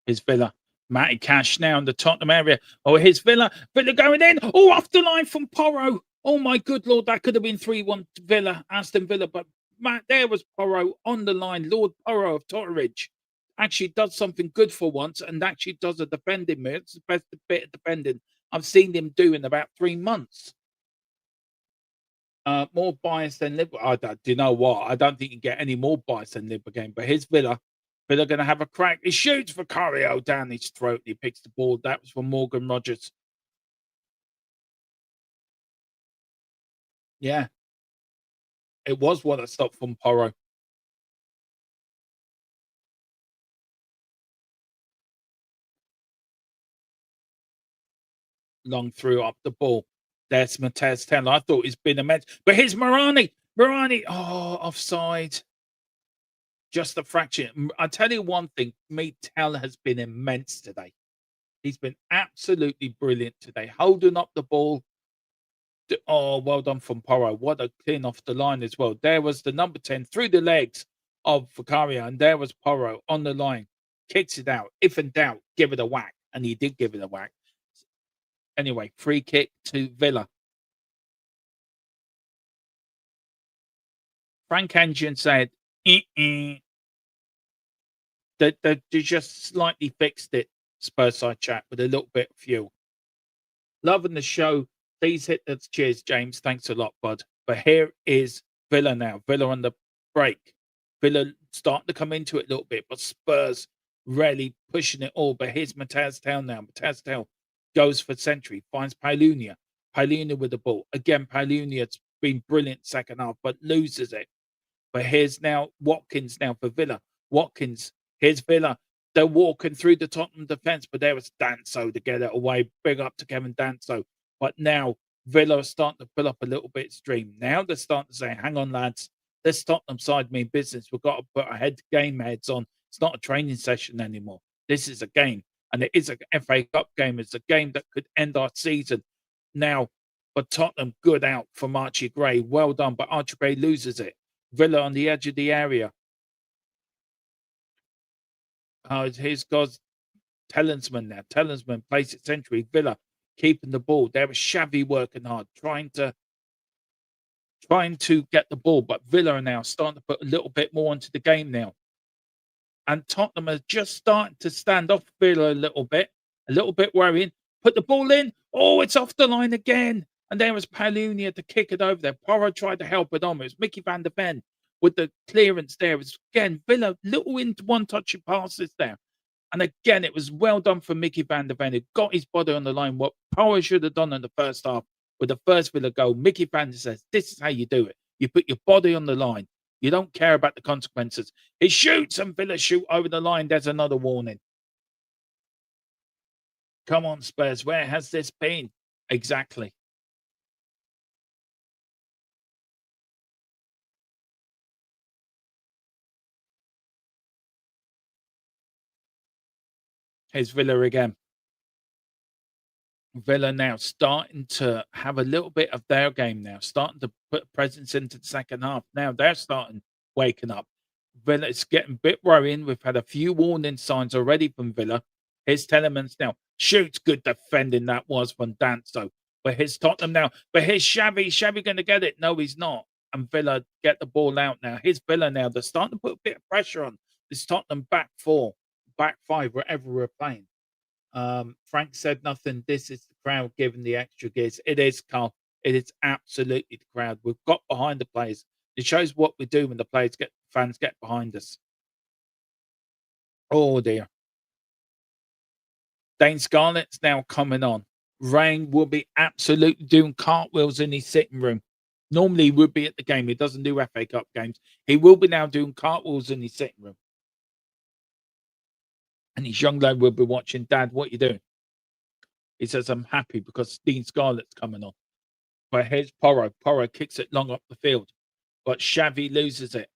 His Villa. Matty Cash now in the Tottenham area. Oh, his Villa. Villa going in. Oh, off the line from Porro. Oh, my good Lord. That could have been 3-1 to Villa, Aston Villa. But, Matt, there was Porro on the line. Lord Porro of Totteridge actually does something good for once and actually does a defending move. It's the best bit of defending I've seen him do in about 3 months. More bias than Liverpool. Do you know what? I don't think you get any more bias than Liverpool game. But his Villa going to have a crack. He shoots for Cario down his throat. He picks the ball. That was from Morgan Rogers. Yeah. It was what I stopped from Porro. Long through up the ball. There's Matez Taylor. I thought he's been immense. But here's Morani. Morani. Oh, offside. Just a fraction. I tell you one thing. Taylor has been immense today. He's been absolutely brilliant today. Holding up the ball. Oh, well done from Porro. What a clean off the line as well. There was the number 10 through the legs of Vicario. And there was Porro on the line. Kicks it out. If in doubt, give it a whack. And he did give it a whack. Anyway, free kick to Villa. Frank Engine said, They just slightly fixed it, Spurside chat, with a little bit of fuel. Loving the show. Please hit the cheers, James. Thanks a lot, bud. But here is Villa now. Villa on the break. Villa starting to come into it a little bit, but Spurs really pushing it all. But here's Mataz Tell now. Mataz Tell goes for century, finds Paulunia. Paulunia with the ball. Again, Paulunia's been brilliant second half, but loses it. But here's now Watkins now for Villa. Watkins, here's Villa. They're walking through the Tottenham defence, but there was Danso to get it away. Big up to Kevin Danso. But now Villa are starting to pull up a little bit stream. Now they're starting to say, hang on, lads. This Tottenham side mean business. We've got to put our game heads on. It's not a training session anymore. This is a game. And it is a FA Cup game. It's a game that could end our season. Now, but Tottenham, good out from Archie Gray. Well done, but Archie Gray loses it. Villa on the edge of the area. Here's God's Talisman now. Talisman plays it century. Villa keeping the ball. There was Xavi working hard, trying to get the ball. But Villa are now starting to put a little bit more into the game now. And Tottenham are just starting to stand off Villa a little bit worrying. Put the ball in. Oh, it's off the line again. And there was Paulunia to kick it over there. Porro tried to help it on. It was Mickey van der Ven with the clearance there. It was, again, Villa, little into one-touchy passes there. And again, it was well done for Mickey van der Ven. He got his body on the line. What Porro should have done in the first half with the first Villa goal. Mickey van der says, this is how you do it. You put your body on the line. You don't care about the consequences. He shoots and Villa shoot over the line. There's another warning. Come on, Spurs. Where has this been? Exactly. Here's Villa again. Villa now starting to have a little bit of their game now, starting to put presence into the second half. Now they're starting waking up. Villa is getting a bit worrying. We've had a few warning signs already from Villa. Here's Telemans now. Shoots, good defending that was from Danso. But here's Tottenham now. But here's Xavi. Xavi going to get it? No, he's not. And Villa get the ball out now. Here's Villa now. They're starting to put a bit of pressure on this Tottenham back four, back five, wherever we're playing. Frank said nothing. This is the crowd giving the extra gears. It is, Carl. It is absolutely the crowd. We've got behind the players. It shows what we do when the fans get behind us. Oh dear. Dane Scarlett's now coming on. Rain will be absolutely doing cartwheels in his sitting room. Normally he would be at the game. He doesn't do FA Cup games. He will be now doing cartwheels in his sitting room. And his young lad will be watching, Dad, what you doing? He says, I'm happy because Dean Scarlett's coming on. But here's Porro. Porro kicks it long up the field. But Xavi loses it.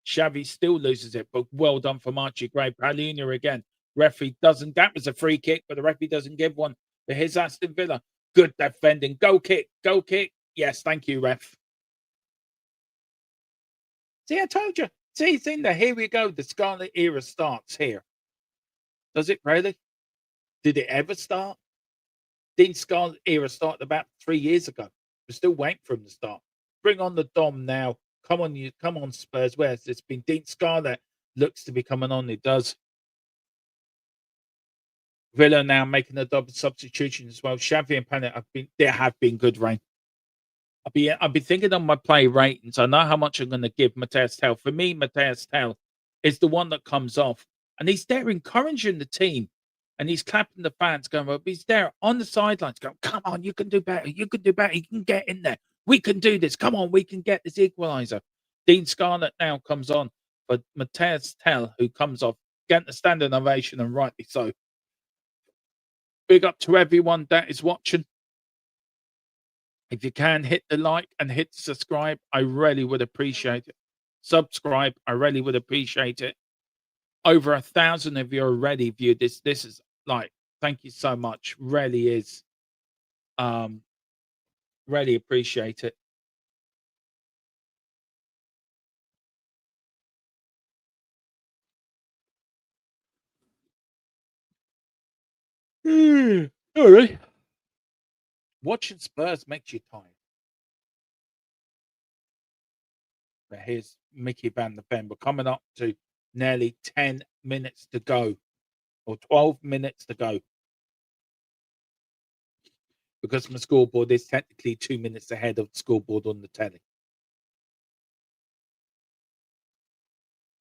Xavi still loses it. But well done from Archie Gray. Paulunia again. Referee doesn't. That was a free kick, but the referee doesn't give one. But here's Aston Villa. Good defending. Go kick. Go kick. Yes, thank you, ref. See, I told you. See, it's in there. Here we go. The Scarlet era starts here. Does it really? Did it ever start? Dean Scarlett era started about 3 years ago. We're still waiting for him to start. Bring on the Dom now. Come on, you come on, Spurs. Where's it's been Dean Scarlett looks to be coming on. It does. Villa now making a double substitution as well. Xavi and Panic have been good, Rain. I'll be thinking on my play ratings. I know how much I'm going to give Mateus Tell. For me, Mateus Tell is the one that comes off, and he's there encouraging the team, and he's clapping the fans, going, "Well, he's there on the sidelines, going, come on, you can do better. You can do better. You can get in there. We can do this. Come on, we can get this equaliser." Dean Scarlett now comes on, but Mateus Tell, who comes off, getting the standing ovation, and rightly so. Big up to everyone that is watching. If you can, hit the like and hit subscribe. I really would appreciate it. Subscribe. I really would appreciate it. Over 1,000 of you already viewed this. This is like, thank you so much. Really is. Really appreciate it. All right. Watching Spurs makes you tired. But here's Mickey Van der Ven. We're coming up to nearly 10 minutes to go, or 12 minutes to go. Because my scoreboard is technically 2 minutes ahead of the scoreboard on the telly.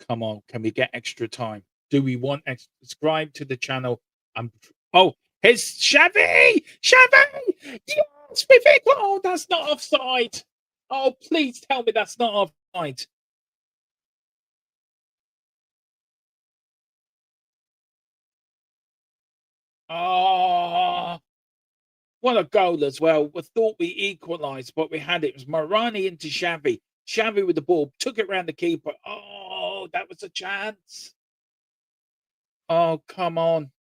Come on, can we get extra time? Do we want subscribe to the channel? Oh, here's Xavi! Xavi! Yes, we've equal. Oh, that's not offside. Oh, please tell me that's not offside. Oh, what a goal as well. We thought we equalised, but we had it. It was Morani into Xavi. Xavi with the ball, took it round the keeper. Oh, that was a chance. Oh, come on.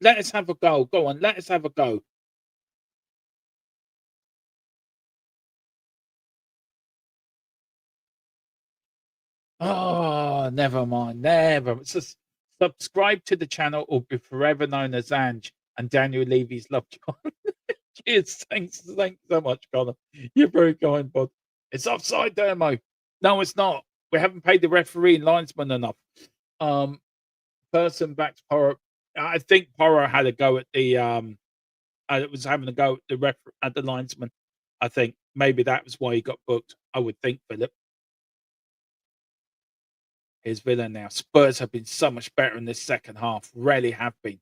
Let us have a go. Go on, let us have a go. Oh, never mind. Never. Just subscribe to the channel or be forever known as Ange and Daniel Levy's love John. Cheers. Thanks so much, Connor. You're very kind, bud. It's offside there, Mo. No, it's not. We haven't paid the referee and linesman enough. Person backed Porro. I think Porro had a go at the it was having a go at the linesman. I think maybe that was why he got booked. I would think, Philip. Here's Villa now. Spurs have been so much better in this second half. Really have been.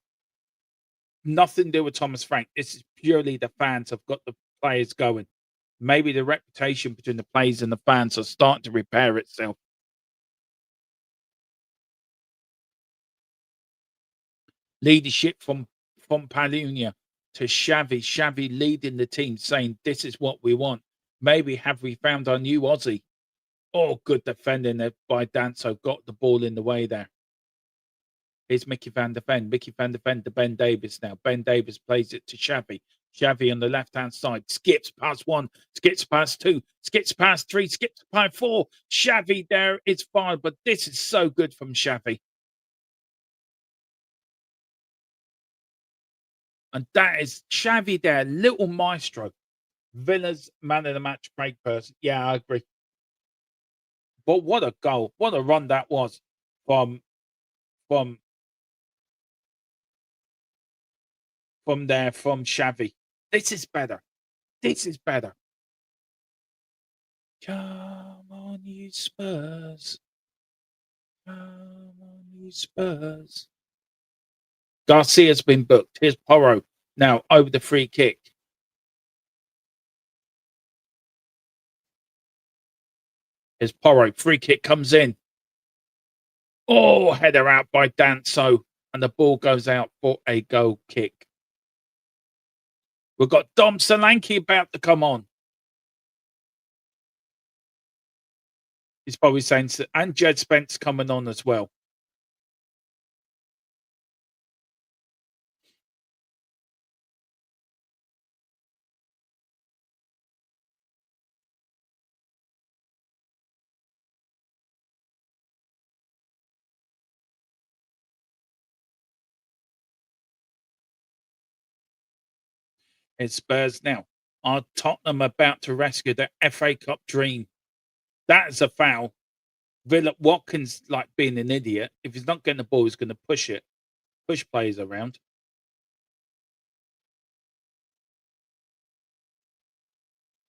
Nothing to do with Thomas Frank. This is purely the fans have got the players going. Maybe the reputation between the players and the fans are starting to repair itself. Leadership from Palunia to Xavi. Xavi leading the team, saying, "This is what we want." Maybe have we found our new Aussie? Oh, good defending there by Danso. Got the ball in the way there. Here's Mickey Van der Ven. Mickey Van der Ven to Ben Davis now. Ben Davis plays it to Xavi. Xavi on the left-hand side. Skips past 1. Skips past 2. Skips past 3. Skips past 4. Xavi there is fine, but this is so good from Xavi. And that is Xavi there. Little maestro. Villa's man of the match, Craig Person. Yeah, I agree. But what a goal. What a run that was from Xavi. This is better. This is better. Come on, you Spurs. Come on, you Spurs. Garcia's been booked. Here's Porro now over the free kick. Here's Porro. Free kick comes in. Oh, header out by Danso. And the ball goes out for a goal kick. We've got Dom Solanke about to come on. He's probably saying, and Jed Spence coming on as well. It's Spurs now. Are Tottenham about to rescue their FA Cup dream? That is a foul. Villa Watkins, like being an idiot. If he's not getting the ball, he's going to push it, push players around.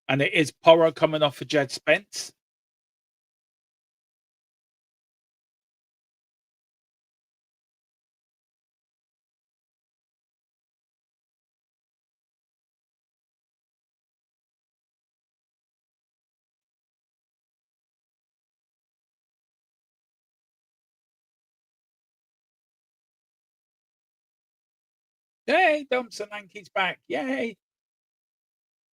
And it is Porro coming off for Jed Spence. Yay, Dom Solanke's back. Yay.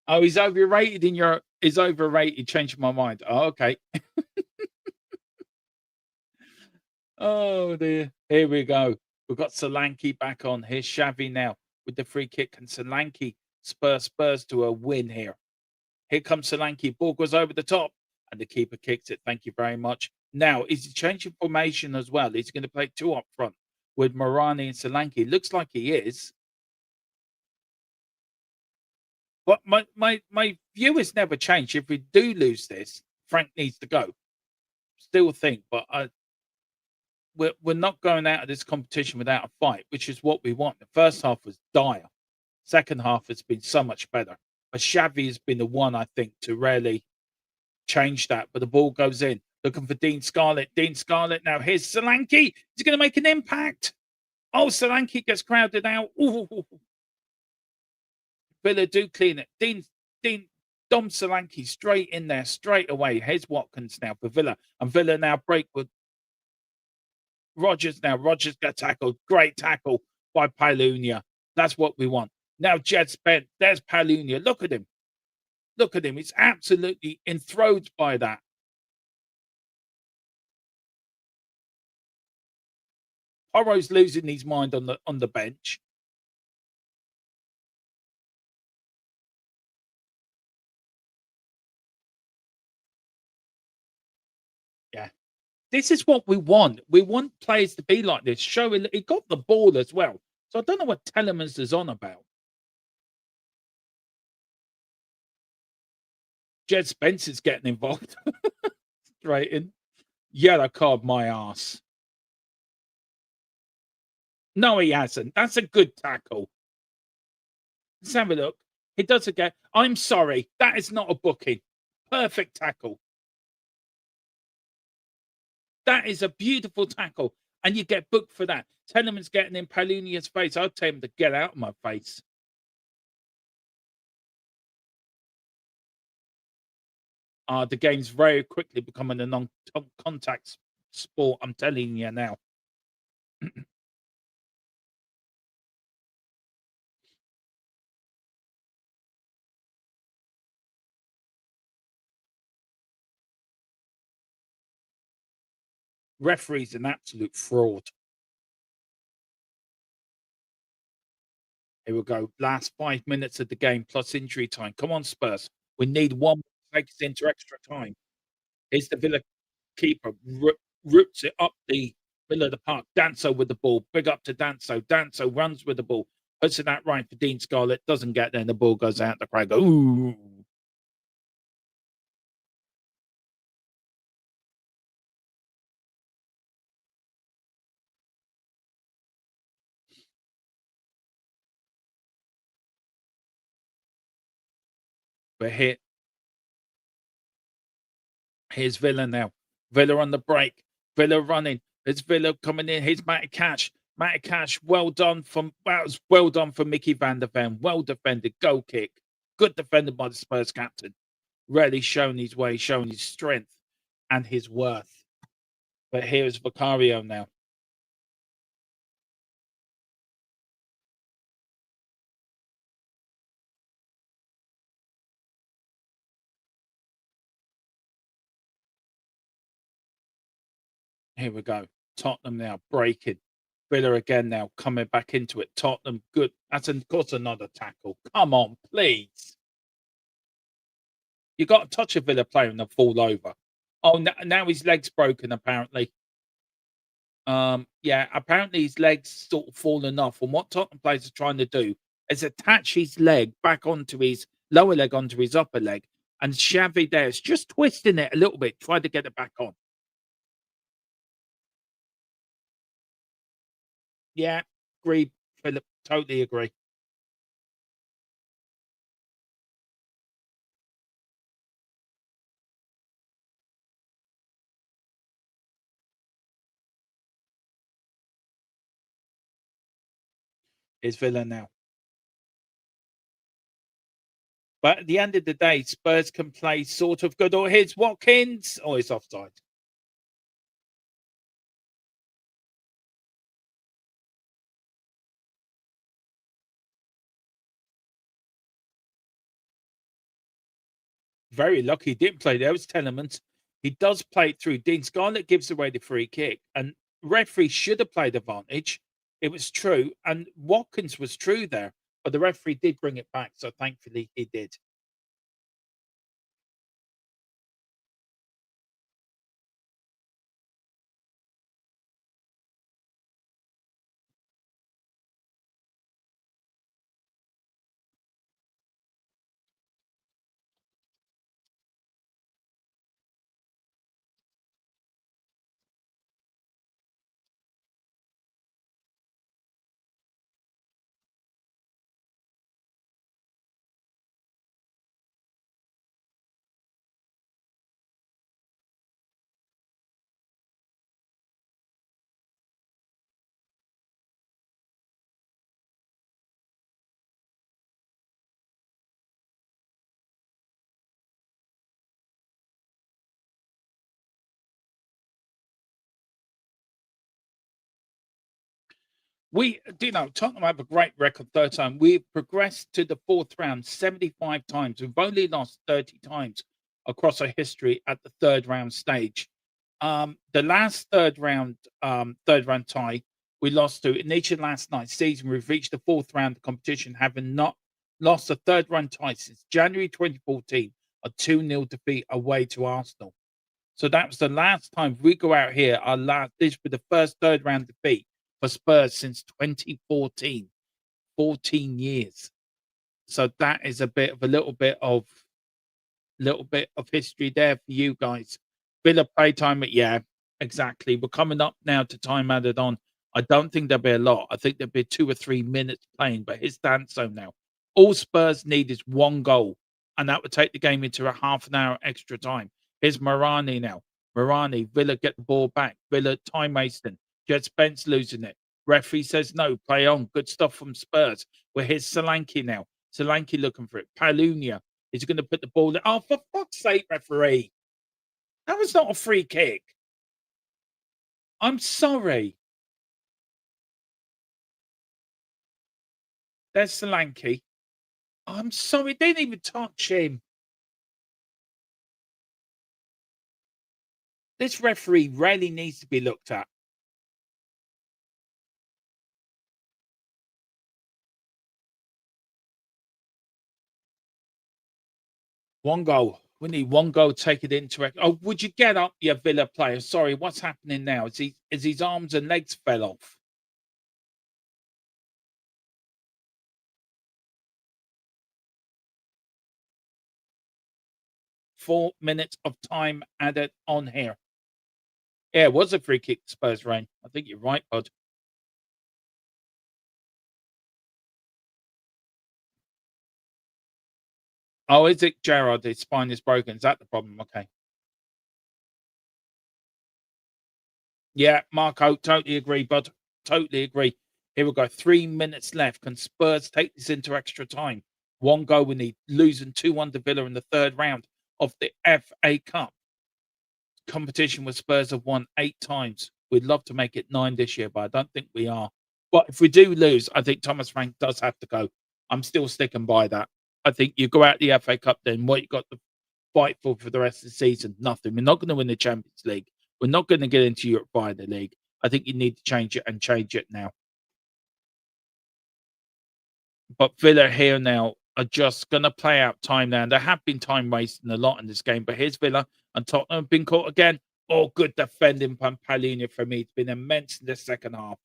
Oh, he's overrated in your is overrated. Changing my mind. Oh, okay. Oh dear. Here we go. We've got Solanke back on. Here's Xavi now with the free kick. And Solanke Spurs to a win here. Here comes Solanke. Ball goes over the top. And the keeper kicks it. Thank you very much. Now, is he changing formation as well? He's going to play two up front with Morani and Solanke. Looks like he is. But my view has never changed. If we do lose this, Frank needs to go. Still think, but we're not going out of this competition without a fight, which is what we want. The first half was dire. Second half has been so much better. But Xavi has been the one, I think, to really change that. But the ball goes in. Looking for Dean Scarlett. Dean Scarlett now. Here's Solanke. He's going to make an impact. Oh, Solanke gets crowded out. Ooh. Villa do clean it. Dom Solanke straight in there, straight away. Here's Watkins now for Villa. And Villa now break with Rogers now. Rogers got tackled. Great tackle by Palunia. That's what we want. Now Jed Spence. There's Palunia. Look at him. Look at him. He's absolutely enthralled by that. Porro's losing his mind on the bench. Yeah. This is what we want. We want players to be like this. Showing he got the ball as well. So I don't know what Telemans is on about. Jed Spence is getting involved. Straight in. Yellow card, my ass. No, he hasn't. That's a good tackle. Let's have a look. He does again. I'm sorry. That is not a booking. Perfect tackle. That is a beautiful tackle. And you get booked for that. Telemans getting in Palunia's face. I'd tell him to get out of my face. The game's very quickly becoming a non-contact sport. I'm telling you now. Referee's an absolute fraud. Here we go. Last 5 minutes of the game plus injury time. Come on, Spurs. We need one to take us into extra time. Here's the Villa keeper. Roots it up the middle of the park. Danso with the ball. Big up to Danso. Danso runs with the ball. Puts it out right for Dean Scarlett. Doesn't get there. And the ball goes out. The crowd go, ooh. But here's Villa now. Villa on the break. Villa running. There's Villa coming in. Here's Matty Cash. Matty Cash, well done from Mickey van der Ven. Well defended. Goal kick. Good defended by the Spurs captain. Really showing his way, showing his strength and his worth. But here's Vicario now. Here we go. Tottenham now breaking. Villa again now coming back into it. Tottenham good. That's of course another tackle. Come on, please. You got to touch a Villa player and they'll fall over. Oh, now his leg's broken apparently. Yeah, apparently his leg's sort of fallen off. And what Tottenham players are trying to do has attached his leg back onto his lower leg onto his upper leg, and Xavi there is just twisting it a little bit, trying to get it back on. Yeah, agree, Philip. Totally agree. Is Villa now. But at the end of the day, Spurs can play sort of good. Or here's Watkins. Oh, it's offside. Very lucky he didn't play there. It was Telemans. He does play it through. Dean Scarlett gives away the free kick. And referee should have played advantage. It was true. And Watkins was true there. But the referee did bring it back. So thankfully he did. We do know Tottenham have a great record third time. We've progressed to the fourth round 75 times. We've only lost 30 times across our history at the third round stage. The last third round tie we lost to in each of last night's season. We've reached the fourth round of the competition, having not lost a third round tie since January 2014, a 2-0 defeat away to Arsenal. So that was the last time we go out here. This will be the first third round defeat for Spurs since 2014, 14 years. So that is a little bit of history there for you guys. Villa playtime, yeah, exactly. We're coming up now to time added on. I don't think there'll be a lot. I think there'll be 2 or 3 minutes playing, but his dance zone now. All Spurs need is one goal, and that would take the game into a half an hour extra time. Here's Marani now. Marani, Villa get the ball back. Villa time wasting. Jet Spence losing it. Referee says no, play on. Good stuff from Spurs. Well, here's Solanke now. Solanke looking for it. Palunia is going to put the ball. Oh, for fuck's sake, referee. That was not a free kick. I'm sorry. There's Solanke. I'm sorry. They didn't even touch him. This referee really needs to be looked at. One goal. We need one goal. Take it into it. Oh, would you get up, you Villa player? Sorry, what's happening now? Is his arms and legs fell off? Four minutes of time added on here. Yeah, it was a free kick, Spurs rain. I think you're right, bud. Oh, is it Gerard? His spine is broken. Is that the problem? Okay. Yeah, Marco, totally agree, bud. Totally agree. Here we go. 3 minutes left. Can Spurs take this into extra time? One goal we need. Losing 2-1 to Villa in the third round of the FA Cup. Competition with Spurs have won 8 times. We'd love to make it 9 this year, but I don't think we are. But if we do lose, I think Thomas Frank does have to go. I'm still sticking by that. I think you go out the FA Cup, then what you got to fight for the rest of the season? Nothing. We're not going to win the Champions League. We're not going to get into Europe via the league. I think you need to change it and change it now. But Villa here now are just going to play out time now. And there have been time wasting a lot in this game. But here's Villa and Tottenham have been caught again. Oh, good defending from Palunia for me. It's been immense in the second half.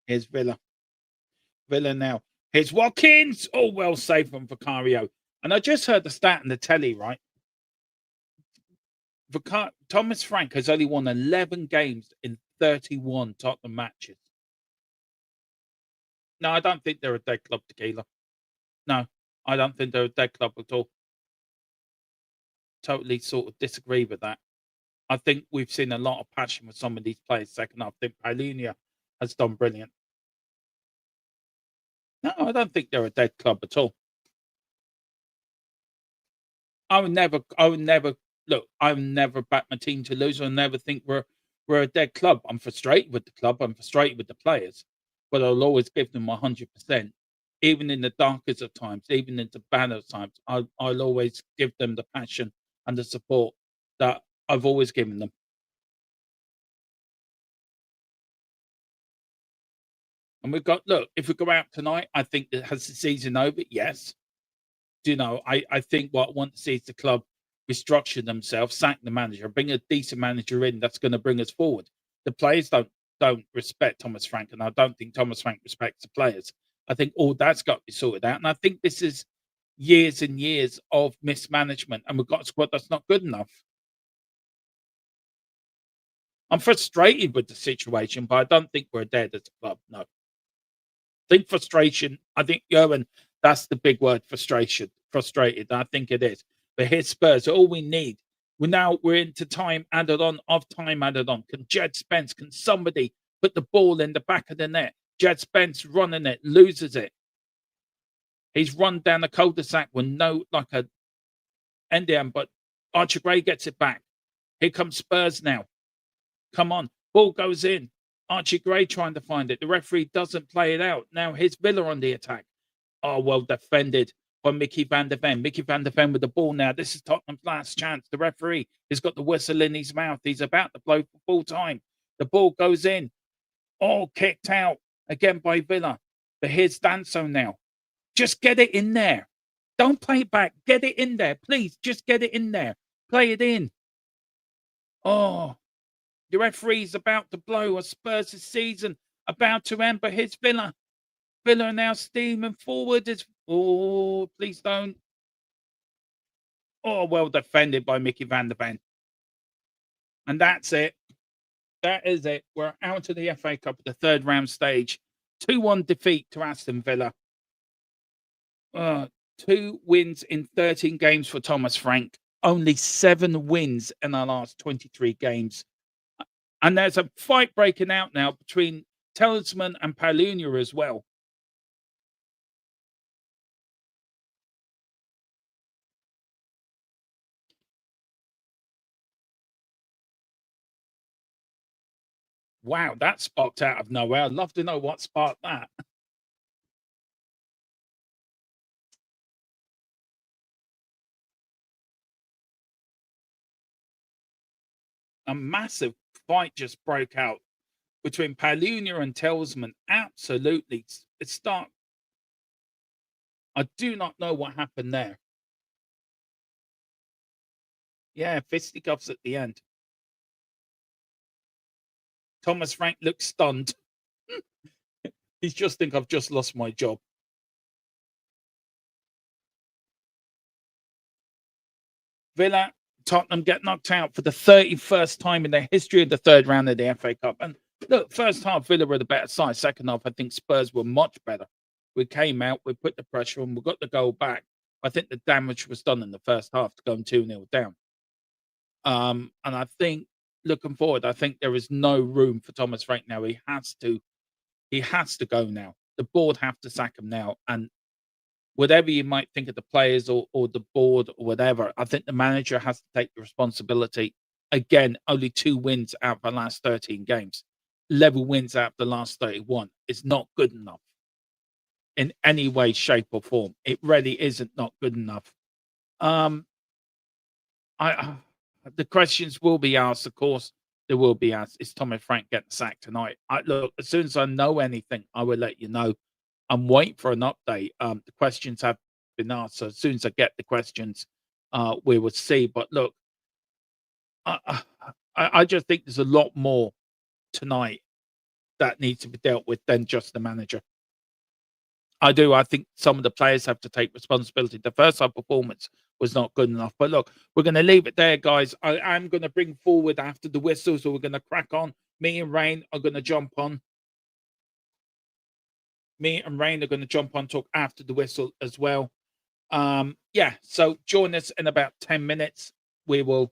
Here's Villa. Villa now. Here's Watkins. Oh, well saved from Vicario. And I just heard the stat in the telly, right? Thomas Frank has only won 11 games in 31 Tottenham matches. No, I don't think they're a dead club, Tequila. No, I don't think they're a dead club at all. Totally sort of disagree with that. I think we've seen a lot of passion with some of these players second half. I think Paulina has done brilliant. No, I don't think they're a dead club at all. I would never look, I would never back my team to lose. I never think we're a dead club. I'm frustrated with the club, I'm frustrated with the players, but I'll always give them 100%. Even in the darkest of times, even in the baddest times, I'll always give them the passion and the support that I've always given them. And we've got look, if we go out tonight, I think that has the season over. Yes. Do you know, I think what I want to see is the club restructure themselves, sack the manager, bring a decent manager in that's going to bring us forward. The players don't respect Thomas Frank, and I don't think Thomas Frank respects the players. I think all that's got to be sorted out. And I think this is years and years of mismanagement, and we've got a squad that's not good enough. I'm frustrated with the situation, but I don't think we're dead as a club. No. I think frustration, I think, Johan, that's the big word, frustration. Frustrated. I think it is. But here's Spurs. All we need. We're into time added on, of time added on. Can Jed Spence, can somebody put the ball in the back of the net? Jed Spence running it, loses it. He's run down the cul-de-sac with no, like a NDM, but Archie Gray gets it back. Here comes Spurs now. Come on. Ball goes in. Archie Gray trying to find it. The referee doesn't play it out. Now here's Villa on the attack. Oh, well defended by Mickey van der Ven. Mickey van der Ven with the ball now. This is Tottenham's last chance. The referee has got the whistle in his mouth. He's about to blow for full time. The ball goes in. Oh, kicked out again by Villa. But here's Danso now. Just get it in there. Don't play it back. Get it in there. Please, just get it in there. Play it in. Oh, the referee's about to blow a Spurs' season about to end. But here's Villa. Villa now steaming forward. Oh, please don't. Oh, well defended by Mickey van der Ven. And that's it. That is it. We're out of the FA Cup at the third round stage. 2-1 defeat to Aston Villa. 2 wins in 13 games for Thomas Frank. Only 7 wins in our last 23 games. And there's a fight breaking out now between Talisman and Paulina as well. Wow, that sparked out of nowhere. I'd love to know what sparked that. A massive fight just broke out between Paulina and Telsman. Absolutely. It's stark. I do not know what happened there. Yeah, fisticuffs at the end. Thomas Frank looks stunned. He's just think I've just lost my job. Villa, Tottenham get knocked out for the 31st time in their history of the third round of the FA Cup. And look, first half, Villa were the better side. Second half, I think Spurs were much better. We came out, we put the pressure on, we got the goal back. I think the damage was done in the first half to go 2-0 down. And I think looking forward, I think there is no room for Thomas Frank now. He has to go now. The board have to sack him now. And whatever you might think of the players or the board or whatever, I think the manager has to take the responsibility. Again, only 2 wins out of the last 13 games. 11 wins out of the last 31. It's not good enough in any way, shape, or form. It really isn't not good enough. The questions will be asked, of course. There will be asked, is Thomas Frank getting sacked tonight? Look, as soon as I know anything, I will let you know. I'm waiting for an update. The questions have been asked, so as soon as I get the questions, we will see. But look, I just think there's a lot more tonight that needs to be dealt with than just the manager. I do. I think some of the players have to take responsibility. The first half performance was not good enough. But look, we're going to leave it there, guys. I'm going to bring forward after the whistle, so we're going to crack on. Me and Rain are going to jump on. Me and Rain are going to jump on, talk after the whistle as well. Yeah, so join us in about 10 minutes. We will.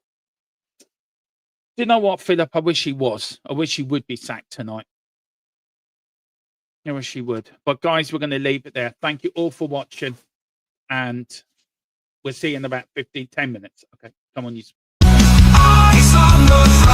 You know what, Philip? I wish he was. I wish he would be sacked tonight. I wish he would. But guys, we're going to leave it there. Thank you all for watching. And we'll see you in about 10 minutes. Okay, come on, you. Eyes on the